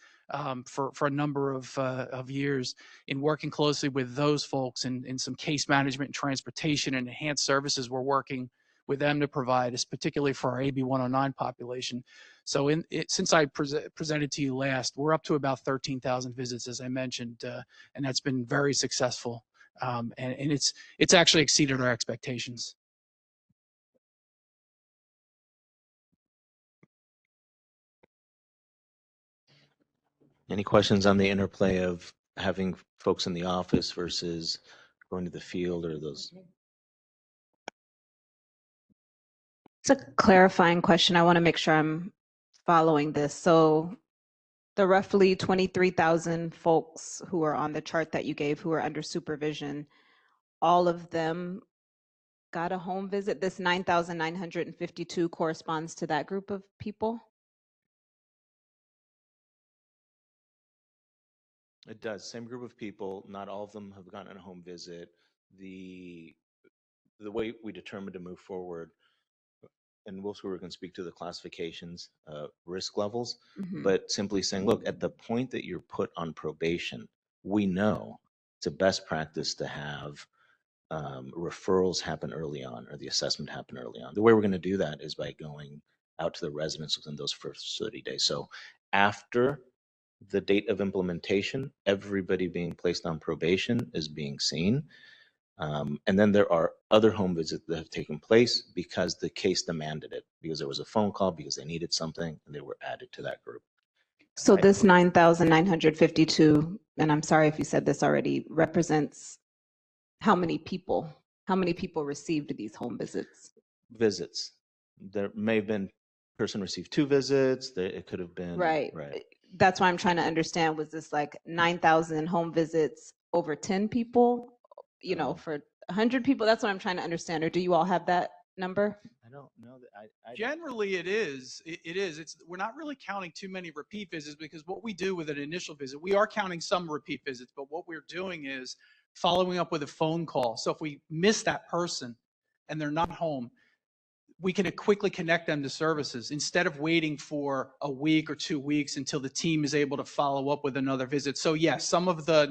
for a number of years, in working closely with those folks in some case management and transportation and enhanced services we're working with them to provide, is particularly for our AB 109 population. So since I presented to you last, we're up to about 13,000 visits, as I mentioned, and that's been very successful. And it's actually exceeded our expectations. Any questions on the interplay of having folks in the office versus going to the field, or those? It's a clarifying question. I want to make sure I'm following this. So the roughly 23,000 folks who are on the chart that you gave who are under supervision, all of them got a home visit? This 9,952 corresponds to that group of people? It does. Same group of people. Not all of them have gotten a home visit. The way we determined to move forward, and Will Screwer can speak to the classifications, risk levels, but simply saying, look, at the point that you're put on probation, we know it's a best practice to have referrals happen early on, or the assessment happen early on. The way we're going to do that is by going out to the residents within those first 30 days. So after the date of implementation, everybody being placed on probation is being seen. And then there are other home visits that have taken place because the case demanded it, because there was a phone call, because they needed something, and they were added to that group. So this 9,952, and I'm sorry if you said this already, represents how many people? How many people received these home visits? Visits. There may have been person received 2 visits. It could have been Right. That's why I'm trying to understand, was this like 9,000 home visits over 10 people, you know, for 100 people? That's what I'm trying to understand. Or do you all have that number? I don't know that I Generally, it is. It is. We're not really counting too many repeat visits, because what we do with an initial visit, we are counting some repeat visits, but what we're doing is following up with a phone call. So if we miss that person and they're not home, we can quickly connect them to services instead of waiting for a week or 2 weeks until the team is able to follow up with another visit. So yes, some of the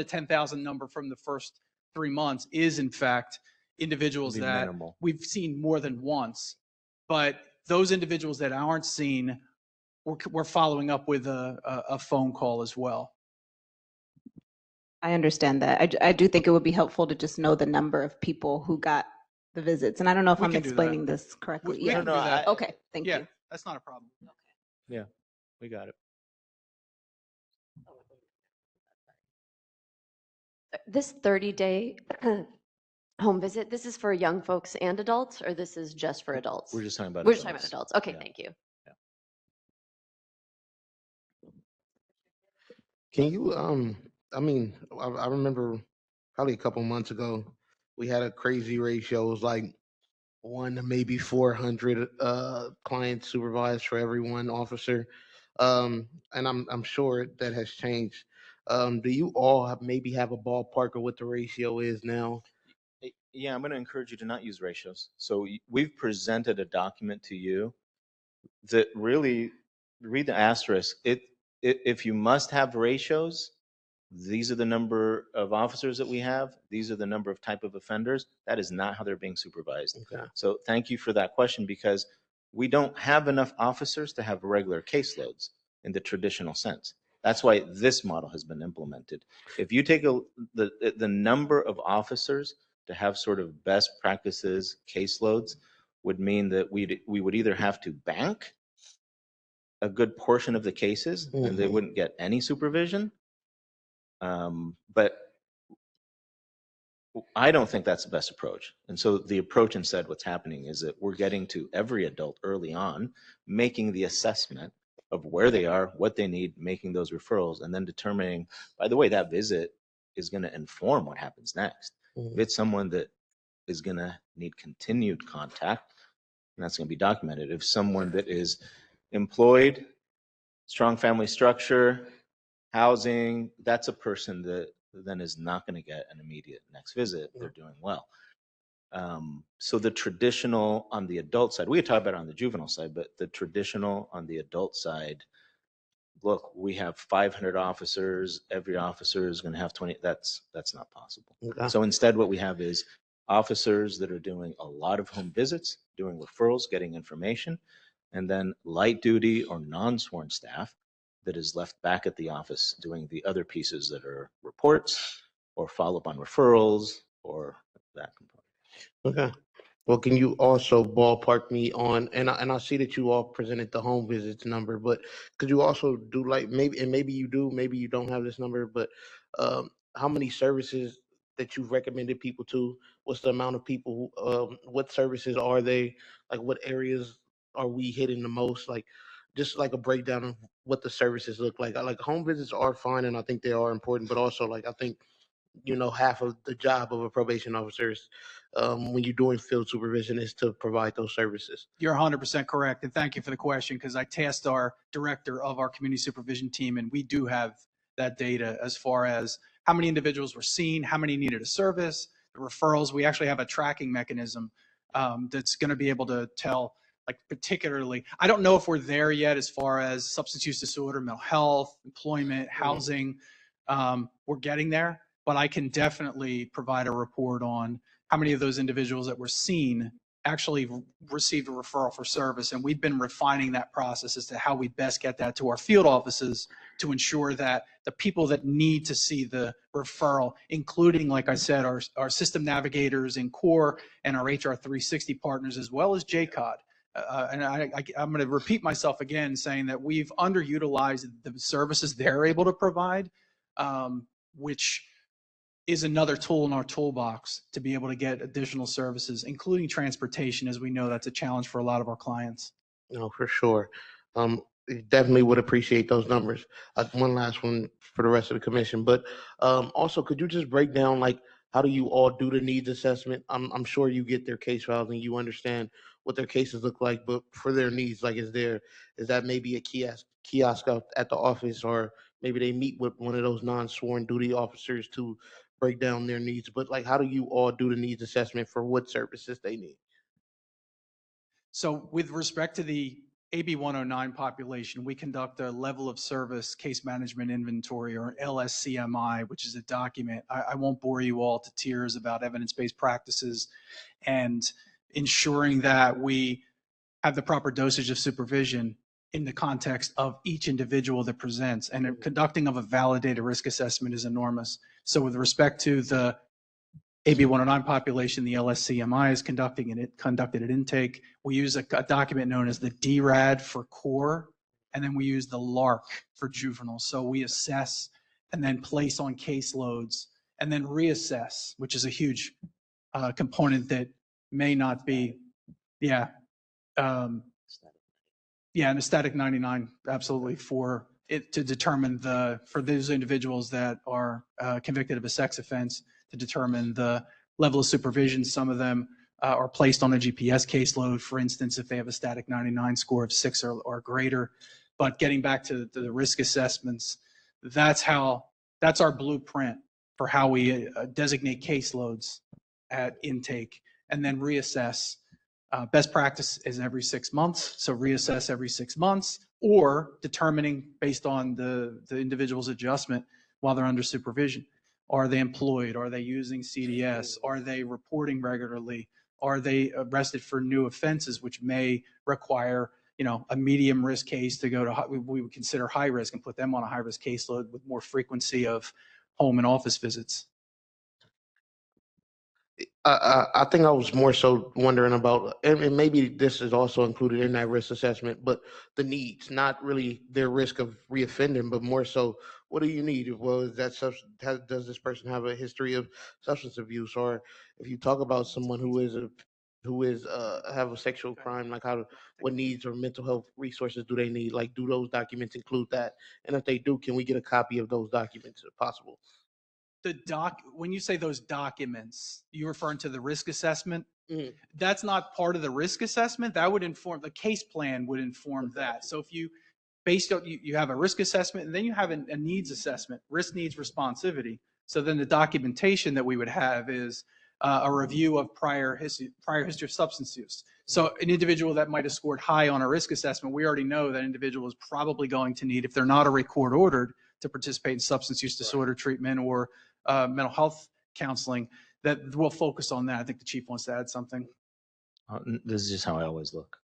10,000 number from the first 3 months is in fact individuals that minimal. we've seen more than once. But those individuals that aren't seen, we're following up with a phone call as well. I understand that. I do think it would be helpful to just know the number of people who got the visits. And I don't know if I'm explaining this correctly. We can do that. Okay, thank Yeah, you. that's not a problem. Yeah, we got it. This 30-day home visit, this is for young folks and adults, or this is just for adults? We're just talking about We're adults. just talking about adults. Okay, Yeah. thank you. Can you, I mean, I remember probably a couple months ago, we had a crazy ratio. It was like 1 to maybe 400 clients supervised for every 1 officer. And I'm sure that has changed. Do you all maybe have a ballpark of what the ratio is now? Yeah, I'm going to encourage you to not use ratios. So we've presented a document to you that really, read the asterisk. If you must have ratios, these are the number of officers that we have. These are the number of type of offenders. That is not how they're being supervised. Okay. So thank you for that question, because we don't have enough officers to have regular caseloads in the traditional sense. That's why this model has been implemented. If you take the number of officers to have sort of best practices caseloads would mean that we would either have to bank a good portion of the cases and they wouldn't get any supervision. But I don't think that's the best approach. And so the approach instead, what's happening is that we're getting to every adult early on, making the assessment of where they are, what they need, making those referrals, and then determining, by the way, that visit is going to inform what happens next. If it's someone that is going to need continued contact, and that's going to be documented. If someone that is employed, strong family structure, housing, that's a person that then is not going to get an immediate next visit. They're doing well. So the traditional on the adult side, we could talk about it on the juvenile side, but the traditional on the adult side, look, we have 500 officers. Every officer is going to have 20. That's not possible. Okay. So instead, what we have is officers that are doing a lot of home visits, doing referrals, getting information, and then light duty or non-sworn staff that is left back at the office doing the other pieces that are reports or follow up on referrals or that component. Okay. Well, can you also ballpark me on, and I see that you all presented the home visits number, but could you also do like maybe you do, maybe you don't have this number, but how many services that you've recommended people to? What's the amount of people? What services are they? Like what areas are we hitting the most? Like just like a breakdown of what the services look like. Like home visits are fine, and I think they are important, but also like I think half of the job of a probation officer is, when you're doing field supervision, is to provide those services. You're 100% correct. And thank you for the question, because I tasked our director of our community supervision team, and we do have that data as far as how many individuals were seen, how many needed a service, the referrals. We actually have a tracking mechanism that's going to be able to tell, like, particularly, I don't know if we're there yet as far as substance use disorder, mental health, employment, housing. We're getting there, but I can definitely provide a report on how many of those individuals that were seen actually received a referral for service. And we've been refining that process as to how we best get that to our field offices to ensure that the people that need to see the referral, including, like I said, our system navigators in CORE and our HR 360 partners, as well as JCOD. And I'm going to repeat myself again, saying that we've underutilized the services they're able to provide, which is another tool in our toolbox to be able to get additional services, including transportation, as we know that's a challenge for a lot of our clients. No, for sure. Definitely would appreciate those numbers. One last one for the rest of the commission, but also, could you just break down, like, how do you all do the needs assessment? I'm sure you get their case files and you understand what their cases look like, but for their needs, like, is that maybe a kiosk at the office, or maybe they meet with one of those non-sworn duty officers to break down their needs? But, like, how do you all do the needs assessment for what services they need? So with respect to the AB 109 population, we conduct a level of service case management inventory, or LSCMI, which is a document. I won't bore you all to tears about evidence-based practices and ensuring that we have the proper dosage of supervision in the context of each individual that presents. And conducting of a validated risk assessment is enormous. So with respect to the AB 109 population, the LSCMI is conducted at intake. We use a document known as the DRAD for core, and then we use the LARC for juvenile. So we assess and then place on caseloads and then reassess, which is a huge component that may not be, yeah. Yeah, and a static 99, absolutely, for it to determine for those individuals that are convicted of a sex offense, to determine the level of supervision. Some of them are placed on a GPS caseload, for instance, if they have a static 99 score of 6 or greater. But getting back to the risk assessments, that's our blueprint for how we designate caseloads at intake and then reassess. Best practice is every 6 months, so reassess every 6 months, or determining based on the individual's adjustment while they're under supervision. Are they employed? Are they using CDS? Are they reporting regularly? Are they arrested for new offenses, which may require, a medium risk case to go to, we would consider high risk and put them on a high risk caseload with more frequency of home and office visits. I think I was more so wondering about, and maybe this is also included in that risk assessment, but the needs, not really their risk of reoffending, but more so, what do you need? Well, is that does this person have a history of substance abuse? Or if you talk about someone who is have a sexual crime, like what needs or mental health resources do they need? Like, do those documents include that? And if they do, can we get a copy of those documents if possible? When you say those documents, you're referring to the risk assessment? Mhm. That's not part of the risk assessment. That would inform, the case plan would inform that. So if you you have a risk assessment, and then you have a needs assessment, risk, needs, responsivity. So then the documentation that we would have is a review of prior history of substance use. So an individual that might have scored high on a risk assessment, we already know that individual is probably going to need, if they're not already court ordered, to participate in substance use disorder treatment or mental health counseling, that we'll focus on that. I think the chief wants to add something. This is just how I always look.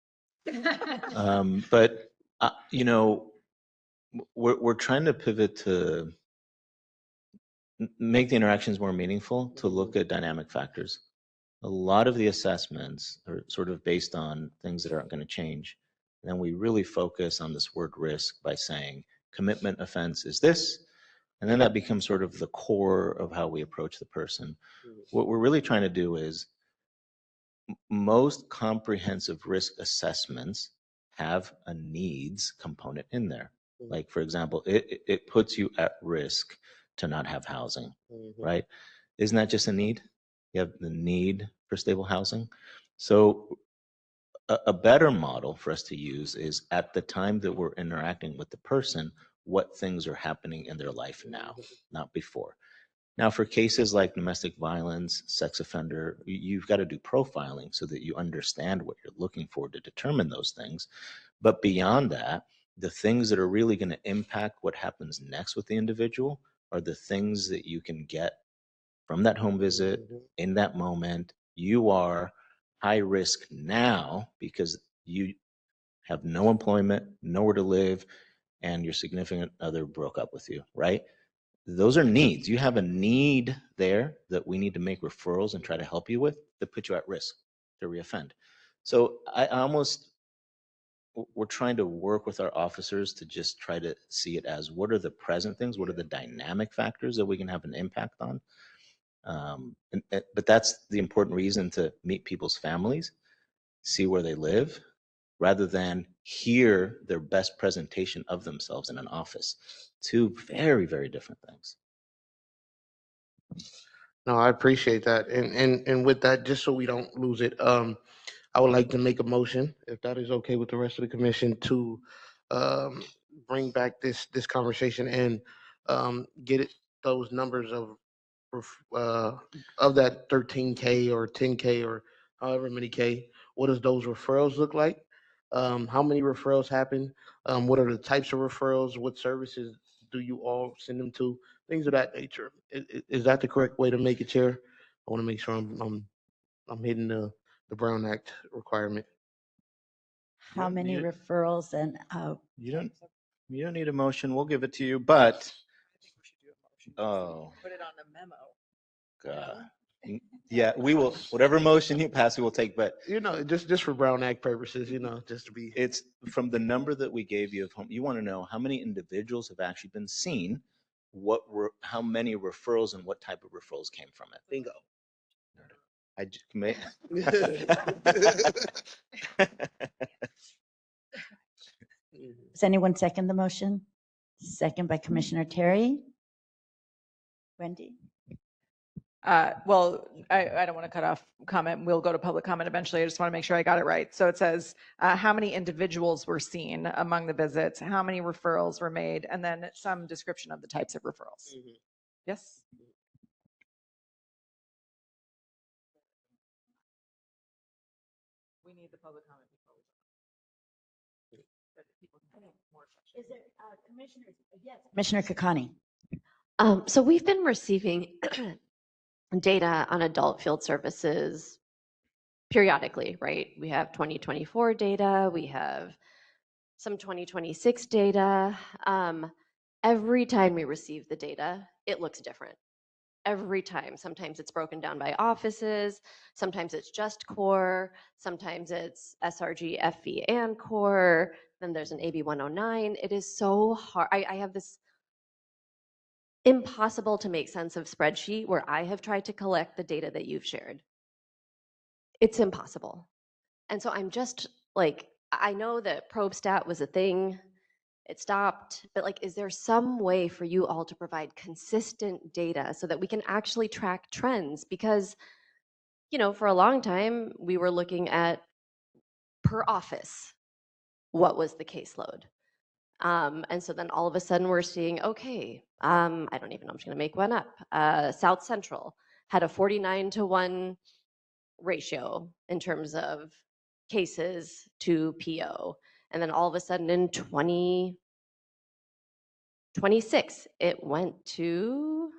But we're trying to pivot to make the interactions more meaningful, to look at dynamic factors. A lot of the assessments are sort of based on things that aren't going to change. And then we really focus on this word risk by saying commitment offense is this, and then that becomes sort of the core of how we approach the person. What we're really trying to do is, most comprehensive risk assessments have a needs component in there. Like, for example, it puts you at risk to not have housing, right? Isn't that just a need? You have the need for stable housing. So a better model for us to use is, at the time that we're interacting with the person, what things are happening in their life now, not before. Now, for cases like domestic violence, sex offender, you've got to do profiling so that you understand what you're looking for to determine those things. But beyond that, the things that are really going to impact what happens next with the individual are the things that you can get from that home visit in that moment. You are high risk now because you have no employment, nowhere to live, and your significant other broke up with you, right? Those are needs. You have a need there that we need to make referrals and try to help you with that put you at risk to reoffend. So we're trying to work with our officers to just try to see it as what are the present things, what are the dynamic factors that we can have an impact on. But that's the important reason to meet people's families, see where they live, rather than hear their best presentation of themselves in an office. Two very, very different things. No, I appreciate that. And with that, just so we don't lose it, I would like to make a motion, if that is okay with the rest of the commission, to um, bring back this conversation and get those numbers of that 13K or 10K or however many K. What does those referrals look like? How many referrals happen? What are the types of referrals? What services do you all send them to? Things of that nature. Is that the correct way to make it, Chair? I want to make sure I'm hitting the Brown Act requirement. How many referrals and You don't need a motion. We'll give it to you, but Put it on a memo. God. Yeah, we will. Whatever motion you pass, we will take. But just for Brown Act purposes, just to be. It's from the number that we gave you of home. You want to know how many individuals have actually been seen, how many referrals, and what type of referrals came from it. Bingo. I may. Does anyone second the motion? Second by Commissioner Terry. Wendy? Well, I don't want to cut off comment. We'll go to public comment eventually. I just want to make sure I got it right. So it says how many individuals were seen among the visits, how many referrals were made, and then some description of the types of referrals. Mm-hmm. Yes? We need the public comment before we go. Is there commissioners? Yes. Commissioner Kakani. So we've been receiving data on adult field services periodically, right? We have 2024 data, we have some 2026 data. Every time we receive the data, it looks different. Every time. Sometimes it's broken down by offices, sometimes it's just core, sometimes it's SRG, FV, and core, then there's an AB 109. It is so hard. I have this impossible to make sense of spreadsheet where I have tried to collect the data that you've shared. It's impossible. And so I'm just like, I know that ProbeStat was a thing, it stopped, but like, is there some way for you all to provide consistent data so that we can actually track trends? Because, for a long time, we were looking at per office, what was the caseload? And so then all of a sudden we're seeing, okay, I don't even know, I'm just gonna make one up. South Central had a 49-to-1 ratio in terms of cases to PO. And then all of a sudden in 2026, it went to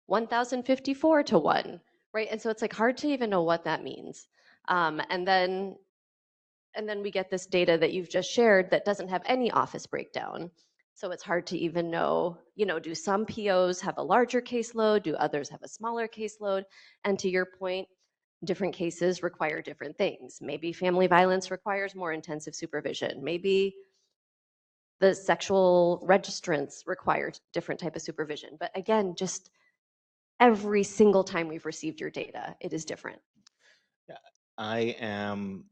1,054 to 1, right? And so it's like hard to even know what that means. And then we get this data that you've just shared that doesn't have any office breakdown. So it's hard to even know, do some POs have a larger caseload? Do others have a smaller caseload? And to your point, different cases require different things. Maybe family violence requires more intensive supervision. Maybe the sexual registrants require different type of supervision. But again, just every single time we've received your data, it is different. Yeah, I am.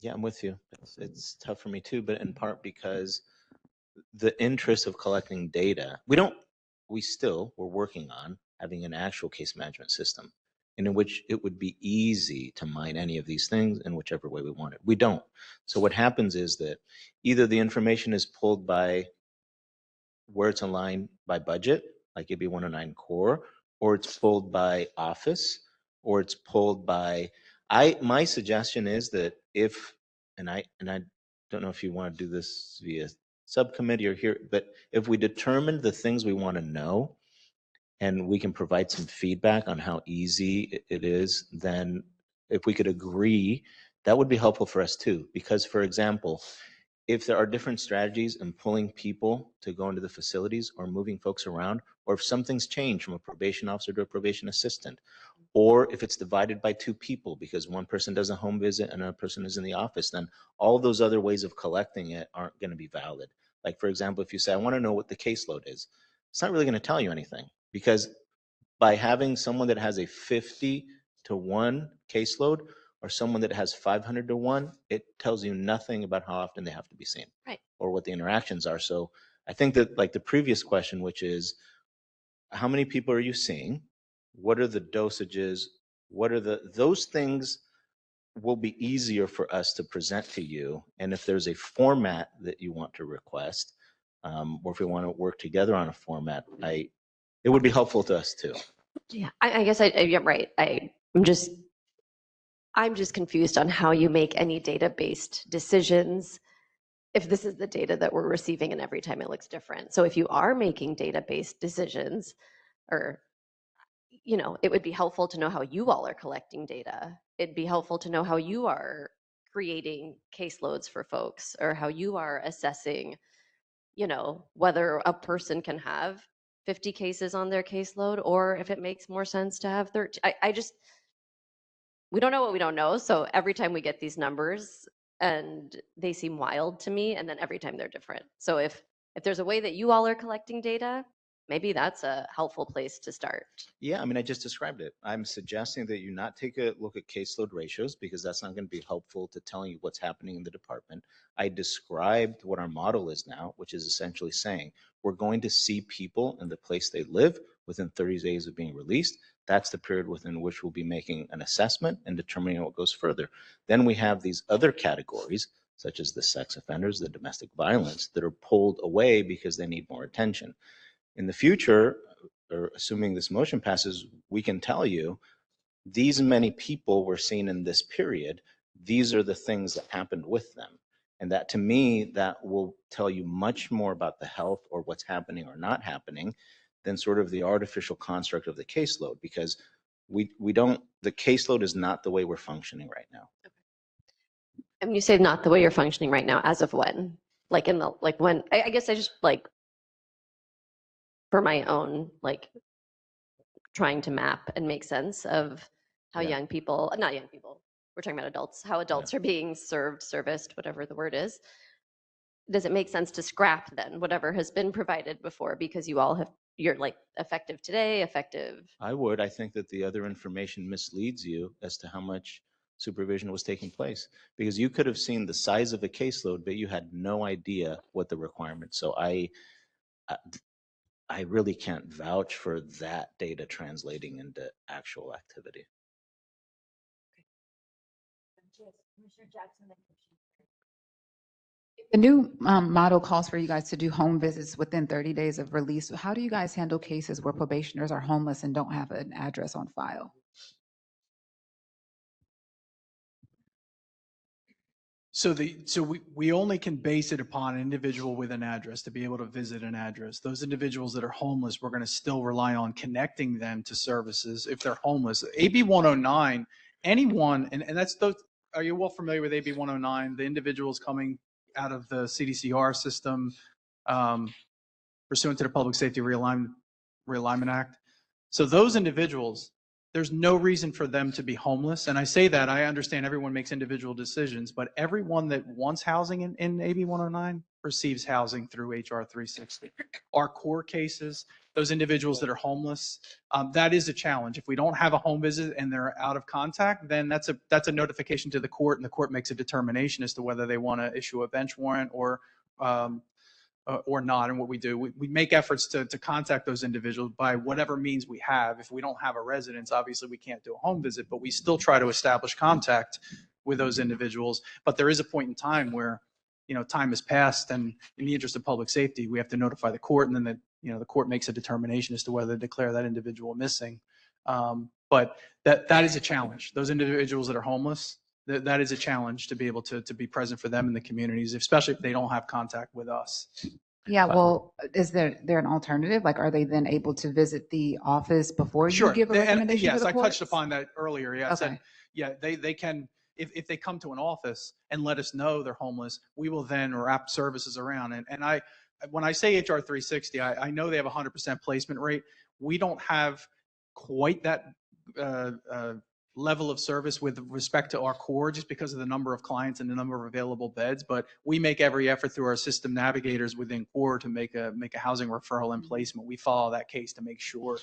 Yeah, I'm with you. It's tough for me too, but in part because the interest of collecting data, we're working on having an actual case management system and in which it would be easy to mine any of these things in whichever way we wanted. We don't. So what happens is that either the information is pulled by where it's aligned by budget, like AB 109 core, or it's pulled by office, or it's pulled by, my suggestion is that if, and I don't know if you want to do this via subcommittee or here, but if we determine the things we want to know and we can provide some feedback on how easy it is, then if we could agree, that would be helpful for us too. Because for example, if there are different strategies in pulling people to go into the facilities or moving folks around, or if something's changed from a probation officer to a probation assistant, or if it's divided by two people because one person does a home visit and another person is in the office, then all those other ways of collecting it aren't going to be valid. Like, for example, if you say, I want to know what the caseload is, it's not really going to tell you anything, because by having someone that has a 50-to-1 caseload or someone that has 500-to-1, it tells you nothing about how often they have to be seen, Right. or what the interactions are. So I think that, like the previous question, which is, how many people are you seeing? What are the dosages? What are those things will be easier for us to present to you. And if there's a format that you want to request, or if we want to work together on a format, it would be helpful to us too. Yeah, I guess you're right. I'm just confused on how you make any data-based decisions if this is the data that we're receiving and every time it looks different. So if you are making data-based decisions, or, you know, it would be helpful to know how you all are collecting data. It'd be helpful to know how you are creating caseloads for folks, or how you are assessing, you know, whether a person can have 50 cases on their caseload, or if it makes more sense to have 13. We don't know what we don't know. So every time we get these numbers, and they seem wild to me, and then every time they're different. So if there's a way that you all are collecting data, maybe that's a helpful place to start. Yeah, I mean, I just described it. I'm suggesting that you not take a look at caseload ratios, because that's not going to be helpful to telling you what's happening in the department. I described what our model is now, which is essentially saying we're going to see people in the place they live within 30 days of being released. That's the period within which we'll be making an assessment and determining what goes further. Then we have these other categories, such as the sex offenders, the domestic violence, that are pulled away because they need more attention. In the future, or assuming this motion passes, we can tell you these many people were seen in this period. These are the things that happened with them. And that, to me, that will tell you much more about the health or what's happening or not happening than sort of the artificial construct of the caseload, because the caseload is not the way we're functioning right now. And you say not the way you're functioning right now, as of when? Like when, I guess I just for my own, trying to map and make sense of how Yeah. young people, not young people, we're talking about adults, how adults are being serviced, whatever the word is. Does it make sense to scrap then whatever has been provided before, because you're effective today, effective? I would. I think that the other information misleads you as to how much supervision was taking place, because you could have seen the size of a caseload, but you had no idea what the requirements. So I really can't vouch for that data translating into actual activity. The new model calls for you guys to do home visits within 30 days of release. How do you guys handle cases where probationers are homeless and don't have an address on file? So we only can base it upon an individual with an address to be able to visit an address. Those individuals that are homeless, we're going to still rely on connecting them to services if they're homeless. AB 109, anyone, and that's those. Are you well familiar with AB 109? The individuals coming out of the CDCR system, pursuant to the Public Safety Realignment Act. So those individuals, there's no reason for them to be homeless. And I say that, I understand everyone makes individual decisions, but everyone that wants housing in AB 109 receives housing through HR 360. Our core cases, those individuals that are homeless, that is a challenge. If we don't have a home visit and they're out of contact, then that's a notification to the court, and the court makes a determination as to whether they want to issue a bench warrant or or not. And what we do, we make efforts to contact those individuals by whatever means we have. If we don't have a residence, obviously we can't do a home visit, but we still try to establish contact with those individuals. But there is a point in time where, time has passed, and in the interest of public safety, we have to notify the court, and then the court makes a determination as to whether to declare that individual missing. But that is a challenge. Those individuals that are homeless, that is a challenge to be able to be present for them in the communities, especially if they don't have contact with us. Yeah, well, is there an alternative? Like, are they then able to visit the office before you give a recommendation yes, to the I touched courts? upon that earlier. Yeah, I said, Okay. yeah, they can, if they come to an office and let us know they're homeless, we will then wrap services around. And when I say HR 360, I know they have 100% placement rate. We don't have quite that level of service with respect to our core, just because of the number of clients and the number of available beds. But we make every effort through our system navigators within core to make a housing referral and placement. We follow that case to make sure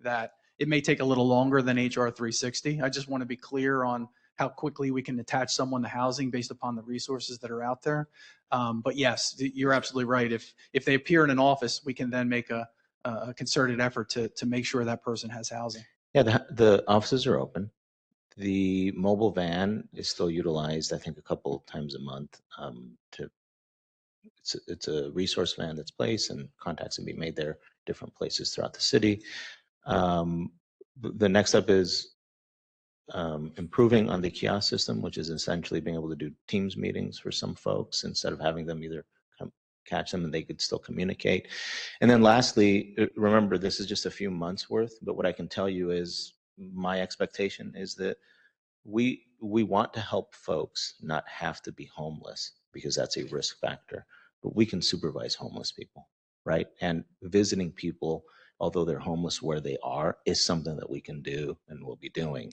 that it may take a little longer than HR 360. I just want to be clear on how quickly we can attach someone to housing based upon the resources that are out there. But yes, you're absolutely right. If they appear in an office, we can then make a concerted effort to make sure that person has housing. Yeah, the offices are open. The mobile van is still utilized, I think, a couple of times a month. It's a resource van that's placed, and contacts can be made there, different places throughout the city. The next step is improving on the kiosk system, which is essentially being able to do Teams meetings for some folks instead of having them either catch them and they could still communicate. And then lastly, remember, this is just a few months worth, but what I can tell you is my expectation is that we want to help folks not have to be homeless, because that's a risk factor, but we can supervise homeless people, right? And visiting people, although they're homeless where they are, is something that we can do and will be doing.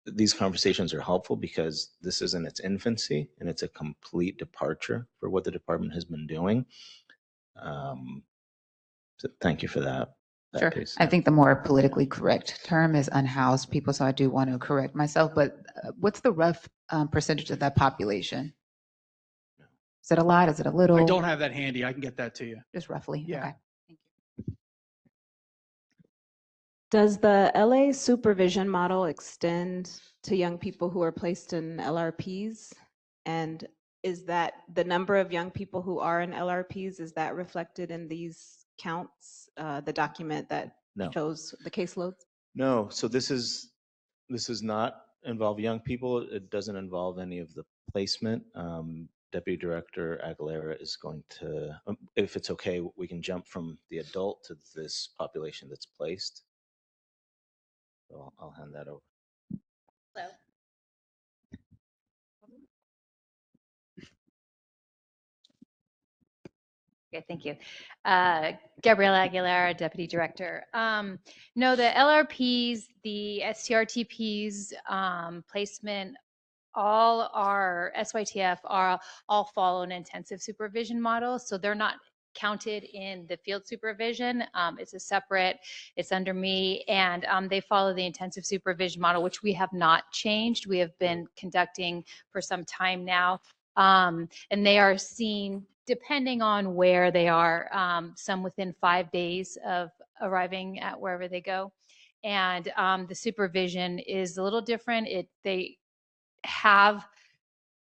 These conversations are helpful because this is in its infancy and it's a complete departure for what the department has been doing. So thank you for that. Sure. Piece. I think the more politically correct term is unhoused people, so I do want to correct myself. But what's the rough percentage of that population? Is it a lot? Is it a little? I don't have that handy. I can get that to you. Just roughly. Yeah. Okay. Thank you. Does the LA supervision model extend to young people who are placed in LRPs? And is that the number of young people who are in LRPs, is that reflected in these counts, the document that shows the caseloads? No. So this is not involve young people. It doesn't involve any of the placement. Deputy Director Aguilera is going to, if it's okay, we can jump from the adult to this population that's placed. So I'll hand that over. Hello. Okay, thank you. Gabriela Aguilera, Deputy Director. No, the LRPs, the STRTPs, placement, all our SYTF are all follow an intensive supervision model. So they're not counted in the field supervision. It's a separate, it's under me, and they follow the intensive supervision model, which we have not changed. We have been conducting for some time now. And they are seen depending on where they are, some within 5 days of arriving at wherever they go. And the supervision is a little different. They have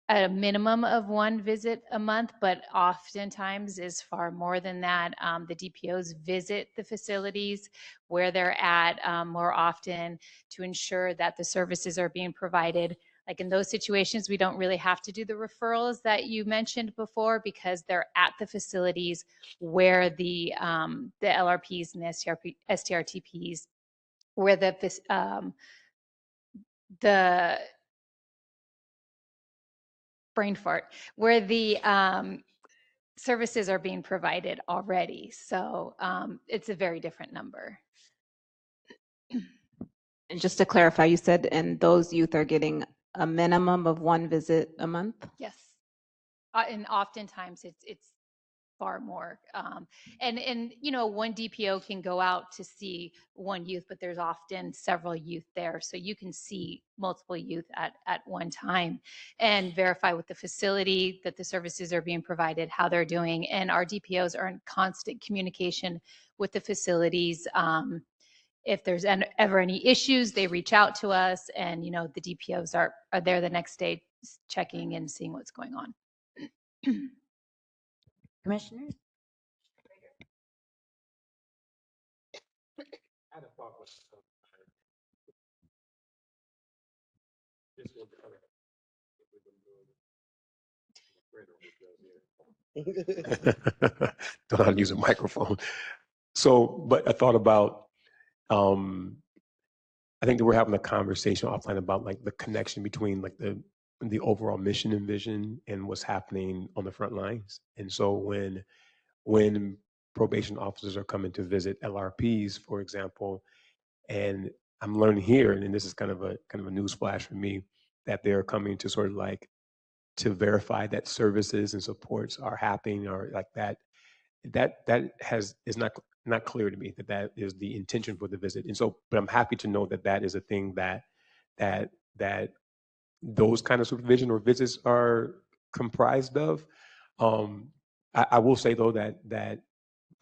a minimum of 1 visit a month, but oftentimes is far more than that. The DPOs visit the facilities where they're at more often to ensure that the services are being provided. Like in those situations, we don't really have to do the referrals that you mentioned before, because they're at the facilities where the LRPs and the STRTPs, where the brain fart, where the services are being provided already. So it's a very different number. And just to clarify, you said, and those youth are getting a minimum of 1 visit a month? Yes. And oftentimes it's far more. And you know, one DPO can go out to see one youth, but there's often several youth there, so you can see multiple youth at one time and verify with the facility that the services are being provided, how they're doing, and our DPOs are in constant communication with the facilities. If there's ever any issues, they reach out to us, and you know, the DPOs are there the next day checking and seeing what's going on. Commissioners? Don't know how to use a microphone. So, but I thought about, I think that we're having a conversation offline about like the connection between like the overall mission and vision and what's happening on the front lines. And so when probation officers are coming to visit LRPs, for example, and I'm learning here, and this is kind of a news flash for me, that they're coming to sort of like to verify that services and supports are happening or like that is not clear to me that is the intention for the visit. And so, but I'm happy to know that is a thing that those kind of supervision or visits are comprised of. I will say though that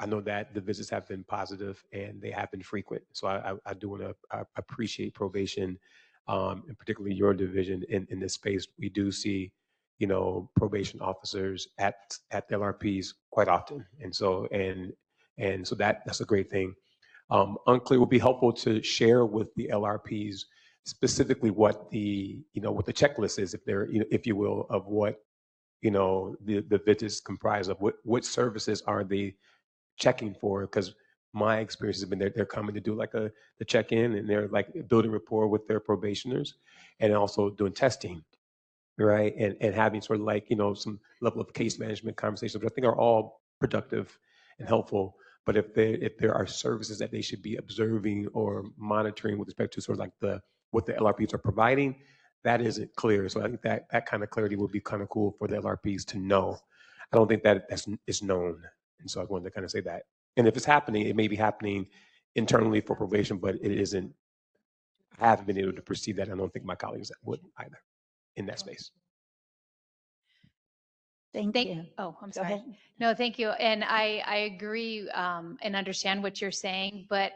I know that the visits have been positive and they have been frequent. So I do want to appreciate probation, and particularly your division in this space. We do see, you know, probation officers at the LRPs quite often, and so that's a great thing. Unclear would be helpful to share with the LRPs specifically what the checklist is, if there, if you will, of what the visits comprise of. What services are they checking for? Because my experience has been they're coming to do like the check-in, and they're like building rapport with their probationers and also doing testing, right? And having sort of like, some level of case management conversations, which I think are all productive and helpful. But if there are services that they should be observing or monitoring with respect to sort of like what the LRPs are providing, that isn't clear. So I think that kind of clarity would be kind of cool for the LRPs to know. I don't think that is known. And so I wanted to kind of say that. And if it's happening, it may be happening internally for probation, but it isn't. I haven't been able to perceive that. I don't think my colleagues would either in that space. Thank you. Oh, I'm Go sorry. ahead. No, thank you. And I agree and understand what you're saying, but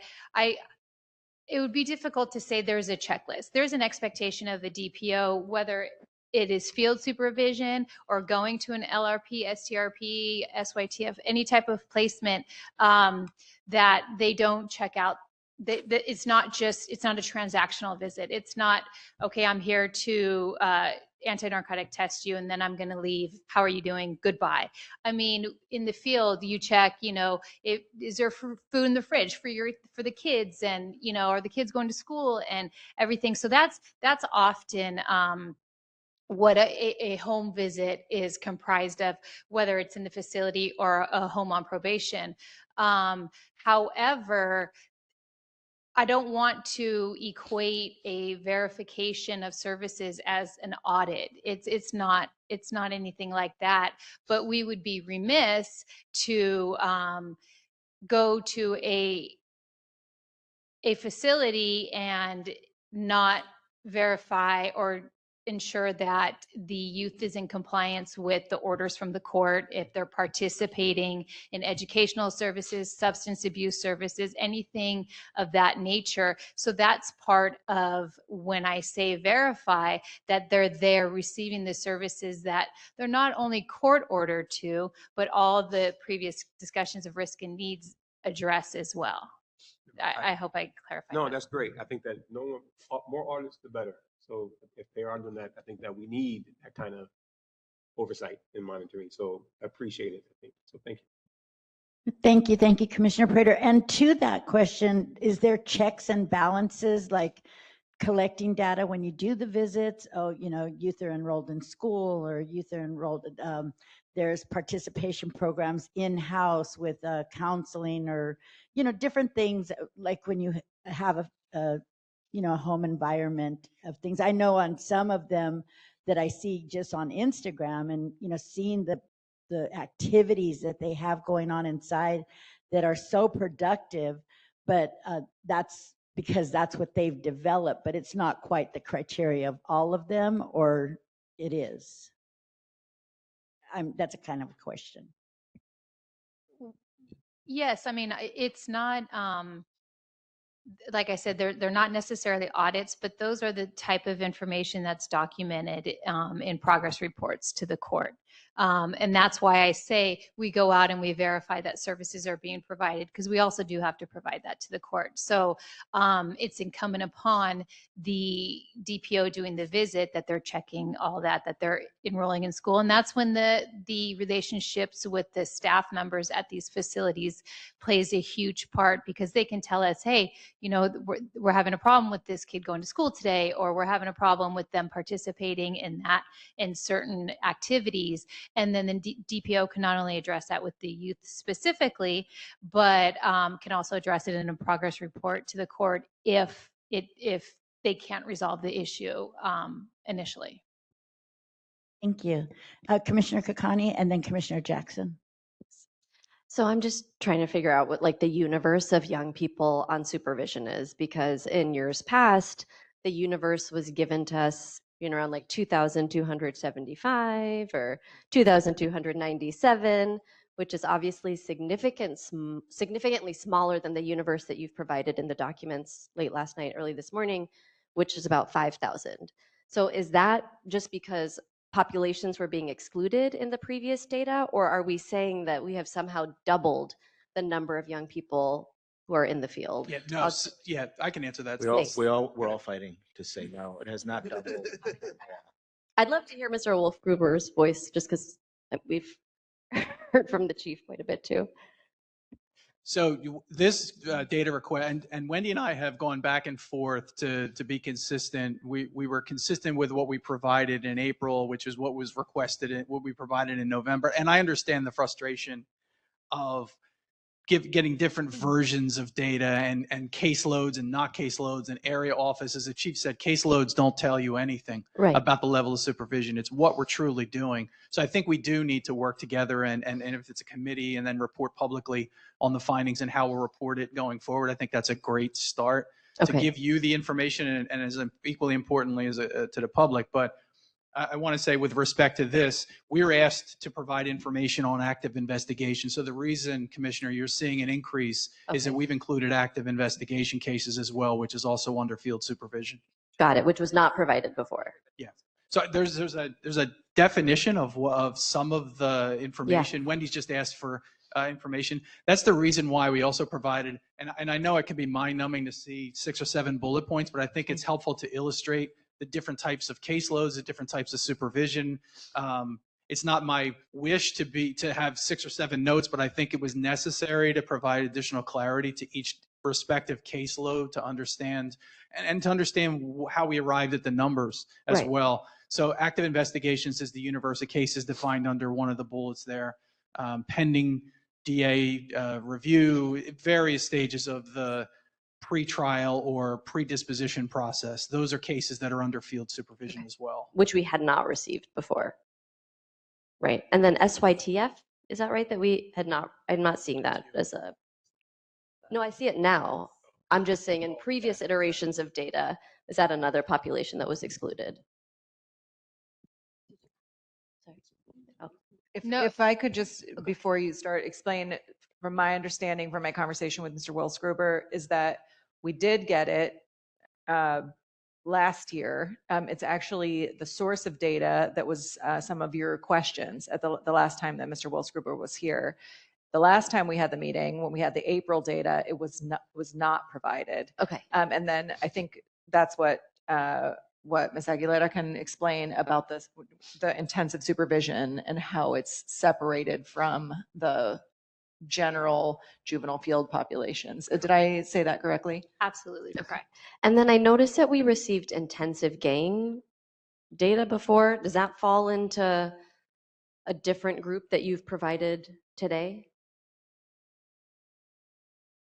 it would be difficult to say there's a checklist. There's an expectation of the DPO, whether it is field supervision or going to an LRP, STRP, SYTF, any type of placement, that they don't check out. It's not a transactional visit. It's not, okay, I'm here to anti-narcotic test you and then I'm going to leave. How are you doing? Goodbye. I mean, in the field, you check, is there food in the fridge for the kids, and, are the kids going to school and everything. So that's often what a home visit is comprised of, whether it's in the facility or a home on probation. However, I don't want to equate a verification of services as an audit. It's not anything like that. But we would be remiss to go to a facility and not verify or ensure that the youth is in compliance with the orders from the court, if they're participating in educational services, substance abuse services, anything of that nature. So that's part of when I say verify, that they're there receiving the services that they're not only court ordered to, but all the previous discussions of risk and needs address as well. I hope I clarified. No, that's great. I think that more audits, the better. So if they are doing that, I think that we need that kind of oversight and monitoring. So I appreciate it. I think so. Thank you. Thank you, Commissioner Prater. And to that question, is there checks and balances, like collecting data when you do the visits? Oh, youth are enrolled in school, or youth are enrolled. There's participation programs in-house with counseling, or different things, like when you have a home environment of things. I know on some of them that I see just on Instagram, and seeing the the activities that they have going on inside that are so productive, but that's because that's what they've developed, but it's not quite the criteria of all of them, or it is. That's a kind of a question. Yes, I mean, it's not, like I said, they're not necessarily audits, but those are the type of information that's documented in progress reports to the court. And that's why I say we go out and we verify that services are being provided, because we also do have to provide that to the court. So it's incumbent upon the DPO doing the visit that they're checking all that they're enrolling in school. And that's when the relationships with the staff members at these facilities plays a huge part, because they can tell us, hey, you know, we're having a problem with this kid going to school today, or we're having a problem with them participating in certain activities. And then the DPO can not only address that with the youth specifically, but can also address it in a progress report to the court if they can't resolve the issue initially. Thank you. Commissioner Kakani and then Commissioner Jackson. So I'm just trying to figure out what like the universe of young people on supervision is, because in years past, the universe was given to us, you know, around like 2,275 or 2,297, which is obviously significantly smaller than the universe that you've provided in the documents late last night, early this morning, which is about 5,000. So is that just because populations were being excluded in the previous data, or are we saying that we have somehow doubled the number of young people who are in the field? Yeah, no, yeah, I can answer that. We're all fighting to say no, it has not doubled. I'd love to hear Mr. Wolf-Gruber's voice, just because we've heard from the chief quite a bit too. So this data request, and Wendy and I have gone back and forth to be consistent. We were consistent with what we provided in April, which is what was requested and what we provided in November. And I understand the frustration of getting different versions of data and caseloads and not caseloads and area office. As the chief said, caseloads don't tell you anything about the level of supervision. It's what we're truly doing. So I think we do need to work together and if it's a committee, and then report publicly on the findings and how we'll report it going forward. I think that's a great start to give you the information and as equally importantly as to the public. But I want to say, with respect to this, we were asked to provide information on active investigation. So the reason, Commissioner, you're seeing an increase is that we've included active investigation cases as well, which is also under field supervision. Got it, which was not provided before. Yeah. So there's a definition of some of the information. Yeah. Wendy's just asked for information. That's the reason why we also provided, and I know it can be mind-numbing to see 6 or 7 bullet points, but I think it's helpful to illustrate the different types of caseloads, the different types of supervision. It's not my wish to have 6 or 7 notes, but I think it was necessary to provide additional clarity to each respective caseload to understand and to understand how we arrived at the numbers as well. So active investigations is the universe of cases defined under one of the bullets there. Pending DA review, various stages of the pre-trial or predisposition process. Those are cases that are under field supervision as well. Which we had not received before. Right. And then SYTF, is that right? That we had not, I'm not seeing that as a, no, I see it now. I'm just saying in previous iterations of data, is that another population that was excluded? If I could just, before you start, explain, from my understanding from my conversation with Mr. Wolf-Gruber, is that we did get it last year. It's actually the source of data that was some of your questions at the last time that Mr. Wolf-Gruber was here. The last time we had the meeting, when we had the April data, it was not provided. Okay. And then I think that's what Ms. Aguilera can explain about the intensive supervision and how it's separated from the general juvenile field populations. Did I say that correctly? Absolutely. Okay. And then I noticed that we received intensive gang data before. Does that fall into a different group that you've provided today?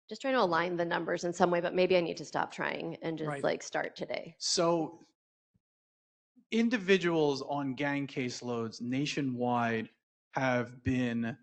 Just trying to align the numbers in some way, but maybe I need to stop trying and just like start today. So individuals on gang caseloads nationwide have been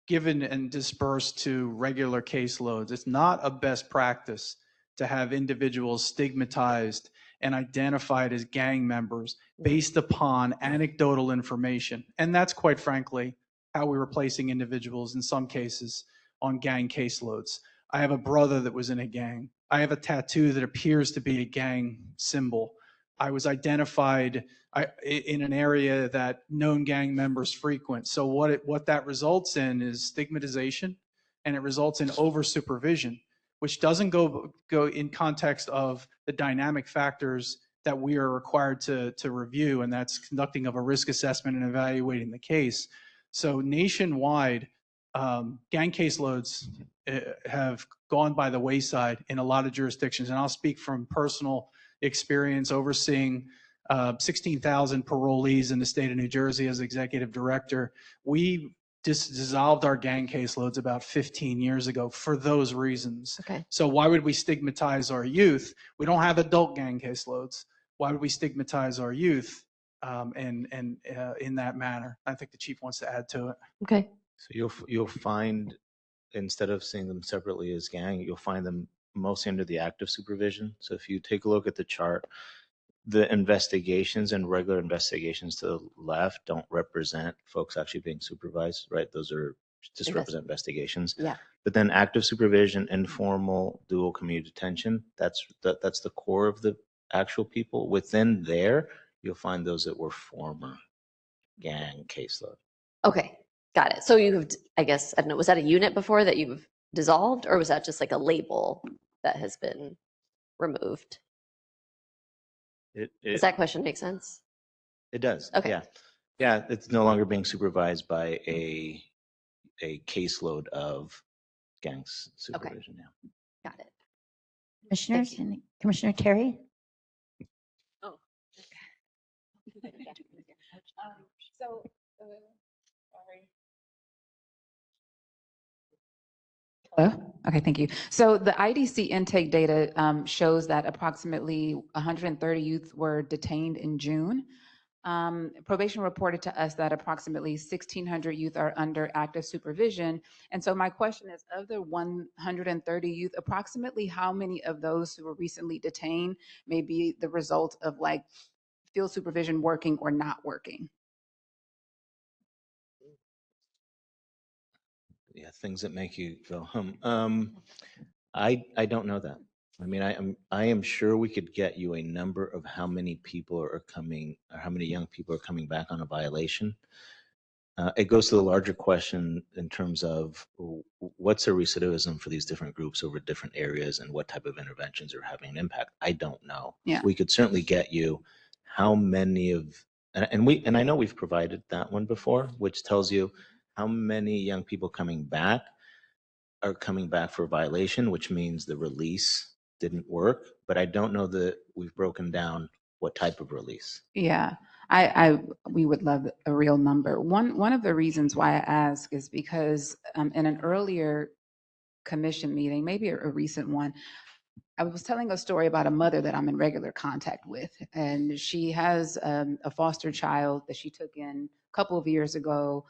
given and dispersed to regular caseloads. It's not a best practice to have individuals stigmatized and identified as gang members based upon anecdotal information. And that's quite frankly how we were placing individuals in some cases on gang caseloads. I have a brother that was in a gang. I have a tattoo that appears to be a gang symbol. I was identified in an area that known gang members frequent. So what that results in is stigmatization, and it results in over supervision, which doesn't go in context of the dynamic factors that we are required to review, and that's conducting of a risk assessment and evaluating the case. So nationwide, gang caseloads have gone by the wayside in a lot of jurisdictions, and I'll speak from personal experience overseeing 16,000 parolees in the state of New Jersey as executive director. We dissolved our gang caseloads about 15 years ago for those reasons. Okay. So why would we stigmatize our youth? We don't have adult gang caseloads. Why would we stigmatize our youth in that manner? I think the chief wants to add to it. Okay. So you'll find, instead of seeing them separately as gang, you'll find them mostly under the active supervision. So if you take a look at the chart, the investigations and regular investigations to the left don't represent folks actually being supervised, right? Those are just represent investigations. Yeah. But then active supervision, informal, dual community detention, that's the core of the actual people. Within there, you'll find those that were former gang caseload. Okay. Got it. So you have, I guess, I don't know, was that a unit before that you've dissolved, or was that just like a label that has been removed? Does that question make sense? It does. Okay. Yeah. Yeah. It's no longer being supervised by a caseload of gangs supervision now. Got it. Commissioners, Commissioner Terry? Oh. Hello? Okay, thank you. So the IDC intake data shows that approximately 130 youth were detained in June. Probation reported to us that approximately 1,600 youth are under active supervision. And so my question is, of the 130 youth, approximately how many of those who were recently detained may be the result of like field supervision working or not working? Yeah, things that make you go I don't know that. I mean, I am sure we could get you a number of how many people are coming, or how many young people are coming back on a violation. It goes to the larger question in terms of what's the recidivism for these different groups over different areas, and what type of interventions are having an impact. I don't know. Yeah. We could certainly get you how many of, and I know we've provided that one before, which tells you how many young people coming back are coming back for violation, which means the release didn't work. But I don't know that we've broken down what type of release. Yeah, we would love a real number. One of the reasons why I ask is because in an earlier commission meeting, maybe a recent one, I was telling a story about a mother that I'm in regular contact with, and she has a foster child that she took in a couple of years ago.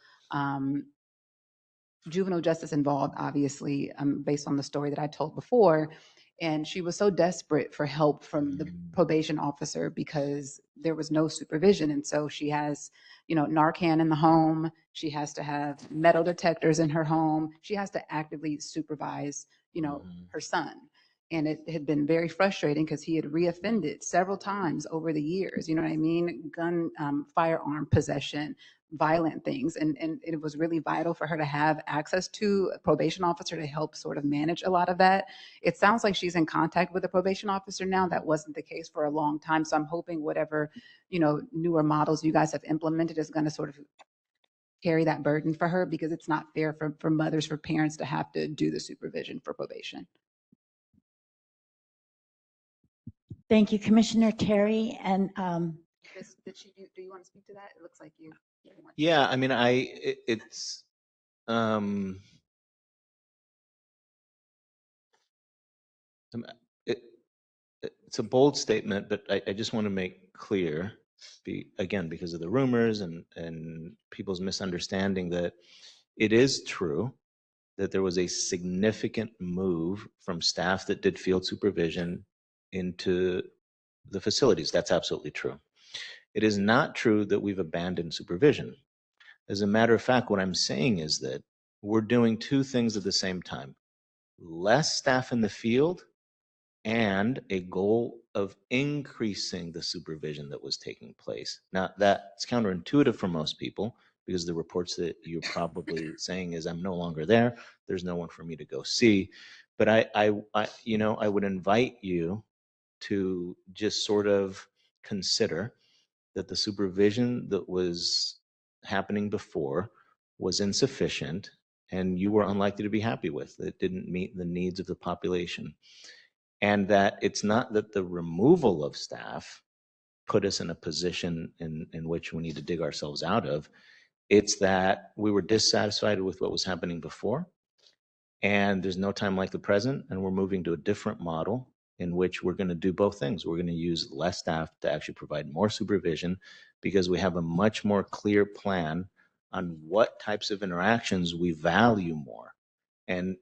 Juvenile justice involved, obviously, based on the story that I told before. And she was so desperate for help from the probation officer because there was no supervision. And so she has, Narcan in the home. She has to have metal detectors in her home. She has to actively supervise, her son. And it had been very frustrating because he had reoffended several times over the years. You know what I mean? Gun, firearm possession, violent things. And it was really vital for her to have access to a probation officer to help sort of manage a lot of that. It sounds like she's in contact with a probation officer now. That wasn't the case for a long time. So I'm hoping whatever, newer models you guys have implemented is going to sort of carry that burden for her, because it's not fair for mothers, for parents to have to do the supervision for probation. Thank you, Commissioner Terry. And do you want to speak to that? It looks like you. Yeah, I mean, it's it's a bold statement, but I just want to make clear again, because of the rumors and people's misunderstanding, that it is true that there was a significant move from staff that did field supervision into the facilities. That's absolutely true. It is not true that we've abandoned supervision. As a matter of fact, what I'm saying is that we're doing two things at the same time: less staff in the field and a goal of increasing the supervision that was taking place. Now, that's counterintuitive for most people, because the reports that you're probably saying is, I'm no longer there, there's no one for me to go see. But I would invite you to just sort of consider that the supervision that was happening before was insufficient, and you were unlikely to be happy with. It didn't meet the needs of the population. And that it's not that the removal of staff put us in a position in which we need to dig ourselves out of. It's that we were dissatisfied with what was happening before, and there's no time like the present, and we're moving to a different model in which we're going to do both things. We're going to use less staff to actually provide more supervision, because we have a much more clear plan on what types of interactions we value more. And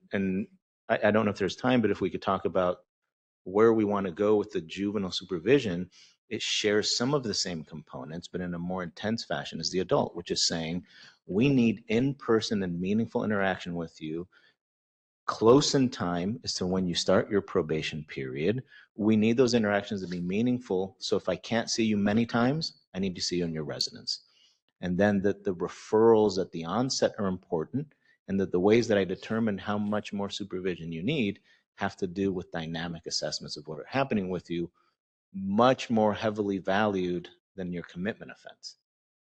I don't know if there's time, but if we could talk about where we want to go with the juvenile supervision, it shares some of the same components, but in a more intense fashion as the adult, which is saying we need in-person and meaningful interaction with you close in time as to when you start your probation period. We need those interactions to be meaningful. So if I can't see you many times, I need to see you in your residence. And then that the referrals at the onset are important, and that the ways that I determine how much more supervision you need have to do with dynamic assessments of what are happening with you, much more heavily valued than your commitment offense,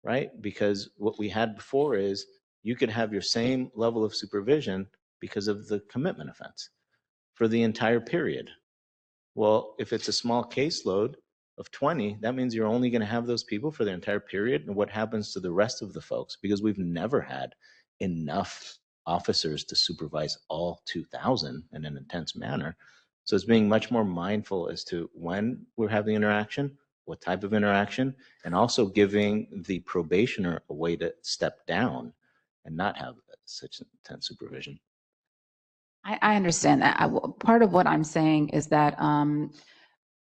right? Because what we had before is you could have your same level of supervision because of the commitment offense for the entire period. Well, if it's a small caseload of 20, that means you're only going to have those people for the entire period. And what happens to the rest of the folks? Because we've never had enough officers to supervise all 2,000 in an intense manner. So it's being much more mindful as to when we're having interaction, what type of interaction, and also giving the probationer a way to step down and not have such intense supervision. I understand that. Part of what I'm saying is that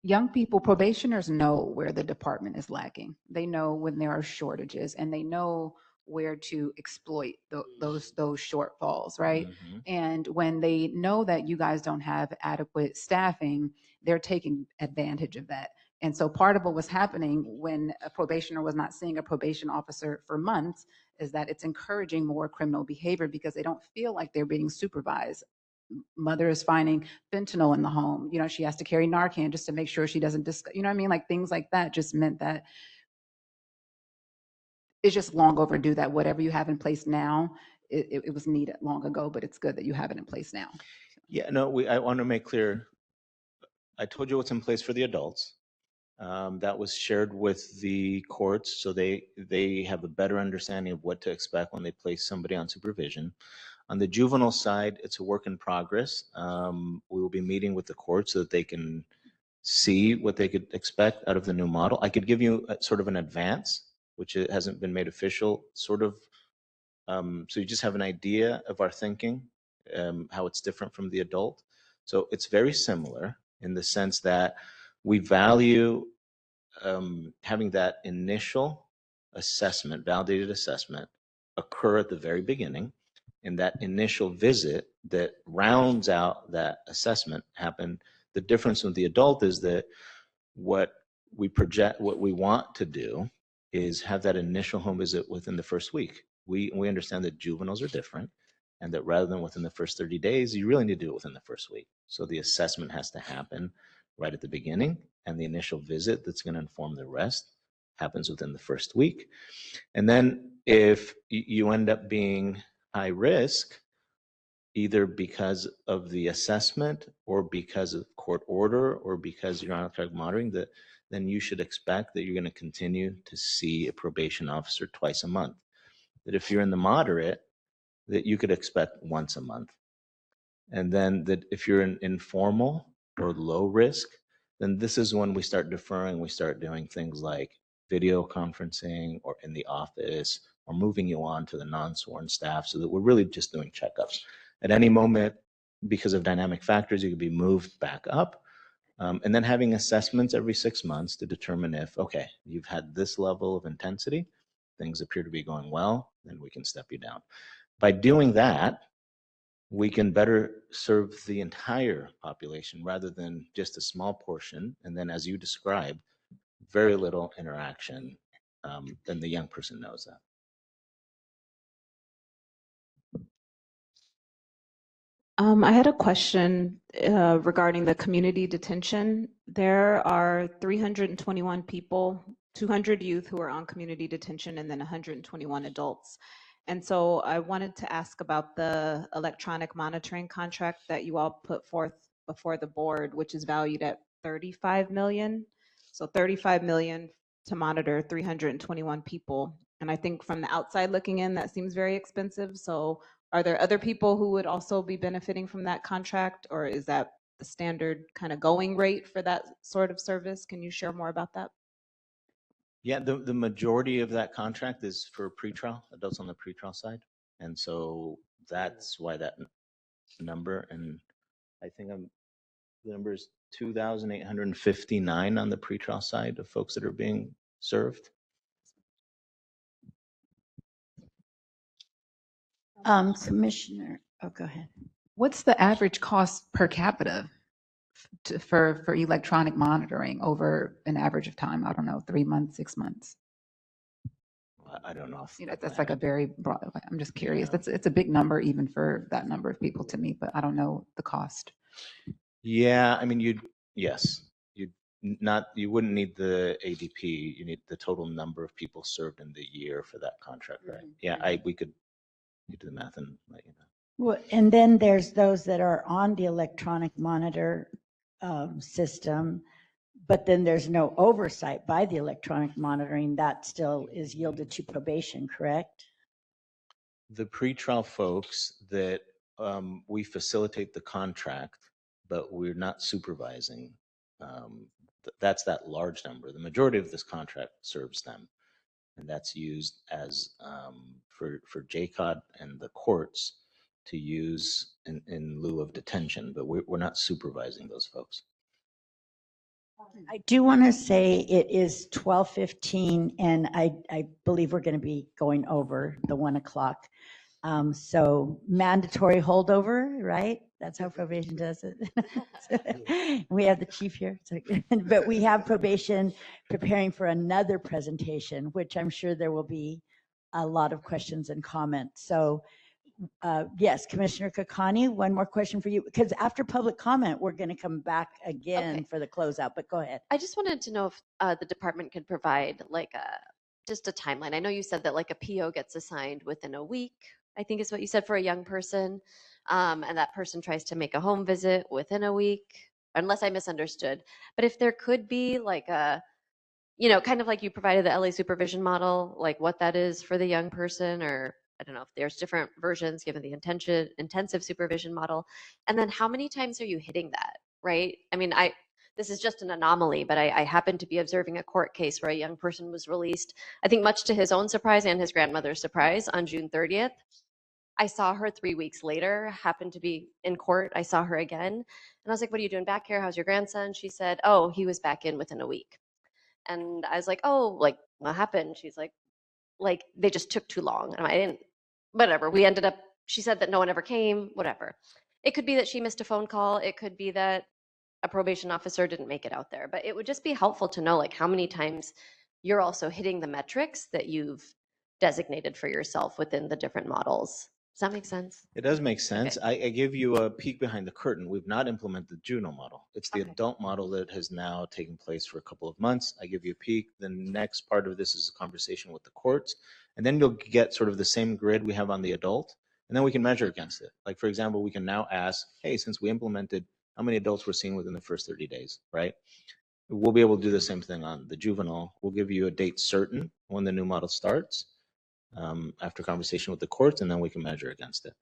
young people, probationers know where the department is lacking. They know when there are shortages, and they know where to exploit those shortfalls, right? Mm-hmm. And when they know that you guys don't have adequate staffing, they're taking advantage of that. And so part of what was happening when a probationer was not seeing a probation officer for months is that it's encouraging more criminal behavior, because they don't feel like they're being supervised. Mother is finding fentanyl in the home. She has to carry Narcan just to make sure she doesn't you know what I mean? Like things like that just meant that it's just long overdue, that whatever you have in place now, it was needed long ago, but it's good that you have it in place now. Yeah, no, I want to make clear, I told you what's in place for the adults. That was shared with the courts, so they have a better understanding of what to expect when they place somebody on supervision. On the juvenile side, it's a work in progress. We will be meeting with the courts so that they can see what they could expect out of the new model. I could give you sort of an advance, which it hasn't been made official, sort of, so you just have an idea of our thinking, how it's different from the adult. So it's very similar in the sense that we value having that initial assessment, validated assessment, occur at the very beginning. And that initial visit that rounds out that assessment happen. The difference with the adult is that what we project, what we want to do is have that initial home visit within the first week. We understand that juveniles are different, and that rather than within the first 30 days, you really need to do it within the first week. So the assessment has to happen right at the beginning, and the initial visit that's going to inform the rest happens within the first week. And then if you end up being high risk, either because of the assessment or because of court order or because you're on electronic monitoring, then you should expect that you're going to continue to see a probation officer twice a month. That if you're in the moderate, that you could expect once a month. And then that if you're in informal or low risk, then this is when we start deferring. We start doing things like video conferencing or in the office, or moving you on to the non-sworn staff, so that we're really just doing checkups. At any moment, because of dynamic factors, you could be moved back up. And then having assessments every 6 months to determine if, okay, you've had this level of intensity, things appear to be going well, then we can step you down. By doing that, we can better serve the entire population rather than just a small portion. And then, as you described, very little interaction. Then the young person knows that. I had a question regarding the community detention. There are 321 people, 200 youth who are on community detention, and then 121 adults. And so I wanted to ask about the electronic monitoring contract that you all put forth before the board, which is valued at 35 million. So 35 million to monitor 321 people. And I think from the outside looking in, that seems very expensive. So are there other people who would also be benefiting from that contract, or is that the standard kind of going rate for that sort of service? Can you share more about that? Yeah, the majority of that contract is for pretrial, adults on the pretrial side. And so that's why that number, and I think the number is 2,859 on the pretrial side of folks that are being served. Commissioner, go ahead. What's the average cost per capita for electronic monitoring over an average of time? I don't know, 3 months, 6 months. I don't know. That's like a very broad. I'm just curious. Yeah. It's a big number even for that number of people to me, but I don't know the cost. Yeah, I mean, you wouldn't need the ADP. You need the total number of people served in the year for that contract, right? Yeah, we could do the math and let you know. Well, and then there's those that are on the electronic monitor system, but then there's no oversight by the electronic monitoring. That still is yielded to probation, correct? The pretrial folks that we facilitate the contract, but we're not supervising. That's that large number. The majority of this contract serves them, and that's used as for JCOD and the courts to use in lieu of detention, but we're not supervising those folks. I do want to say it is 12:15, and I believe we're going to be going over the 1 o'clock. So mandatory holdover, right? That's how probation does it. We have the chief here, but we have probation preparing for another presentation, which I'm sure there will be a lot of questions and comments. So yes, Commissioner Kakani, one more question for you, because after public comment, we're going to come back again for the closeout, but go ahead. I just wanted to know if the department could provide like just a timeline. I know you said that like a PO gets assigned within a week, I think is what you said for a young person. And that person tries to make a home visit within a week, unless I misunderstood. But if there could be like a, kind of like you provided the LA supervision model, like what that is for the young person, or I don't know if there's different versions given the intensive supervision model. And then how many times are you hitting that, right? I mean, this is just an anomaly, but I happened to be observing a court case where a young person was released, I think much to his own surprise and his grandmother's surprise, on June 30th. I saw her 3 weeks later, happened to be in court. I saw her again. And I was like, what are you doing back here? How's your grandson? She said, oh, he was back in within a week. And I was like, oh, like what happened? She's like they just took too long. And I didn't, whatever. We ended up, she said that no one ever came, whatever. It could be that she missed a phone call. It could be that a probation officer didn't make it out there. But it would just be helpful to know like how many times you're also hitting the metrics that you've designated for yourself within the different models. Does that make sense? It does make sense. Okay. I give you a peek behind the curtain. We've not implemented the juvenile model. It's the adult model that has now taken place for a couple of months. I give you a peek. The next part of this is a conversation with the courts. And then you'll get sort of the same grid we have on the adult. And then we can measure against it. Like, for example, we can now ask, hey, since we implemented, how many adults we're seeing within the first 30 days, right? We'll be able to do the same thing on the juvenile. We'll give you a date certain when the new model starts. After conversation with the courts, and then we can measure against it.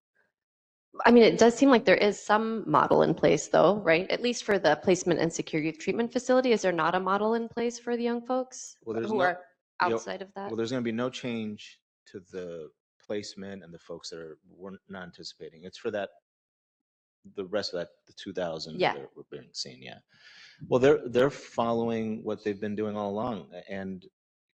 I mean, it does seem like there is some model in place though, right? At least for the placement and secure youth treatment facility. Is there not a model in place for the young folks? Well, outside of that? Well, there's going to be no change to the placement and the folks that we're not anticipating. It's for that, the rest of that, the 2,000 Yeah. that we're being seen. Yeah. Well, they're following what they've been doing all along, and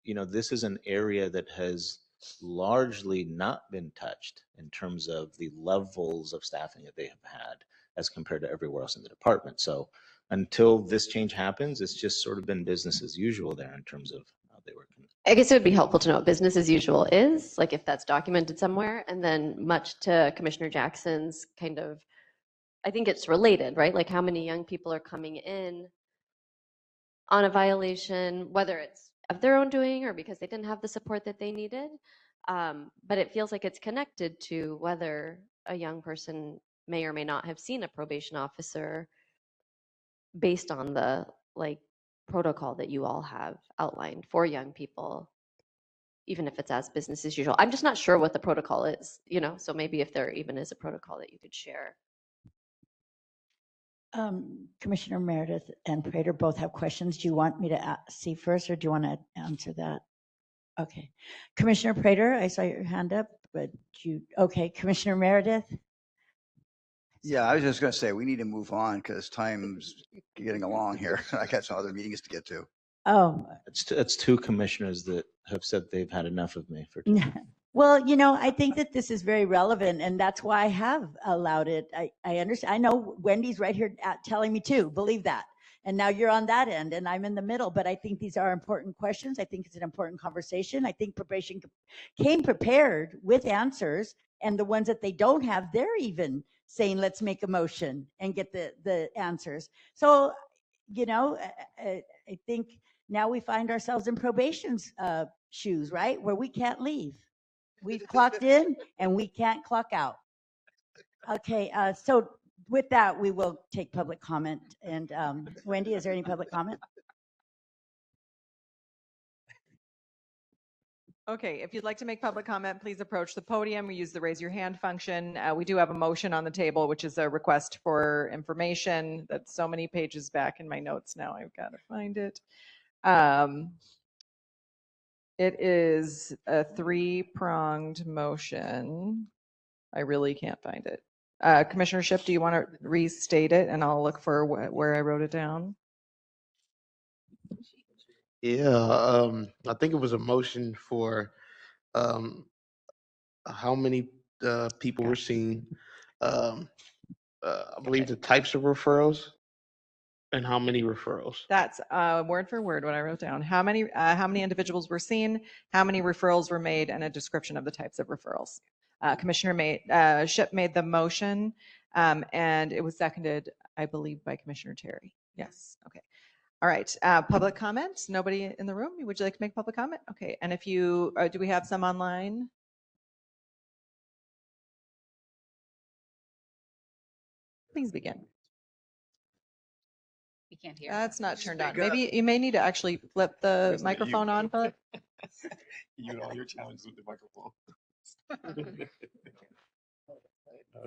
this is an area that has largely not been touched in terms of the levels of staffing that they have had as compared to everywhere else in the department. So until this change happens, it's just sort of been business as usual there in terms of how they work. I guess it would be helpful to know what business as usual is, like if that's documented somewhere, and then much to Commissioner Jackson's kind of, I think it's related, right? Like how many young people are coming in on a violation, whether it's of their own doing or because they didn't have the support that they needed. But it feels like it's connected to whether a young person may or may not have seen a probation officer based on the protocol that you all have outlined for young people, even if it's as business as usual. I'm just not sure what the protocol is, so maybe if there even is a protocol that you could share. Commissioner Meredith and Prater both have questions. Do you want me to see first, or do you want to answer that? Okay. Commissioner Prater, I saw your hand up, but okay. Commissioner Meredith? Yeah, I was just going to say we need to move on because time's getting along here. I got some other meetings to get to. Oh. It's two commissioners that have said they've had enough of me for Well, I think that this is very relevant, and that's why I have allowed it. I understand. I know Wendy's right here telling me too, believe that. And now you're on that end, and I'm in the middle. But I think these are important questions. I think it's an important conversation. I think probation came prepared with answers, and the ones that they don't have, they're even saying, let's make a motion and get the answers. So, I think now we find ourselves in probation's shoes, right? Where we can't leave. We've clocked in and we can't clock out. Okay, so with that, we will take public comment. And Wendy, is there any public comment? Okay, if you'd like to make public comment, please approach the podium. We use the raise your hand function. We do have a motion on the table, which is a request for information. That's so many pages back in my notes now. I've got to find it. It is a three-pronged motion. I really can't find it. Commissioner Schiff, do you want to restate it, and I'll look for where I wrote it down? Yeah, I think it was a motion for how many people were seen. I believe the types of referrals and how many referrals. That's word for word what I wrote down. How many individuals were seen, how many referrals were made, and a description of the types of referrals. Commissioner Schiff made the motion, and it was seconded, I believe, by Commissioner Terry. Yes. Okay. All right. Public comment? Nobody in the room? Would you like to make public comment? Okay. And if you do, we have some online? Please begin. We can't hear. That's not turned on. Maybe you may need to actually flip the microphone on, but you know your challenges with the microphone.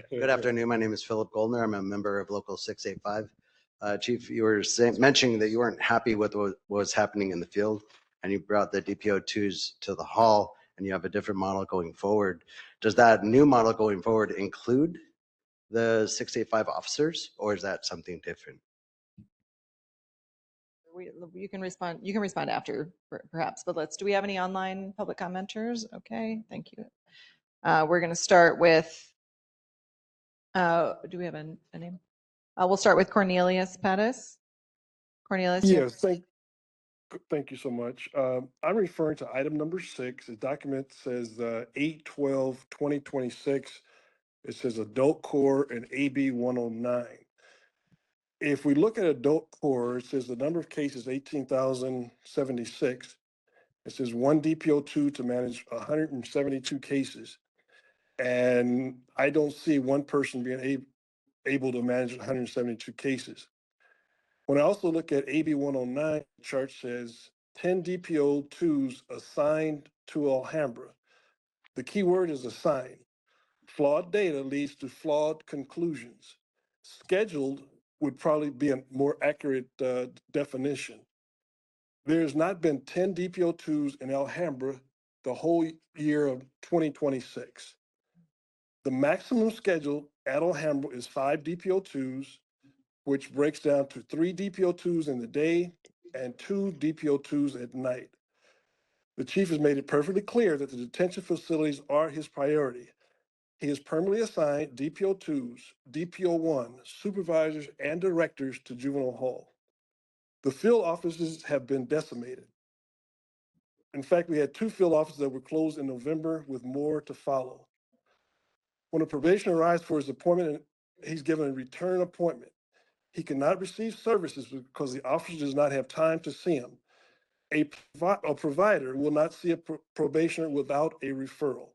Good afternoon. My name is Philip Goldner. I'm a member of Local 685. Chief, you were mentioning that you weren't happy with what was happening in the field, and you brought the DPO2s to the hall, and you have a different model going forward. Does that new model going forward include the 685 officers, or is that something different? You can respond. You can respond after, perhaps. But do we have any online public commenters? Okay, thank you. We're going to start with. Do we have a name? We'll start with Cornelius Pettis. Cornelius. Yes, thank you so much. I'm referring to item number 6. The document says 8/12/2026. It says adult core and AB 109. If we look at adult core, it says the number of cases 18,076. It says one DPO2 to manage 172 cases. And I don't see one person being able to manage 172 cases. When I also look at AB 109, the chart says 10 DPO2s assigned to Alhambra. The key word is assigned. Flawed data leads to flawed conclusions. Scheduled would probably be a more accurate definition. There's not been 10 DPO2s in Alhambra the whole year of 2026. The maximum schedule at Alhambra is 5 DPO2s, which breaks down to 3 DPO2s in the day and 2 DPO2s at night. The chief has made it perfectly clear that the detention facilities are his priority. He has permanently assigned DPO2s, DPO1, supervisors, and directors to juvenile hall. The field offices have been decimated. In fact, we had 2 field offices that were closed in November with more to follow. When a probationer arrives for his appointment, he's given a return appointment. He cannot receive services because the officer does not have time to see him. A provider will not see a probationer without a referral.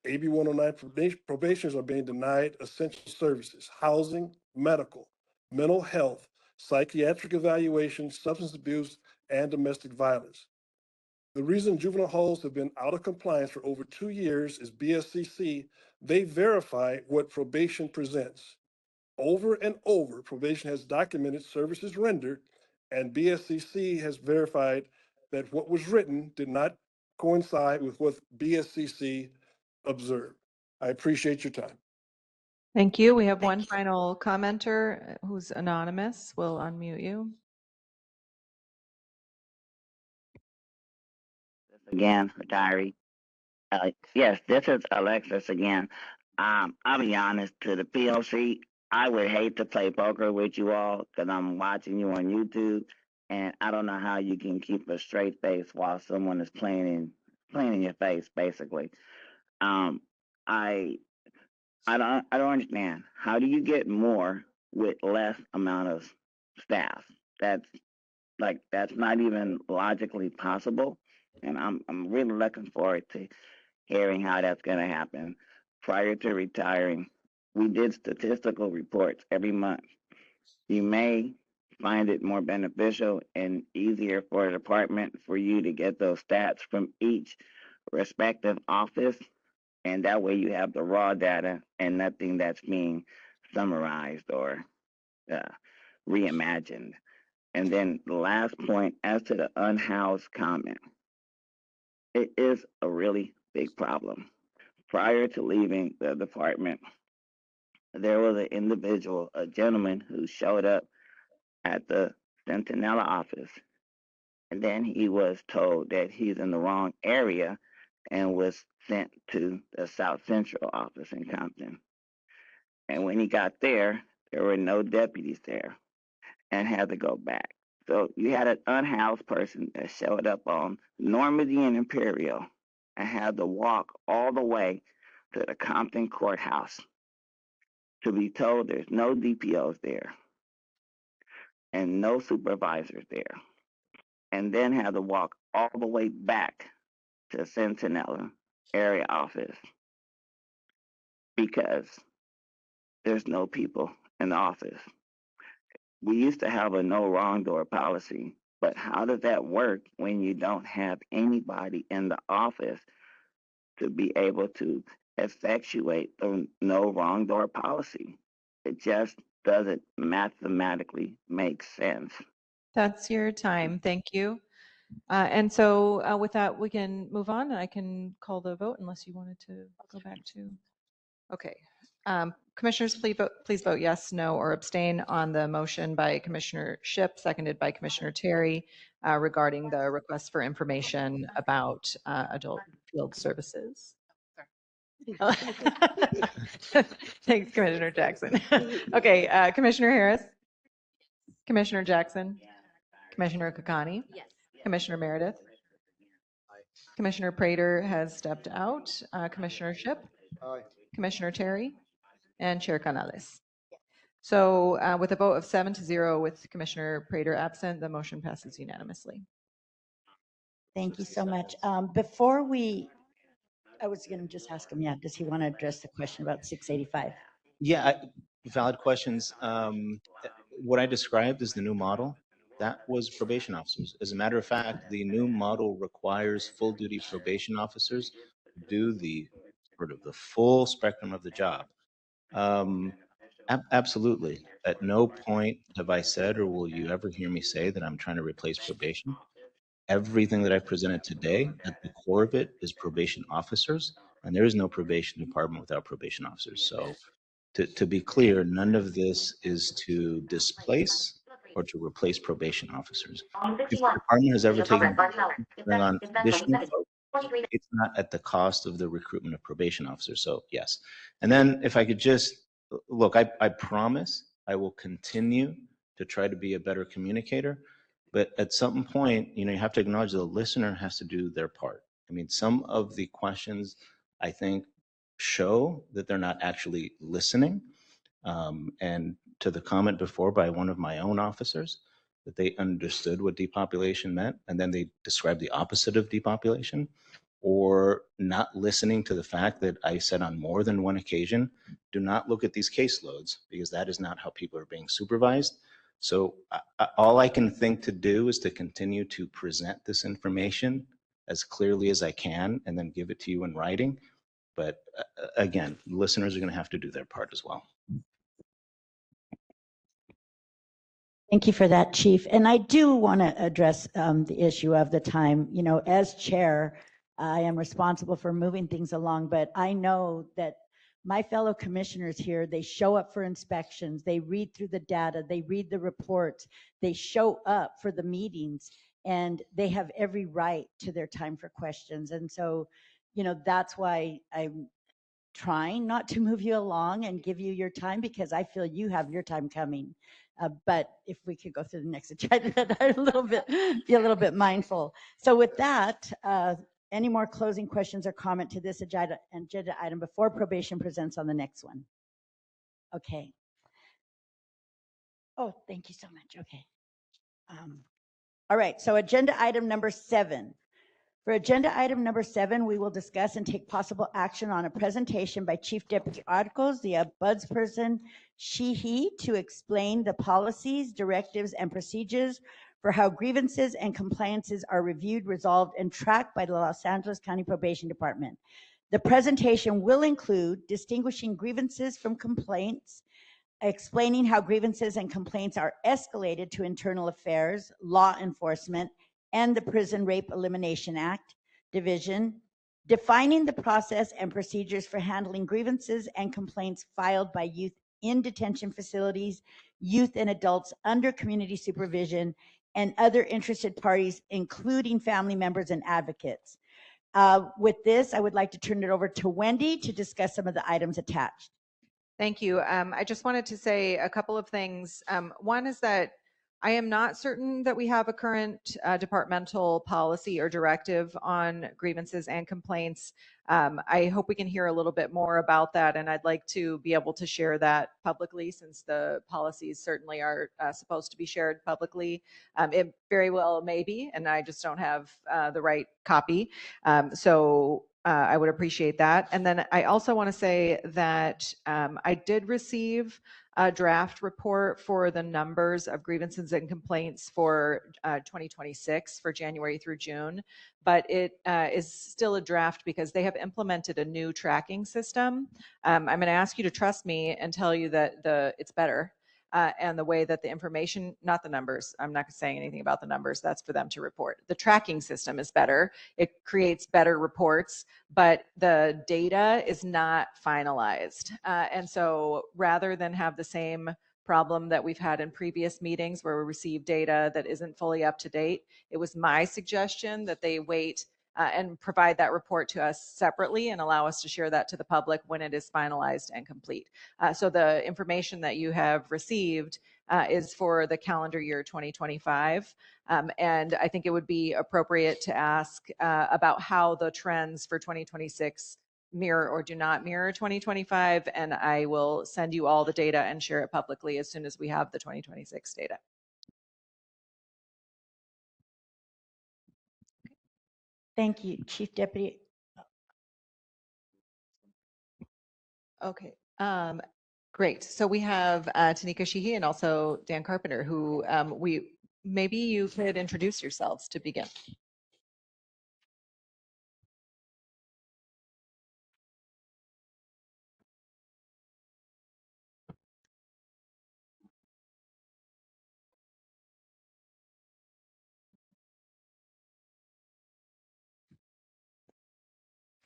AB 109 probationers are being denied essential services, housing, medical, mental health, psychiatric evaluation, substance abuse, and domestic violence. The reason juvenile halls have been out of compliance for over 2 years is BSCC. They verify what probation presents. Over and over, probation has documented services rendered, and BSCC has verified that what was written did not coincide with what BSCC observed. I appreciate your time. Thank you. We have one final commenter who's anonymous. We'll unmute you. Again, diary. Yes, this is Alexis again. I'll be honest, to the POC, I would hate to play poker with you all because I'm watching you on YouTube, and I don't know how you can keep a straight face while someone is playing in your face, basically. I I don't understand. How do you get more with less amount of staff? That's that's not even logically possible. And I'm really looking forward to hearing how that's going to happen. Prior to retiring, we did statistical reports every month. You may find it more beneficial and easier for a department for you to get those stats from each respective office, and that way you have the raw data and nothing that's being summarized or uh, reimagined. And then the last point, as to the unhoused comment, it is a really big problem. Prior to leaving the department, there was an individual, a gentleman, who showed up at the Centinela office, and then he was told that he's in the wrong area and was sent to the South Central office in Compton. And when he got there, there were no deputies there and had to go back. So you had an unhoused person that showed up on Normandy and Imperial and had to walk all the way to the Compton courthouse to be told there's no DPOs there and no supervisors there, and then had to walk all the way back to Centinela area office because there's no people in the office. We used to have a no wrong door policy, but how does that work when you don't have anybody in the office to be able to effectuate the no wrong door policy? It just doesn't mathematically make sense. That's your time. Thank you. And so with that, we can move on and I can call the vote unless you wanted to go back to. Okay. Commissioners, please vote yes, no, or abstain on the motion by Commissioner Shipp, seconded by Commissioner Terry, regarding the request for information about adult field services. Thanks, Commissioner Jackson. Okay, Commissioner Harris, Commissioner Jackson, Commissioner Kakani, Yes. Commissioner Meredith, Commissioner Prater has stepped out, Commissioner Shipp, Commissioner Terry, and Chair Canales. So with a vote of 7-0 with Commissioner Prater absent, the motion passes unanimously. Thank you so much. I was going to just ask him, does he want to address the question about 685? Yeah, valid questions. What I described as the new model, that was probation officers. As a matter of fact, the new model requires full duty probation officers to do the sort of the full spectrum of the job. Absolutely. At no point have I said or will you ever hear me say that I'm trying to replace probation. everything that I presented today, at the core of it is probation officers, and there is no probation department without probation officers. So to be clear, none of this is to displace or to replace probation officers. If the department has ever taken bring on additional folks, it's not at the cost of the recruitment of probation officers. So yes. And then if I could just look, I promise I will continue to try to be a better communicator. But at some point, you have to acknowledge the listener has to do their part. I mean, some of the questions I think show that they're not actually listening. And to the comment before by one of my own officers, that they understood what depopulation meant, and then they described the opposite of depopulation, or not listening to the fact that I said on more than one occasion, do not look at these caseloads, because that is not how people are being supervised. So all I can think to do is to continue to present this information as clearly as I can and then give it to you in writing. But again, listeners are going to have to do their part as well. Thank you for that, Chief. And I do want to address the issue of the time. As chair, I am responsible for moving things along, but I know that my fellow commissioners here, they show up for inspections, they read through the data, they read the reports, they show up for the meetings, and they have every right to their time for questions. And so, that's why I'm trying not to move you along and give you your time, because I feel you have your time coming. But if we could go through the next agenda, I'd be a little bit mindful. So with that, any more closing questions or comment to this agenda item before probation presents on the next one? Okay. Oh, thank you so much. Okay. All right. So agenda item number 7. For agenda item number 7, we will discuss and take possible action on a presentation by Chief Deputy Articles, the ombudsperson, she/he, to explain the policies, directives, and procedures for how grievances and complaints are reviewed, resolved, and tracked by the Los Angeles County Probation Department. The presentation will include distinguishing grievances from complaints, explaining how grievances and complaints are escalated to internal affairs, law enforcement, and the Prison Rape Elimination Act Division, defining the process and procedures for handling grievances and complaints filed by youth in detention facilities, youth and adults under community supervision, and other interested parties, including family members and advocates. With this, I would like to turn it over to Wendy to discuss some of the items attached. Thank you. I just wanted to say a couple of things. One is that I am not certain that we have a current departmental policy or directive on grievances and complaints. I hope we can hear a little bit more about that, and I'd like to be able to share that publicly, since the policies certainly are supposed to be shared publicly. It very well may be, and I just don't have the right copy. I would appreciate that. And then I also want to say that I did receive a draft report for the numbers of grievances and complaints for 2026 for January through June, but it is still a draft because they have implemented a new tracking system. I'm going to ask you to trust me and tell you that it's better. And the way that the information, not the numbers, I'm not saying anything about the numbers, that's for them to report. The tracking system is better. It creates better reports, but the data is not finalized. And so rather than have the same problem that we've had in previous meetings where we receive data that isn't fully up to date, it was my suggestion that they wait and provide that report to us separately and allow us to share that to the public when it is finalized and complete. So the information that you have received is for the calendar year 2025. And I think it would be appropriate to ask about how the trends for 2026 mirror or do not mirror 2025. And I will send you all the data and share it publicly as soon as we have the 2026 data. Thank you, Chief Deputy. Okay. Great. So we have Tanika Sheehy and also Dan Carpenter, who maybe you could introduce yourselves to begin.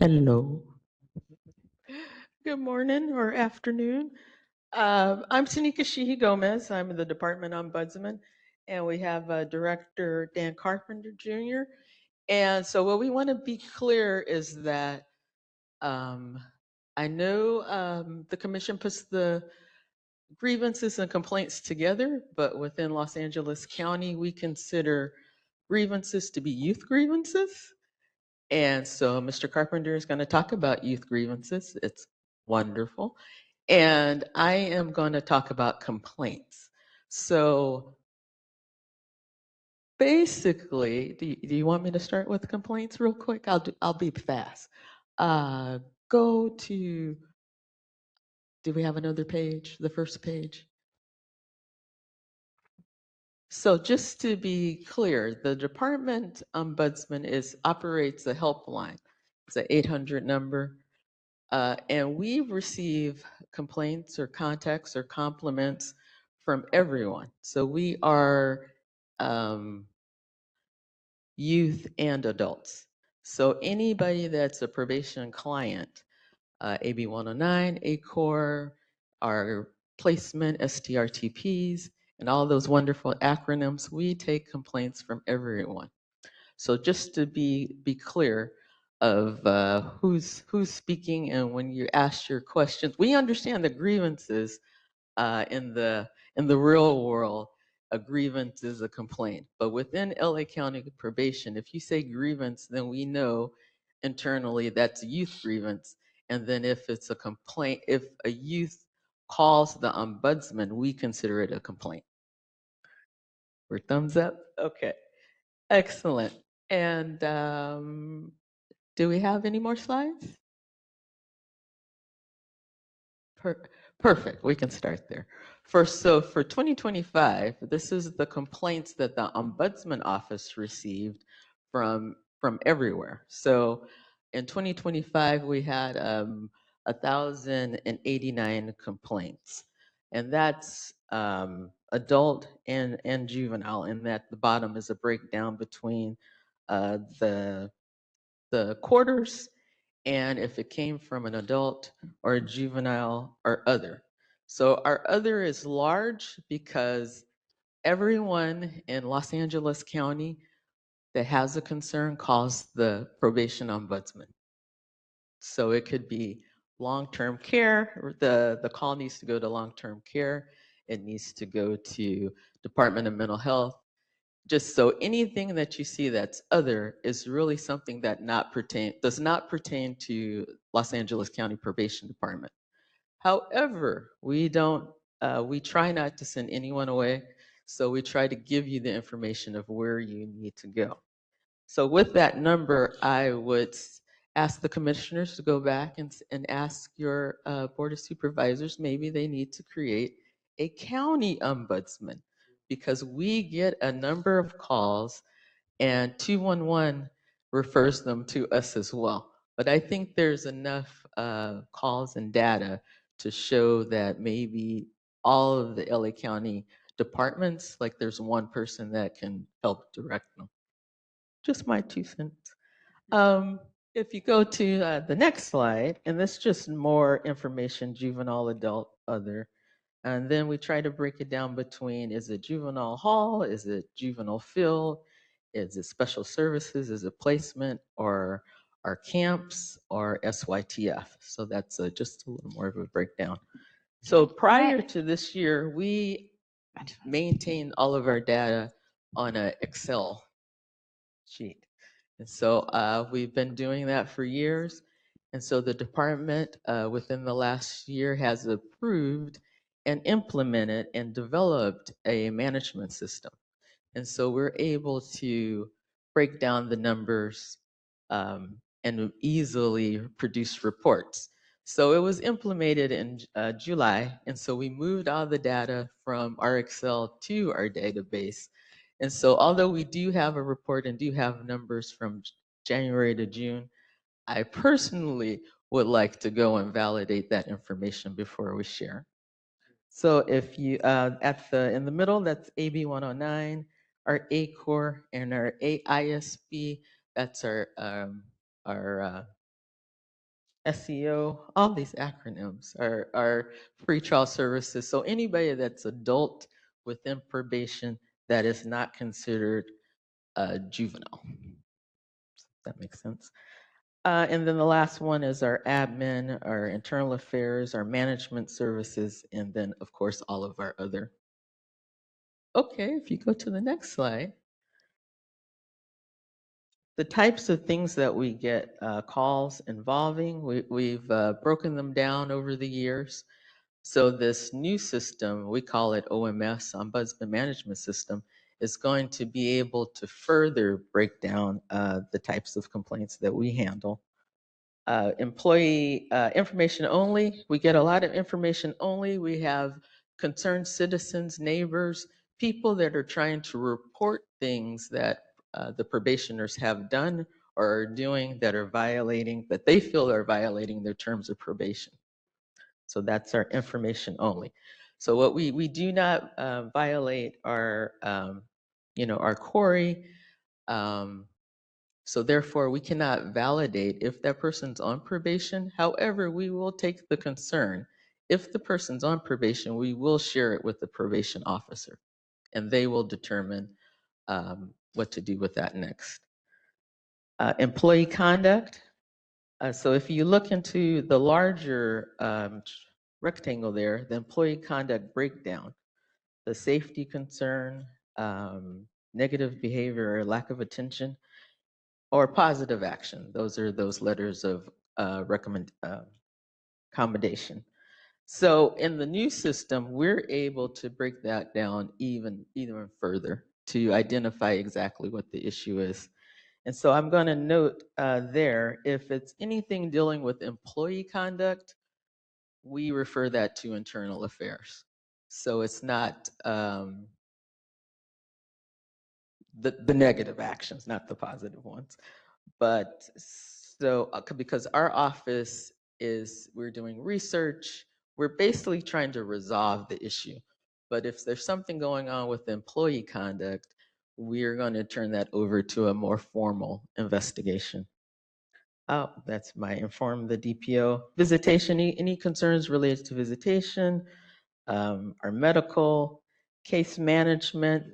Hello. Good morning or afternoon. I'm Tanika Sheehy Gomez. I'm the Department Ombudsman, and we have Director Dan Carpenter Jr. And so, what we want to be clear is that I know the Commission puts the grievances and complaints together, but within Los Angeles County, we consider grievances to be youth grievances. And so Mr. Carpenter is going to talk about youth grievances. It's wonderful. And I am going to talk about complaints. So basically, do you want me to start with complaints real quick? I'll be fast. Go to, do we have another page? The first page? So just to be clear, the Department Ombudsman operates a helpline. It's an 800 number. And we receive complaints or contacts or compliments from everyone. So we are youth and adults. So anybody that's a probation client, AB 109, ACOR, our placement, STRTPs, and all those wonderful acronyms, we take complaints from everyone. So just to be clear of who's speaking, and when you ask your questions, we understand the grievances in the real world. A grievance is a complaint, but within LA County probation, if you say grievance, then we know internally that's a youth grievance. And then if it's a complaint, if a youth calls the ombudsman, we consider it a complaint. Or thumbs up? Okay. Excellent. And do we have any more slides? Perfect. We can start there. So for 2025, this is the complaints that the Ombudsman Office received from everywhere. So in 2025, we had 1,089 complaints, and that's adult and juvenile. And at the bottom is a breakdown between the quarters, and if it came from an adult or a juvenile or other. So our other is large because everyone in Los Angeles County that has a concern calls the probation ombudsman. So it could be long-term care. The call needs to go to long-term care. It needs to go to Department of Mental Health. Just so anything that you see that's other is really something that does not pertain to Los Angeles County Probation Department. However, we try not to send anyone away, so we try to give you the information of where you need to go. So with that number, I would ask the commissioners to go back and ask your Board of Supervisors, maybe they need to create a county ombudsman, because we get a number of calls and 211 refers them to us as well. But I think there's enough calls and data to show that maybe all of the LA County departments, like there's one person that can help direct them. Just my 2 cents. If you go to the next slide, and this is just more information, juvenile, adult, other. And then we try to break it down between, is it juvenile hall? Is it juvenile field? Is it special services? Is it placement, or our camps, or SYTF? So that's just a little more of a breakdown. So prior to this year, we maintained all of our data on an Excel sheet. And so we've been doing that for years. And so the department within the last year has approved and implemented and developed a management system. And so we're able to break down the numbers and easily produce reports. So it was implemented in July. And so we moved all the data from our Excel to our database. And so although we do have a report and do have numbers from January to June, I personally would like to go and validate that information before we share. So if you, in the middle, that's AB 109, our ACOR, and our AISB, that's our SEO, all these acronyms are pretrial services. So anybody that's adult within probation that is not considered juvenile. That makes sense. And then the last one is our admin, our internal affairs, our management services, and then of course all of our other. Okay, if you go to the next slide. The types of things that we get calls involving, we've broken them down over the years. So this new system, we call it OMS, Ombudsman Management System, is going to be able to further break down the types of complaints that we handle. Employee information only, we get a lot of information only. We have concerned citizens, neighbors, people that are trying to report things that the probationers have done or are doing that are violating, that they feel are violating their terms of probation. So that's our information only. So what we do not violate our, our query. So therefore we cannot validate if that person's on probation. However, we will take the concern. If the person's on probation, we will share it with the probation officer and they will determine what to do with that next. Employee conduct. So if you look into the larger rectangle there, the employee conduct breakdown, the safety concern, negative behavior or lack of attention, or positive action. Those are those letters of accommodation. So in the new system, we're able to break that down even further to identify exactly what the issue is. And so I'm going to note there, if it's anything dealing with employee conduct, we refer that to internal affairs. So it's not the negative actions, not the positive ones. But so, because our office we're doing research, we're basically trying to resolve the issue. But if there's something going on with employee conduct, we're going to turn that over to a more formal investigation. Oh, that's my inform the DPO. Visitation, any concerns related to visitation, our medical, case management.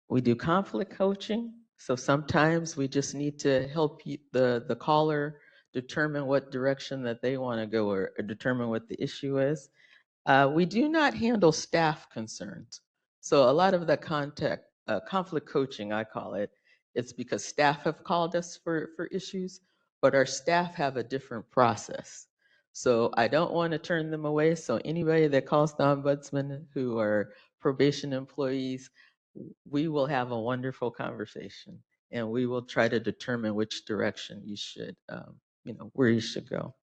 We do conflict coaching. So sometimes we just need to help the caller determine what direction that they want to go or determine what the issue is. We do not handle staff concerns. So a lot of the conflict coaching, I call it, it's because staff have called us for issues, but our staff have a different process. So I don't want to turn them away. So anybody that calls the ombudsman who are probation employees, we will have a wonderful conversation and we will try to determine which direction you should, where you should go.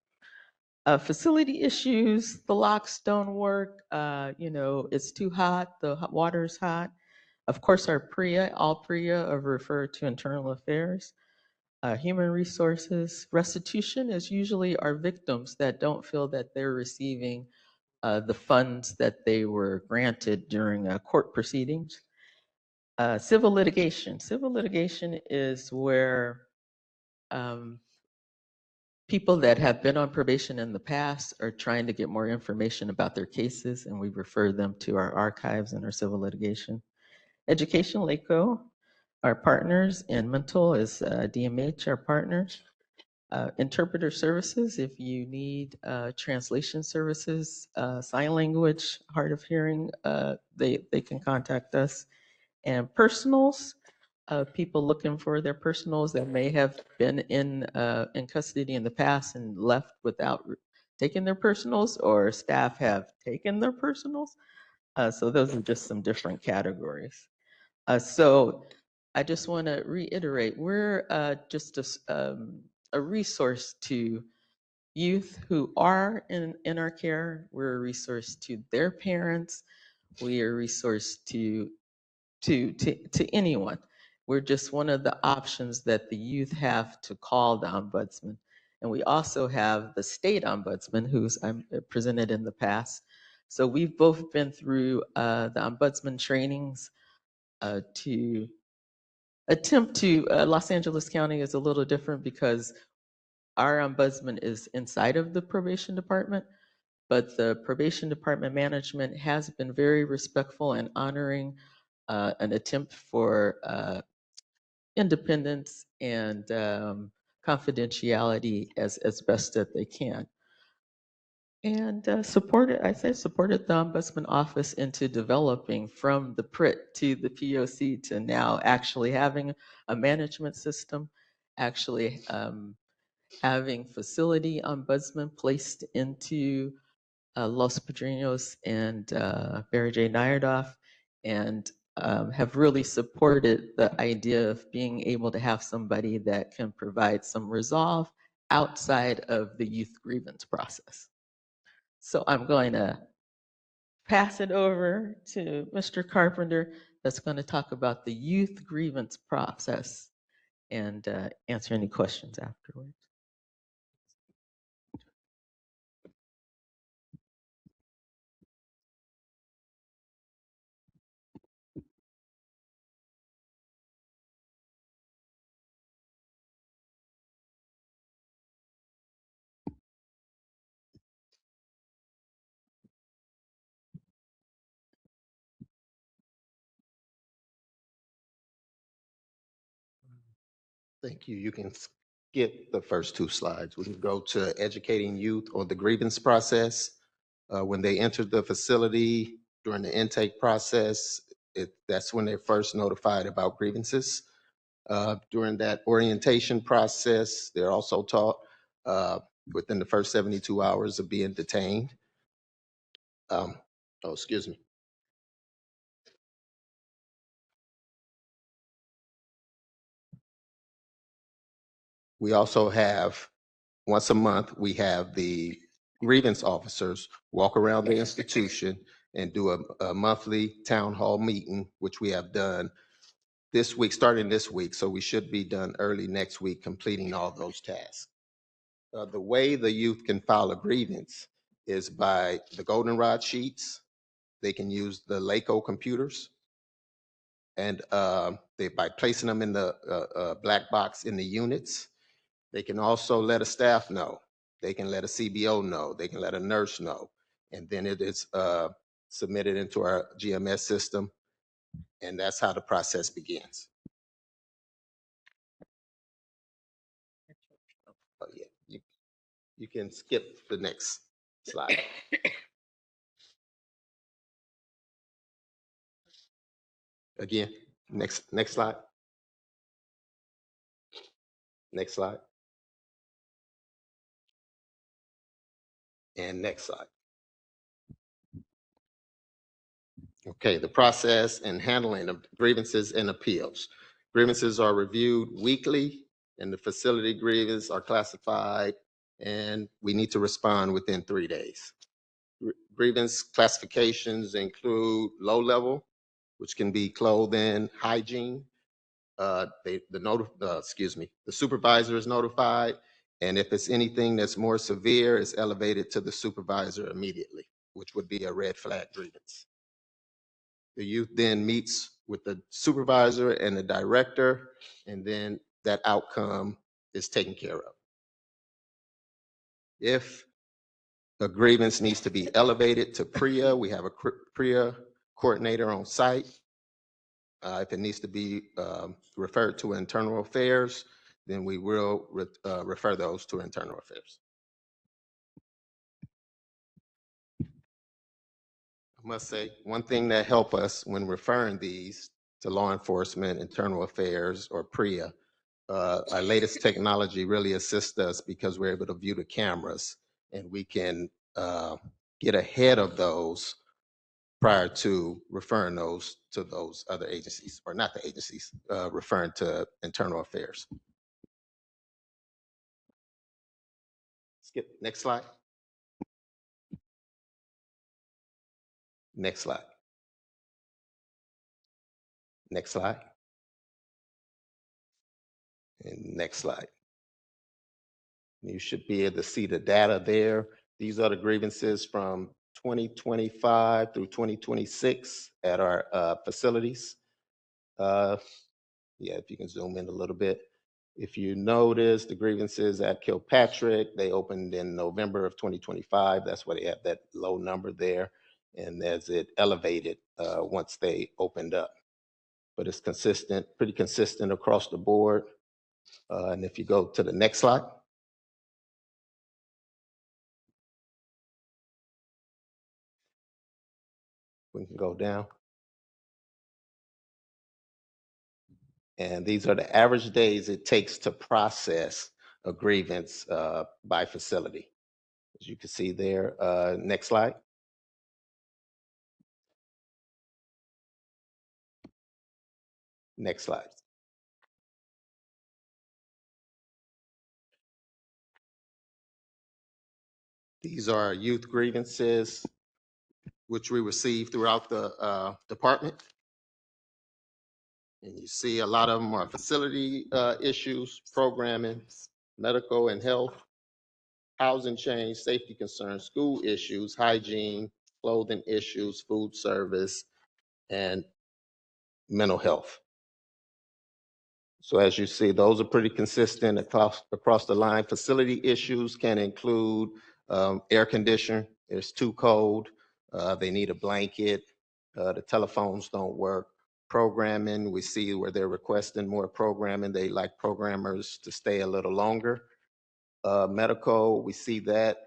Facility issues, the locks don't work, it's too hot, the water's hot. Of course, our PREA, all PREA are referred to internal affairs. Human resources, restitution is usually our victims that don't feel that they're receiving the funds that they were granted during court proceedings. Civil litigation. Civil litigation is where people that have been on probation in the past are trying to get more information about their cases, and we refer them to our archives and our civil litigation. Education, LACO, our partners, and Mental is DMH, our partners. Interpreter services, if you need translation services, sign language, hard of hearing, they can contact us. And personals, people looking for their personals that may have been in custody in the past and left without taking their personals, or staff have taken their personals. So those are just some different categories. So I just want to reiterate, we're just a resource to youth who are in our care. We're a resource to their parents. We are a resource to anyone. We're just one of the options that the youth have to call the ombudsman. And we also have the state ombudsman, who's presented in the past. So we've both been through the ombudsman trainings to attempt to, Los Angeles County is a little different because our ombudsman is inside of the probation department, but the probation department management has been very respectful and honoring an attempt for independence and confidentiality as best that they can. And supported the Ombudsman Office into developing from the PRIT to the POC to now actually having a management system, actually having facility ombudsman placed into Los Padrinos and Barry J. Nyerdoff, and have really supported the idea of being able to have somebody that can provide some resolve outside of the youth grievance process. So I'm going to pass it over to Mr. Carpenter that's going to talk about the youth grievance process and answer any questions afterwards. Thank you. You can skip the first two slides. We can go to educating youth on the grievance process. When they enter the facility during the intake process, that's when they're first notified about grievances. During that orientation process, they're also taught within the first 72 hours of being detained. Excuse me. We also have, once a month, we have the grievance officers walk around the institution and do a monthly town hall meeting, which we have done this week, starting this week. So we should be done early next week, completing all those tasks. The way the youth can file a grievance is by the goldenrod sheets. They can use the LACO computers, and by placing them in the black box in the units. They can also let a staff know. They can let a CBO know. They can let a nurse know. And then it is submitted into our GMS system. And that's how the process begins. Oh, yeah. You can skip the next slide. Again, next slide. Next slide. And next slide. Okay, the process and handling of grievances and appeals. Grievances are reviewed weekly, and the facility grievances are classified, and we need to respond within 3 days. Grievance classifications include low level, which can be clothing, hygiene. The supervisor is notified, and if it's anything that's more severe, it's elevated to the supervisor immediately, which would be a red flag grievance. The youth then meets with the supervisor and the director, and then that outcome is taken care of. If a grievance needs to be elevated to PREA, we have a PREA coordinator on site. If it needs to be referred to internal affairs, then we will refer those to internal affairs. I must say, one thing that helped us when referring these to law enforcement, internal affairs, or PREA, our latest technology really assists us because we're able to view the cameras and we can get ahead of those prior to referring those to those other agencies, or not the agencies, referring to internal affairs. Skip, next slide. Next slide. Next slide. And next slide. You should be able to see the data there. These are the grievances from 2025 through 2026 at our facilities. Yeah, if you can zoom in a little bit. If you notice, the grievances at Kilpatrick, they opened in November of 2025. That's why they have that low number there. And as it elevated once they opened up. But it's consistent, pretty consistent across the board. And if you go to the next slide. We can go down. And these are the average days it takes to process a grievance by facility. As you can see there, next slide. Next slide. These are youth grievances, which we receive throughout the department. And you see a lot of them are facility issues, programming, medical and health, housing change, safety concerns, school issues, hygiene, clothing issues, food service, and mental health. So as you see, those are pretty consistent across the line. Facility issues can include air conditioner, it's too cold, they need a blanket, the telephones don't work. Programming, we see where they're requesting more programming. They like programmers to stay a little longer. Medical, we see that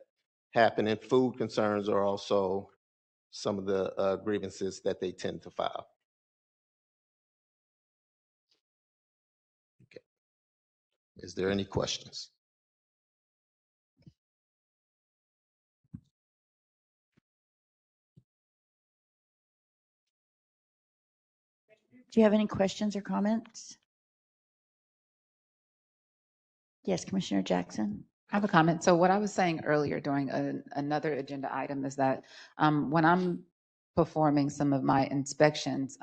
happening. Food concerns are also some of the grievances that they tend to file. Okay. Is there any questions? Do you have any questions or comments? Yes, Commissioner Jackson. I have a comment. So what I was saying earlier during another agenda item is that when I'm performing some of my inspections,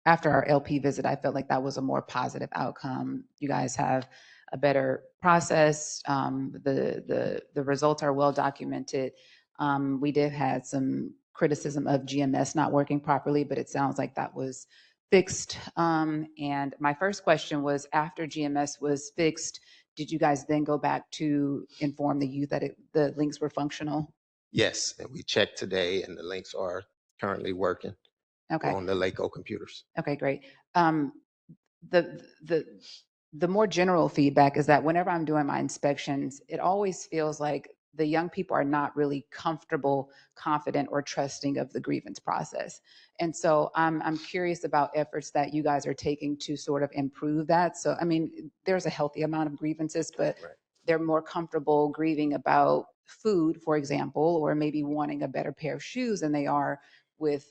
after our LP visit, I felt like that was a more positive outcome. You guys have a better process. The results are well documented. We did have some criticism of GMS not working properly, but it sounds like that was fixed. And my first question was, after GMS was fixed, did you guys then go back to inform the youth that the links were functional? Yes, and we checked today, and the links are currently working on the LACO computers. Okay, great. The more general feedback is that whenever I'm doing my inspections, it always feels like the young people are not really comfortable, confident, or trusting of the grievance process. And so I'm curious about efforts that you guys are taking to sort of improve that. So, I mean, there's a healthy amount of grievances, but they're more comfortable grieving about food, for example, or maybe wanting a better pair of shoes than they are with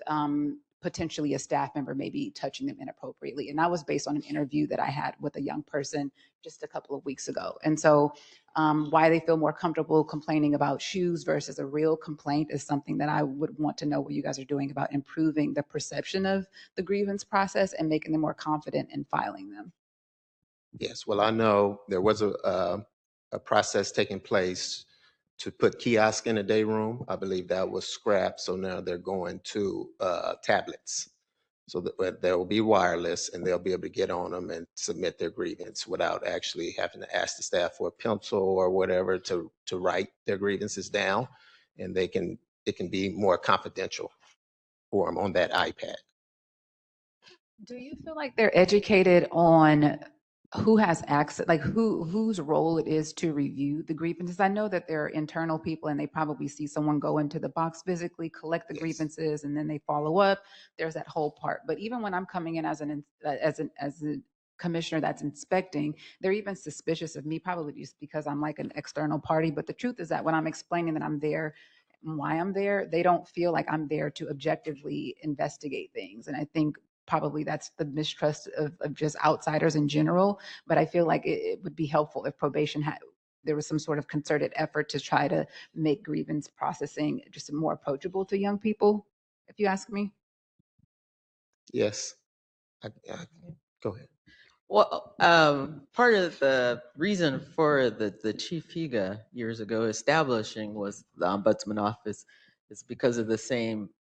potentially a staff member maybe touching them inappropriately. And that was based on an interview that I had with a young person just a couple of weeks ago. And so why they feel more comfortable complaining about shoes versus a real complaint is something that I would want to know what you guys are doing about improving the perception of the grievance process and making them more confident in filing them. Yes, well, I know there was a process taking place to put kiosk in a day room. I believe that was scrapped, so now they're going to tablets. So that there will be wireless, and they'll be able to get on them and submit their grievance without actually having to ask the staff for a pencil or whatever to write their grievances down, and it can be more confidential for them on that iPad. Do you feel like they're educated on who has access, like whose role it is to review the grievances? I know that there are internal people and they probably see someone go into the box physically, collect the grievances, and then they follow up. There's that whole part. But even when I'm coming in as a commissioner that's inspecting, they're even suspicious of me, probably just because I'm like an external party. But the truth is that when I'm explaining that I'm there and why I'm there, they don't feel like I'm there to objectively investigate things. And I think probably that's the mistrust of just outsiders in general. But I feel like it would be helpful if probation had, there was some sort of concerted effort to try to make grievance processing just more approachable to young people, if you ask me. Yes, go ahead. Well, part of the reason for the Chief Higa years ago establishing was the Ombudsman Office is because of the same,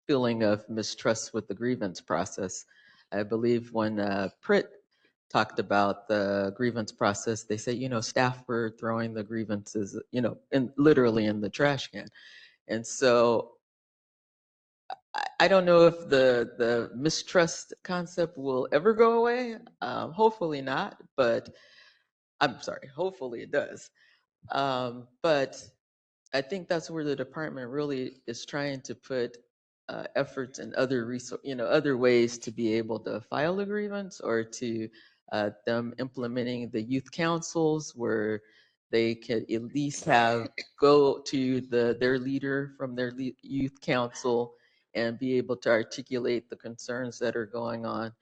feeling of mistrust with the grievance process. I believe when Pritt talked about the grievance process, they say, staff were throwing the grievances, literally in the trash can. And so I don't know if the mistrust concept will ever go away. Hopefully not, but I'm sorry, hopefully it does. But I think that's where the department really is trying to put efforts and other ways to be able to file a grievance, or to them implementing the youth councils where they could at least go to their leader from their youth council and be able to articulate the concerns that are going on.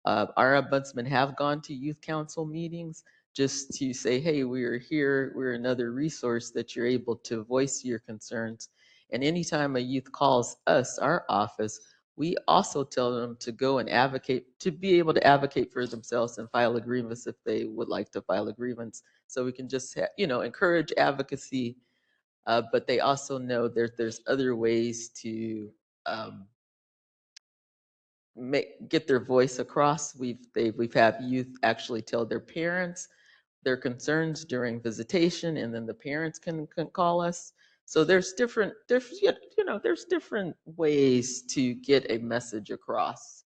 Our ombudsmen have gone to youth council meetings just to say, hey, we are here, we're another resource that you're able to voice your concerns. And anytime a youth calls us, our office, we also tell them to go and advocate, to be able to advocate for themselves and file a grievance if they would like to file a grievance. So we can just, encourage advocacy, but they also know there's other ways to get their voice across. We've had youth actually tell their parents their concerns during visitation, and then the parents can call us. So there's different there's different ways to get a message across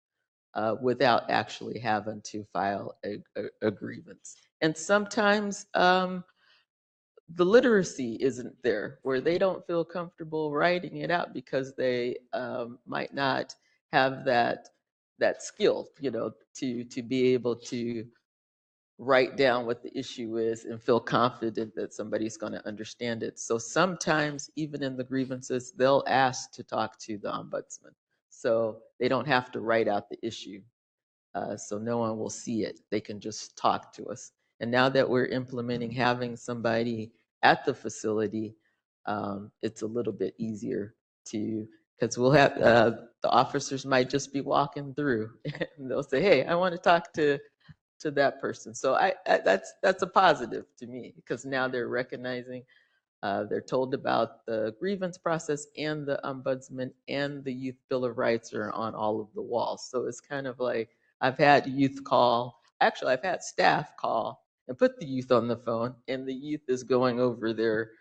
without actually having to file a grievance. And sometimes the literacy isn't there, where they don't feel comfortable writing it out because they might not have that skill, to be able to write down what the issue is and feel confident that somebody's going to understand it. So sometimes, even in the grievances, they'll ask to talk to the ombudsman. So they don't have to write out the issue. So no one will see it. They can just talk to us. And now that we're implementing having somebody at the facility, it's a little bit easier because we'll have, the officers might just be walking through and they'll say, hey, I want to talk to that person. So that's a positive to me, because now they're recognizing, they're told about the grievance process, and the ombudsman and the youth bill of rights are on all of the walls. So it's kind of like, I've had I've had staff call and put the youth on the phone, and the youth is going over their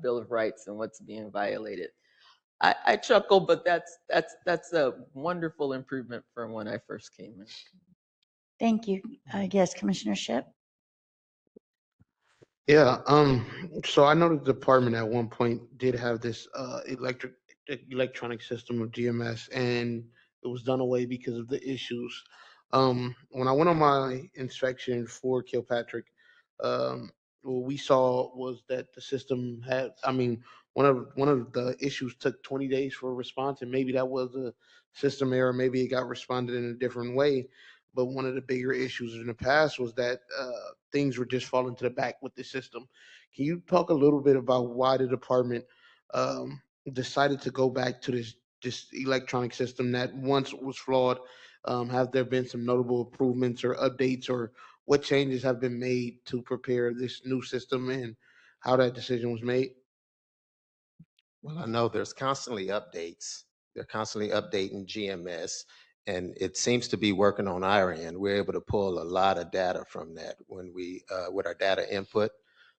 bill of rights and what's being violated. I chuckle, but that's a wonderful improvement from when I first came in. Thank you. Yes, Commissioner Ship. Yeah, so I know the department at one point did have this electronic system of GMS, and it was done away because of the issues. When I went on my inspection for Kilpatrick, what we saw was that the system had, one of the issues took 20 days for a response, and maybe that was a system error, maybe it got responded in a different way. But one of the bigger issues in the past was that things were just falling to the back with the system. Can you talk a little bit about why the department decided to go back to this electronic system that once was flawed? Have there been some notable improvements or updates, or what changes have been made to prepare this new system, and how that decision was made? Well, I know there's constantly updates. They're constantly updating GMS, and it seems to be working on our end. We're able to pull a lot of data from that when we, with our data input.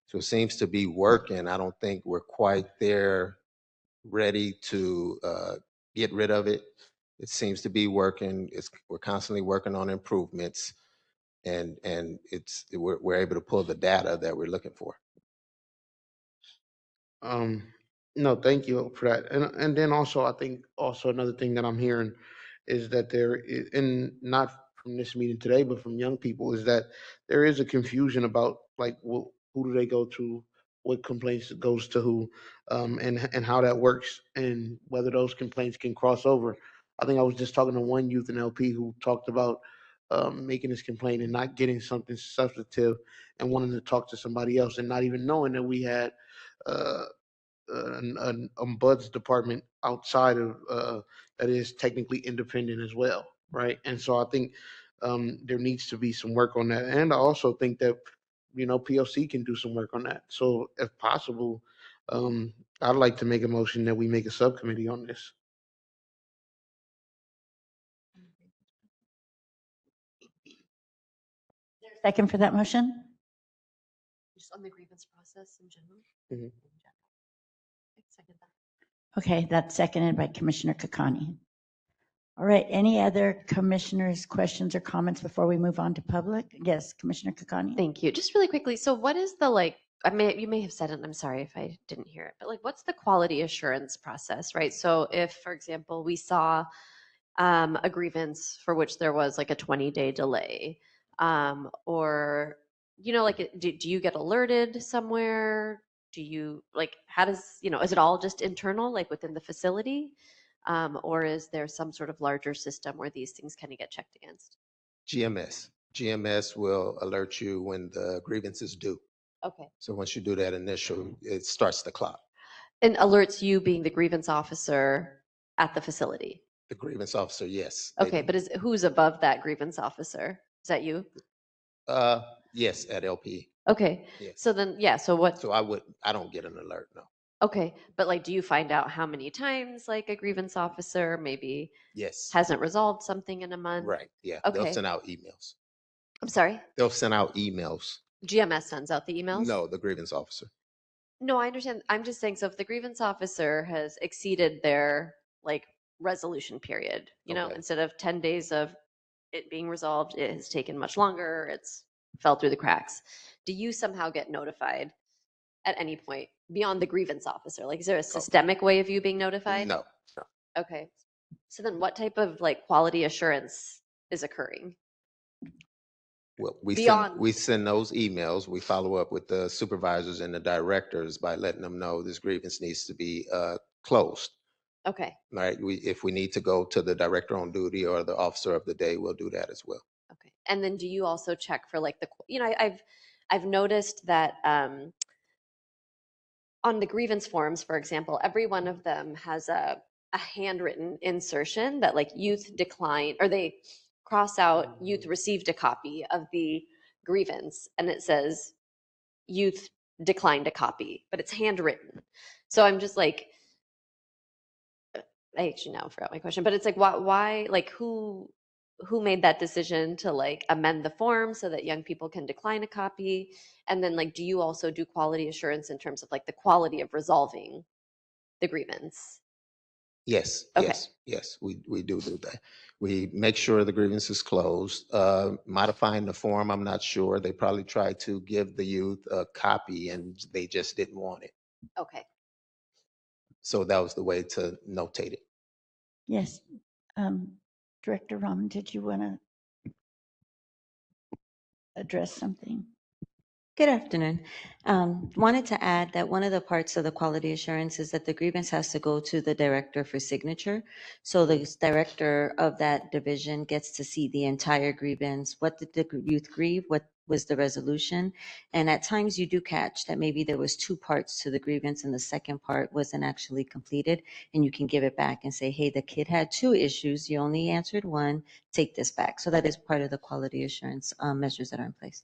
So it seems to be working. I don't think we're quite there ready to get rid of it. It seems to be working. We're constantly working on improvements, and we're able to pull the data that we're looking for. Um, no, thank you for that. And then also, I think also another thing that I'm hearing is that and not from this meeting today, but from young people, is that there is a confusion about like who do they go to, what complaints goes to who, and how that works, and whether those complaints can cross over. I think I was just talking to one youth in LP who talked about making his complaint and not getting something substantive, and wanting to talk to somebody else, and not even knowing that we had uh, an ombuds department outside of that is technically independent as well, right? And so I think there needs to be some work on that, and I also think that POC can do some work on that. So if possible, I'd like to make a motion that we make a subcommittee on this. Second for that motion? Just on the grievance process in general. Mhm. Second that. Okay, that's seconded by Commissioner Kakani. All right, any other commissioners' questions or comments before we move on to public? Yes, Commissioner Kakani. Thank you. Just really quickly, so what is the you may have said it, and I'm sorry if I didn't hear it, but like what's the quality assurance process, right? So if, for example, we saw a grievance for which there was like a 20-day delay, or like do you get alerted somewhere? Do you how does, is it all just internal, like within the facility? Or is there some sort of larger system where these things kind of get checked against? GMS will alert you when the grievance is due. Okay. So once you do that initial, it starts the clock. And alerts you being the grievance officer at the facility? The grievance officer, yes. Okay, but who's above that grievance officer? Is that you? Yes, at LP. Okay. Yes. So then, yeah, so what? So I don't get an alert, no. Okay, but do you find out how many times like a grievance officer maybe Yes. hasn't resolved something in a month? Right, yeah. Okay. They'll send out emails. I'm sorry? They'll send out emails. GMS sends out the emails? No, the grievance officer. No, I understand. I'm just saying, so if the grievance officer has exceeded their resolution period, instead of 10 days of it being resolved, it has taken much longer, it's fell through the cracks. Do you somehow get notified at any point beyond the grievance officer? Is there a systemic way of you being notified? No. Okay. So then what type of quality assurance is occurring? Well, we Beyond- send those emails. We follow up with the supervisors and the directors by letting them know this grievance needs to be closed. Okay. Right. If we need to go to the director on duty or the officer of the day, we'll do that as well. Okay. And then do you also check for I've noticed that on the grievance forms, for example, every one of them has a handwritten insertion that youth decline, or they cross out youth received a copy of the grievance and it says youth declined a copy, but it's handwritten. So I'm just I actually now forgot my question, but it's why who made that decision to amend the form so that young people can decline a copy? And then do you also do quality assurance in terms of the quality of resolving the grievance? Yes, Okay. yes, we do that. We make sure the grievance is closed. Modifying the form, I'm not sure. They probably tried to give the youth a copy and they just didn't want it. Okay. So that was the way to notate it. Yes. Director Rahman, did you want to address something? Good afternoon. Wanted to add that one of the parts of the quality assurance is that the grievance has to go to the director for signature. So the director of that division gets to see the entire grievance. What did the youth grieve? What was the resolution? And at times you do catch that maybe there was two parts to the grievance and the second part wasn't actually completed. And you can give it back and say, hey, the kid had two issues. You only answered one. Take this back. So that is part of the quality assurance measures that are in place.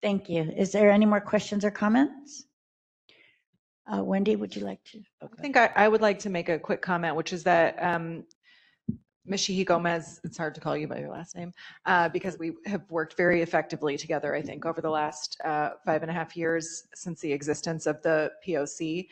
Thank you. Is there any more questions or comments? Wendy, would you like to? I think I would like to make a quick comment, which is that Ms. Shihi Gomez, it's hard to call you by your last name, because we have worked very effectively together, I think, over the last 5.5 years since the existence of the POC.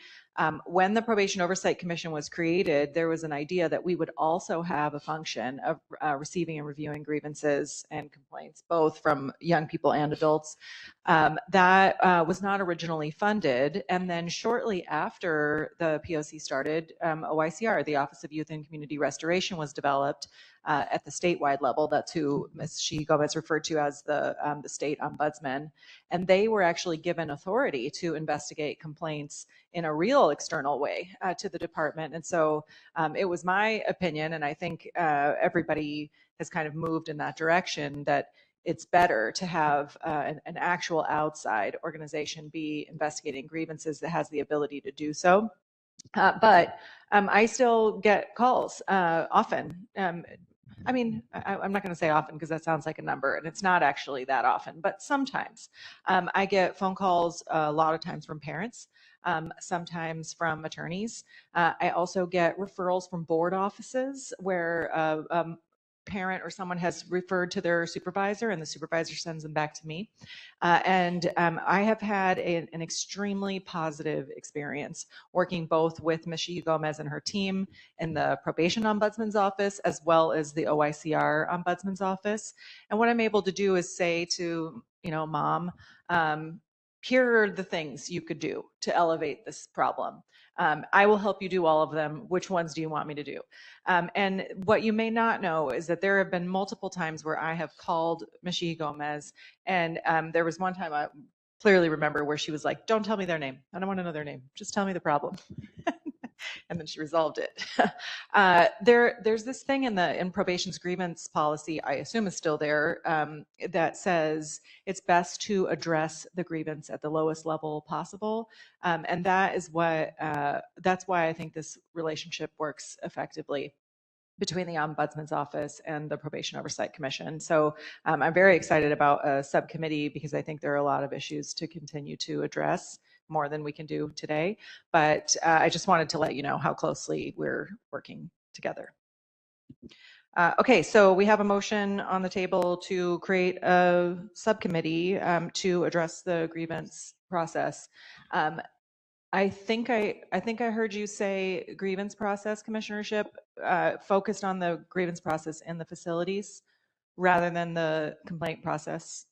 When the Probation Oversight Commission was created, there was an idea that we would also have a function of receiving and reviewing grievances and complaints, both from young people and adults. That was not originally funded. And then shortly after the POC started, OICR, the Office of Youth and Community Restoration, was developed at the statewide level. That's who Ms. Shihi Gomez referred to as the state ombudsman. And they were actually given authority to investigate complaints in a real external way to the department. And so it was my opinion, and I think everybody has kind of moved in that direction, that it's better to have an actual outside organization be investigating grievances that has the ability to do so. But I still get calls often. I mean, I'm not going to say often because that sounds like a number, and it's not actually that often, but sometimes. I get phone calls a lot of times from parents, sometimes from attorneys. I also get referrals from board offices where parent or someone has referred to their supervisor and the supervisor sends them back to me. I have had an extremely positive experience working both with Ms. Gomez and her team in the Probation Ombudsman's office as well as the OICR Ombudsman's office. And what I'm able to do is say to, Mom, here are the things you could do to elevate this problem. I will help you do all of them. Which ones do you want me to do? And what you may not know is that there have been multiple times where I have called Ms. Gomez, and there was one time I clearly remember where she was like, don't tell me their name. I don't want to know their name. Just tell me the problem. And then she resolved it. There's this thing in probation's grievance policy, I assume is still there, that says it's best to address the grievance at the lowest level possible. And that's why I think this relationship works effectively between the Ombudsman's office and the Probation Oversight Commission. So I'm very excited about a subcommittee because I think there are a lot of issues to continue to address, more than we can do today. But I just wanted to let you know how closely we're working together. Okay, so we have a motion on the table to create a subcommittee to address the grievance process. I think I heard you say grievance process, Commissioner Shipp, focused on the grievance process in the facilities rather than the complaint process.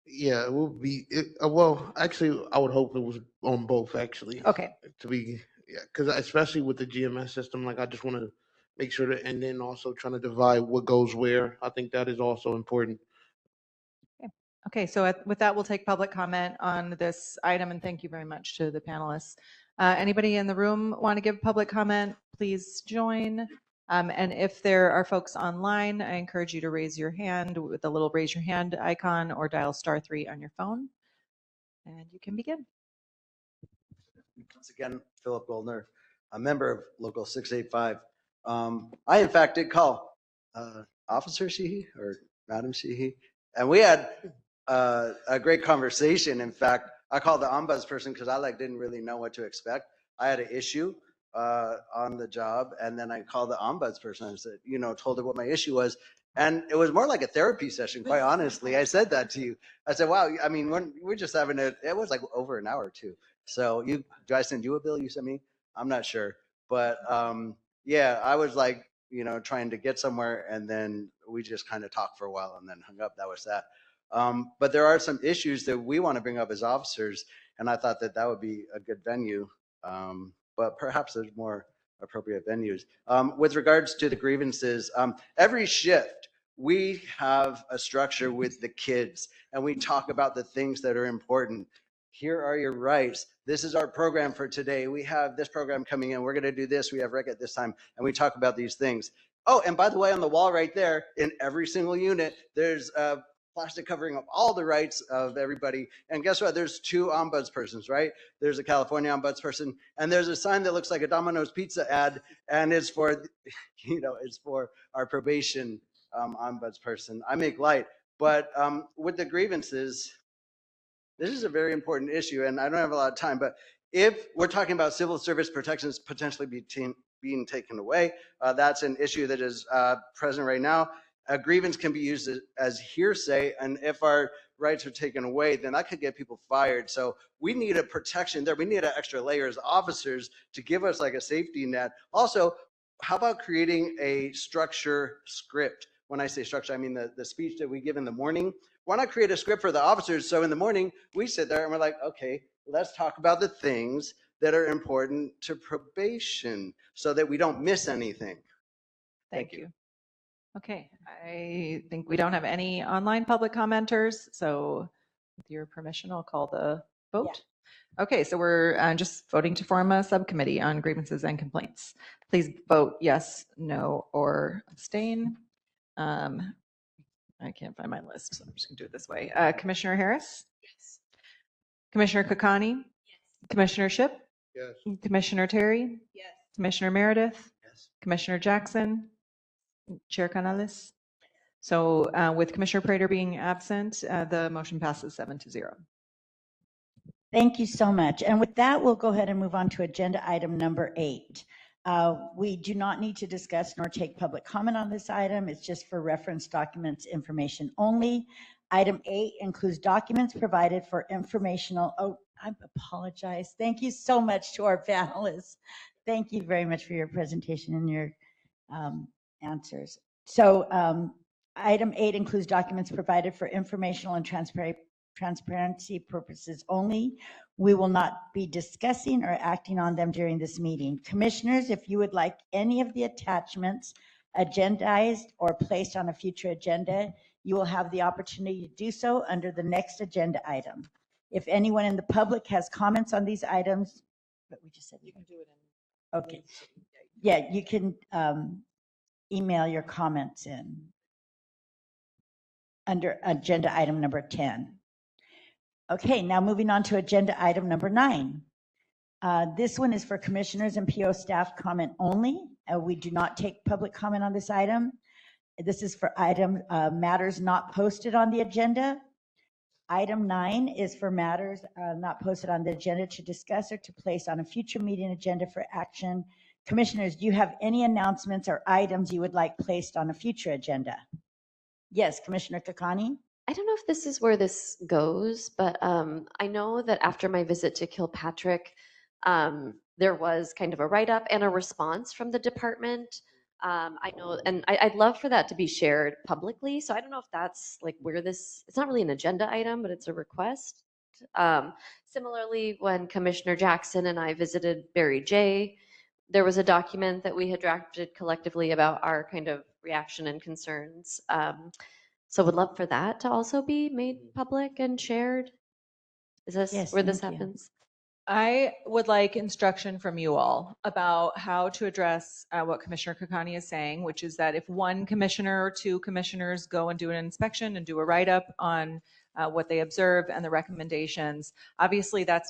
Yeah, it will be. Well, actually, I would hope it was on both. Actually, okay. Because especially with the GMS system, like I just want to make sure that, and then also trying to divide what goes where. I think that is also important. Okay, so with that, we'll take public comment on this item, and thank you very much to the panelists. Anybody in the room want to give public comment? Please join. And if there are folks online, I encourage you to raise your hand with the little raise your hand icon or dial *3 on your phone, and you can begin. Once again, Philip Goldner, a member of Local 685. I, in fact, did call Officer Sheehy or Madam Sheehy, and we had a great conversation. In fact, I called the ombudsperson because I didn't really know what to expect. I had an issue on the job, and then I called the ombudsperson and said, told her what my issue was. And it was more like a therapy session, quite honestly. I said that to you. I said, wow, I mean, we're just having it was like over an hour or two. So do I send you a bill you sent me? I'm not sure. But yeah, I was trying to get somewhere, and then we just kind of talked for a while and then hung up. That was that. But there are some issues that we want to bring up as officers, and I thought that would be a good venue. But perhaps there's more appropriate venues. With regards to the grievances, every shift we have a structure with the kids, and we talk about the things that are important. Here are your rights. This is our program for today. We have this program coming in. We're going to do this. We have rec at this time, and we talk about these things. Oh, and by the way, on the wall right there, in every single unit, there's a plastic covering of all the rights of everybody. And guess what? There's 2 ombudspersons, right? There's a California ombudsperson, and there's a sign that looks like a Domino's pizza ad, and it's for, it's for our probation ombudsperson. I make light, but with the grievances, this is a very important issue, and I don't have a lot of time, but if we're talking about civil service protections potentially being taken away, that's an issue that is present right now. A grievance can be used as hearsay, and if our rights are taken away, then that could get people fired. So we need a protection there. We need an extra layer as officers to give us like a safety net. Also, how about creating a structure script? When I say structure, I mean the speech that we give in the morning. Why not create a script for the officers? So in the morning, we sit there and we're like, okay, let's talk about the things that are important to probation so that we don't miss anything. Thank you. Okay, I think we don't have any online public commenters, so with your permission, I'll call the vote. Yeah. Okay, so we're just voting to form a subcommittee on grievances and complaints. Please vote yes, no, or abstain. I can't find my list, so I'm just gonna do it this way. Commissioner Harris? Yes. Commissioner Kakani? Yes. Commissioner Shipp? Yes. Commissioner Terry? Yes. Commissioner Meredith? Yes. Commissioner Jackson? Chair Canales? So with Commissioner Prater being absent, the motion passes 7-0. Thank you so much. And with that, we'll go ahead and move on to agenda item number 8. We do not need to discuss nor take public comment on this item. It's just for reference documents information only. Item 8 includes documents provided for informational. Oh, I apologize. Thank you so much to our panelists. Thank you very much for your presentation and your answers. So item 8 includes documents provided for informational and transparency purposes only. We will not be discussing or acting on them during this meeting. Commissioners, if you would like any of the attachments agendized or placed on a future agenda, you will have the opportunity to do so under the next agenda item. If anyone in the public has comments on these items, but we just said you can do it in. Okay. Yeah, you can email your comments in under agenda item number 10. Okay, now moving on to agenda item number 9. This one is for commissioners and PO staff comment only. We do not take public comment on this item. This is for item matters not posted on the agenda. Item 9 is for matters not posted on the agenda to discuss or to place on a future meeting agenda for action. Commissioners, do you have any announcements or items you would like placed on a future agenda? Yes, Commissioner Kakani? I don't know if this is where this goes, but I know that after my visit to Kilpatrick, there was kind of a write-up and a response from the department. I know, and I'd love for that to be shared publicly. So I don't know if that's like where this, it's not really an agenda item, but it's a request. Similarly, when Commissioner Jackson and I visited Barry J., there was a document that we had drafted collectively about our kind of reaction and concerns. So would love for that to also be made public and shared. Is this Yes, where this thank you. happens? I would like instruction from you all about how to address what Commissioner Kakani is saying, which is that if one commissioner or two commissioners go and do an inspection and do a write-up on what they observe and the recommendations, obviously that's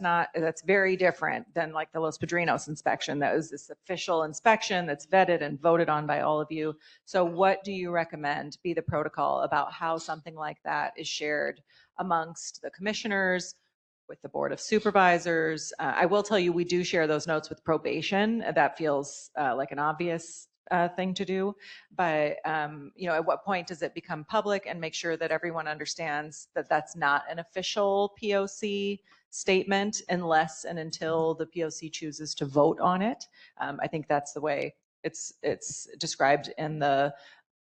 very different than like the Los Padrinos inspection. That was this official inspection that's vetted and voted on by all of you. So what do you recommend be the protocol about how something like that is shared amongst the commissioners, with the Board of Supervisors? I will tell you, we do share those notes with probation. That feels like an obvious thing to do. But, at what point does it become public, and make sure that everyone understands that that's not an official POC statement unless and until the POC chooses to vote on it. I think that's the way it's described in the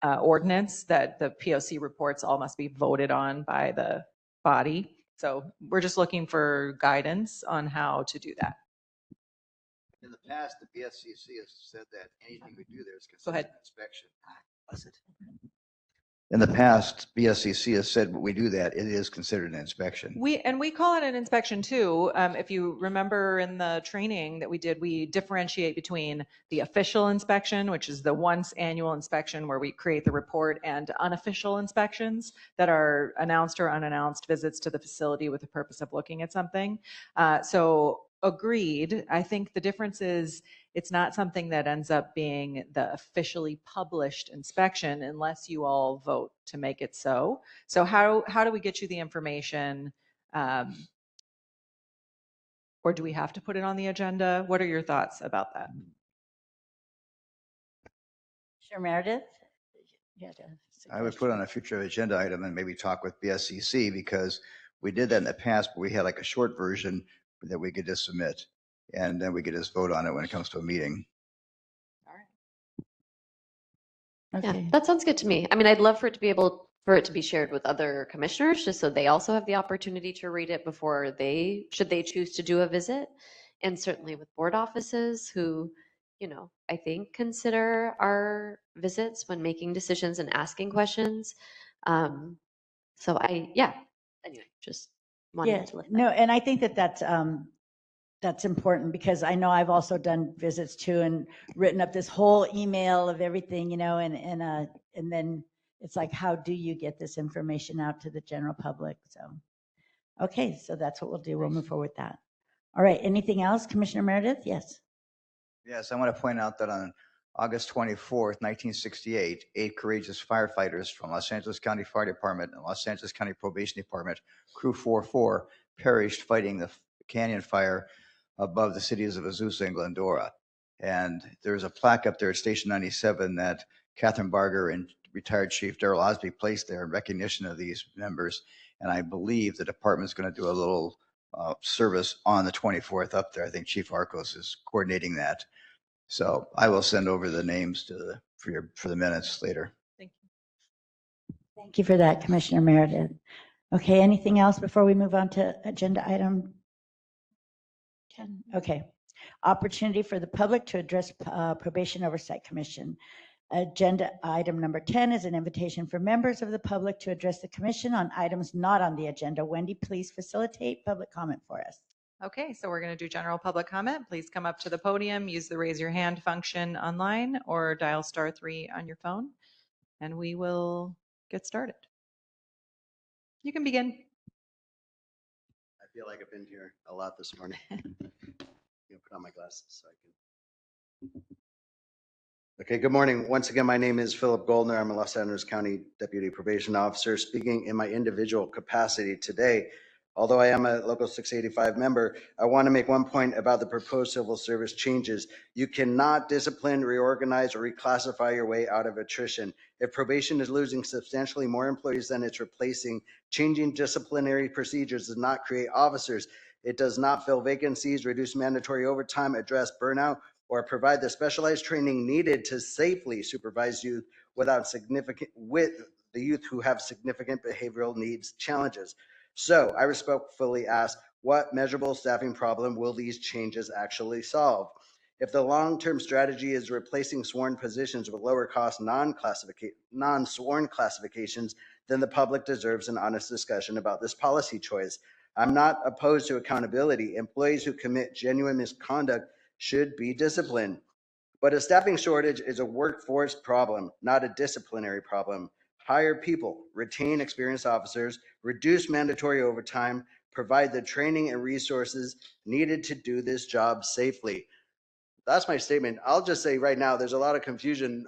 ordinance, that the POC reports all must be voted on by the body. So we're just looking for guidance on how to do that. In the past, the BSCC has said that anything we do there is considered an inspection. Was it? In the past, BSCC has said when we do that, it is considered an inspection. We call it an inspection too. If you remember in the training that we did, we differentiate between the official inspection, which is the once annual inspection where we create the report, and unofficial inspections that are announced or unannounced visits to the facility with the purpose of looking at something. So agreed. I think the difference is it's not something that ends up being the officially published inspection unless you all vote to make it so. So how do we get you the information? Or do we have to put it on the agenda? What are your thoughts about that? Sure, Meredith? I would put on a future agenda item and maybe talk with BSCC, because we did that in the past, but we had like a short version that we could just submit, and then we could just vote on it when it comes to a meeting. Yeah, that sounds good to me. I mean, I'd love for it to be shared with other commissioners, just so they also have the opportunity to read it before should they choose to do a visit. And certainly with board offices who, I think consider our visits when making decisions and asking questions. Anyway, just wanted to let no, and I think that's important, because I know I've also done visits too and written up this whole email of everything, and then it's like, how do you get this information out to the general public? So, okay, so that's what we'll do. We'll move forward with that. All right, anything else, Commissioner Meredith? Yes. Yes, I want to point out that on August 24th, 1968, 8 courageous firefighters from Los Angeles County Fire Department and Los Angeles County Probation Department, Crew 44, perished fighting the canyon fire above the cities of Azusa and Glendora. And there's a plaque up there at Station 97 that Catherine Barger and retired Chief Darrell Osby placed there in recognition of these members. And I believe the department's going to do a little service on the 24th up there. I think Chief Arcos is coordinating that. So I will send over the names to for the minutes later. Thank you. Thank you for that, Commissioner Meredith. Okay, anything else before we move on to agenda item 10? Okay. Opportunity for the public to address Probation Oversight Commission. Agenda item number 10 is an invitation for members of the public to address the commission on items not on the agenda. Wendy, please facilitate public comment for us. Okay, so we're going to do general public comment. Please come up to the podium, use the raise your hand function online, or dial *3 on your phone, and we will get started. You can begin. I feel like I've been here a lot this morning. Put on my glasses so I can. Okay, good morning. Once again, my name is Philip Goldner. I'm a Los Angeles County Deputy Probation Officer speaking in my individual capacity today. Although I am a Local 685 member, I want to make one point about the proposed civil service changes. You cannot discipline, reorganize, or reclassify your way out of attrition. If probation is losing substantially more employees than it's replacing, changing disciplinary procedures does not create officers. It does not fill vacancies, reduce mandatory overtime, address burnout, or provide the specialized training needed to safely supervise youth with the youth who have significant behavioral needs challenges. So I respectfully ask, what measurable staffing problem will these changes actually solve? If the long-term strategy is replacing sworn positions with lower cost non-sworn classifications, then the public deserves an honest discussion about this policy choice. I'm not opposed to accountability. Employees who commit genuine misconduct should be disciplined. But a staffing shortage is a workforce problem, not a disciplinary problem. Hire people, retain experienced officers, reduce mandatory overtime, provide the training and resources needed to do this job safely. That's my statement. I'll just say right now, there's a lot of confusion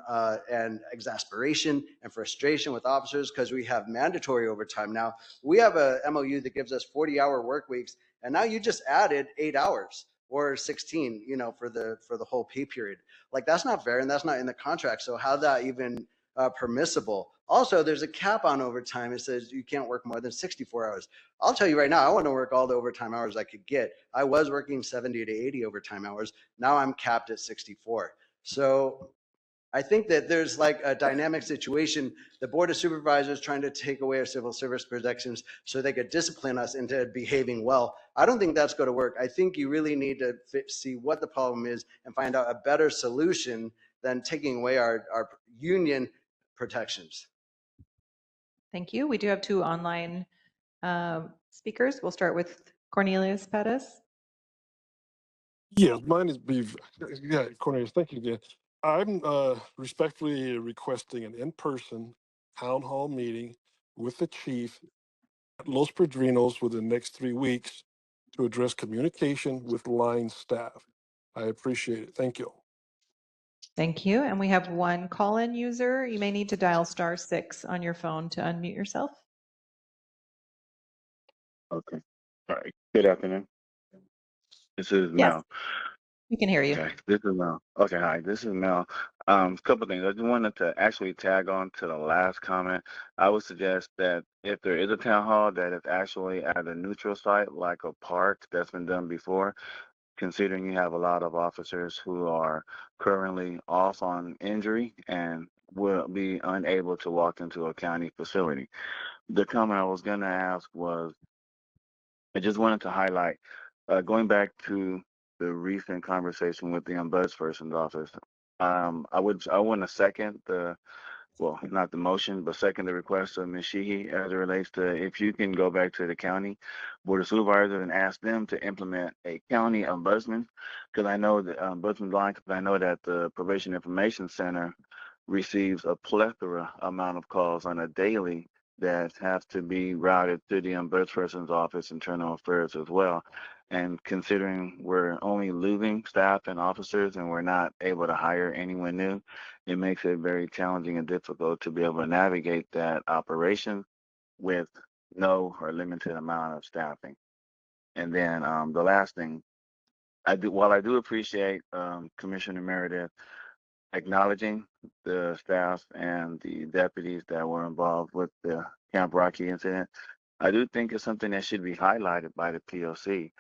and exasperation and frustration with officers because we have mandatory overtime now. We have a MOU that gives us 40-hour work weeks, and now you just added 8 hours or 16, for the whole pay period. Like, that's not fair, and that's not in the contract. So how that even permissible? Also, there's a cap on overtime. It says you can't work more than 64 hours. I'll tell you right now, I want to work all the overtime hours I could get. I was working 70 to 80 overtime hours. Now I'm capped at 64. So I think that there's like a dynamic situation. The Board of Supervisors trying to take away our civil service protections so they could discipline us into behaving well. I don't think that's going to work. I think you really need to see what the problem is and find out a better solution than taking away our union protections. Thank you. We do have 2 online speakers. We'll start with Cornelius Pettis. Yeah, mine is Beav. Yeah, Cornelius, thank you again. I'm respectfully requesting an in-person town hall meeting with the chief at Los Padrinos within the next 3 weeks to address communication with line staff. I appreciate it. Thank you. Thank you. And we have 1 call-in user. You may need to dial *6 on your phone to unmute yourself. Okay. All right. Good afternoon. This is Mel. We can hear you. Okay. This is Mel. Okay. Hi. This is Mel. A couple of things. I just wanted to actually tag on to the last comment. I would suggest that if there is a town hall that is actually at a neutral site, like a park that's been done before, considering you have a lot of officers who are currently off on injury and will be unable to walk into a county facility. The comment I was going to ask was, I just wanted to highlight, going back to the recent conversation with the ombudsperson's office, I want to second not the motion, but second the request of Ms. Sheehy as it relates to if you can go back to the county board of supervisors and ask them to implement a county ombudsman, because I know that ombudsman line, because I know that the Probation Information Center receives a plethora amount of calls on a daily that have to be routed to the ombudsperson's office, internal affairs as well. And considering we're only losing staff and officers and we're not able to hire anyone new, it makes it very challenging and difficult to be able to navigate that operation with no or limited amount of staffing. And then the last thing, While I do appreciate Commissioner Meredith acknowledging the staff and the deputies that were involved with the Camp Rocky incident, I do think it's something that should be highlighted by the POC.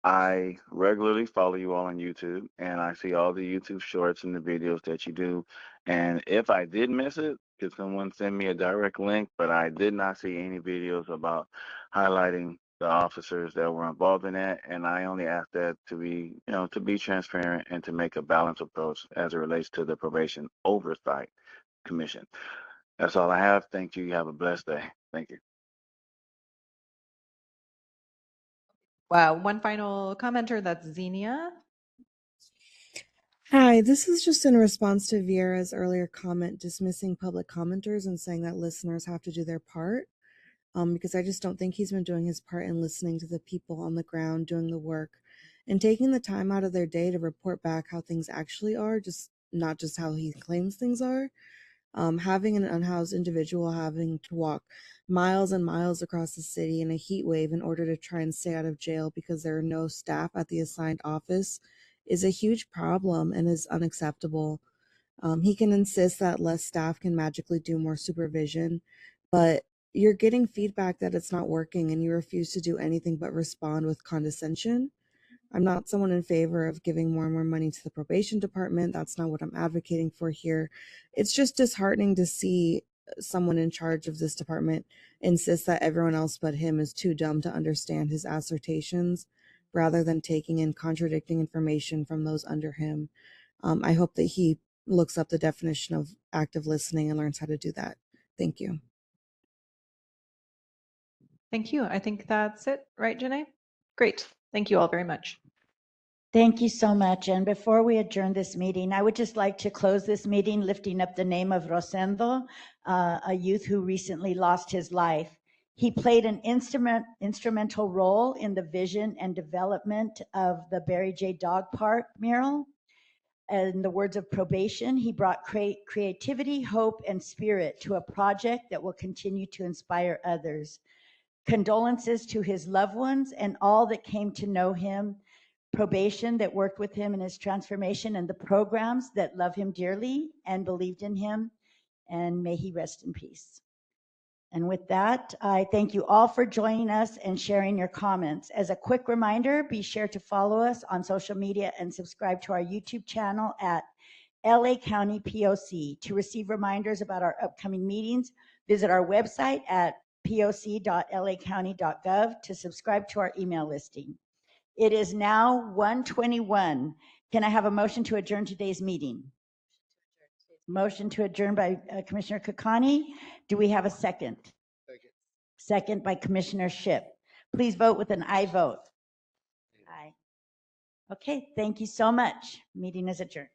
I regularly follow you all on YouTube, and I see all the YouTube shorts and the videos that you do. And if I did miss it, could someone send me a direct link? But I did not see any videos about highlighting the officers that were involved in that. And I only ask that to be, to be transparent and to make a balanced approach as it relates to the Probation Oversight Commission. That's all I have. Thank you. You have a blessed day. Thank you. Wow, one final commenter, that's Xenia. Hi, this is just in response to Vieira's earlier comment dismissing public commenters and saying that listeners have to do their part, because I just don't think he's been doing his part in listening to the people on the ground doing the work and taking the time out of their day to report back how things actually are, just not just how he claims things are. Having an unhoused individual having to walk miles and miles across the city in a heat wave in order to try and stay out of jail because there are no staff at the assigned office is a huge problem and is unacceptable. He can insist that less staff can magically do more supervision, but you're getting feedback that it's not working and you refuse to do anything but respond with condescension. I'm not someone in favor of giving more and more money to the probation department. That's not what I'm advocating for here. It's just disheartening to see someone in charge of this department insist that everyone else but him is too dumb to understand his assertions, rather than taking in contradicting information from those under him. I hope that he looks up the definition of active listening and learns how to do that. Thank you. Thank you. I think that's it, right, Janae? Great. Thank you all very much. Thank you so much. And before we adjourn this meeting, I would just like to close this meeting lifting up the name of Rosendo, a youth who recently lost his life. He played an instrumental role in the vision and development of the Barry J. Dog Park mural. In the words of Probation, he brought creativity, hope, and spirit to a project that will continue to inspire others. Condolences to his loved ones and all that came to know him, Probation that worked with him in his transformation, and the programs that love him dearly and believed in him, and may he rest in peace. And with that, I thank you all for joining us and sharing your comments. As a quick reminder, be sure to follow us on social media and subscribe to our YouTube channel at LA County POC. To receive reminders about our upcoming meetings, visit our website at poc.lacounty.gov to subscribe to our email listing. It is now 1:21. Can I have a motion to adjourn today's meeting? Motion to adjourn by Commissioner Kakani. Do we have a second? Second by Commissioner Shipp. Please vote with an aye vote. Aye. Okay, thank you so much. Meeting is adjourned.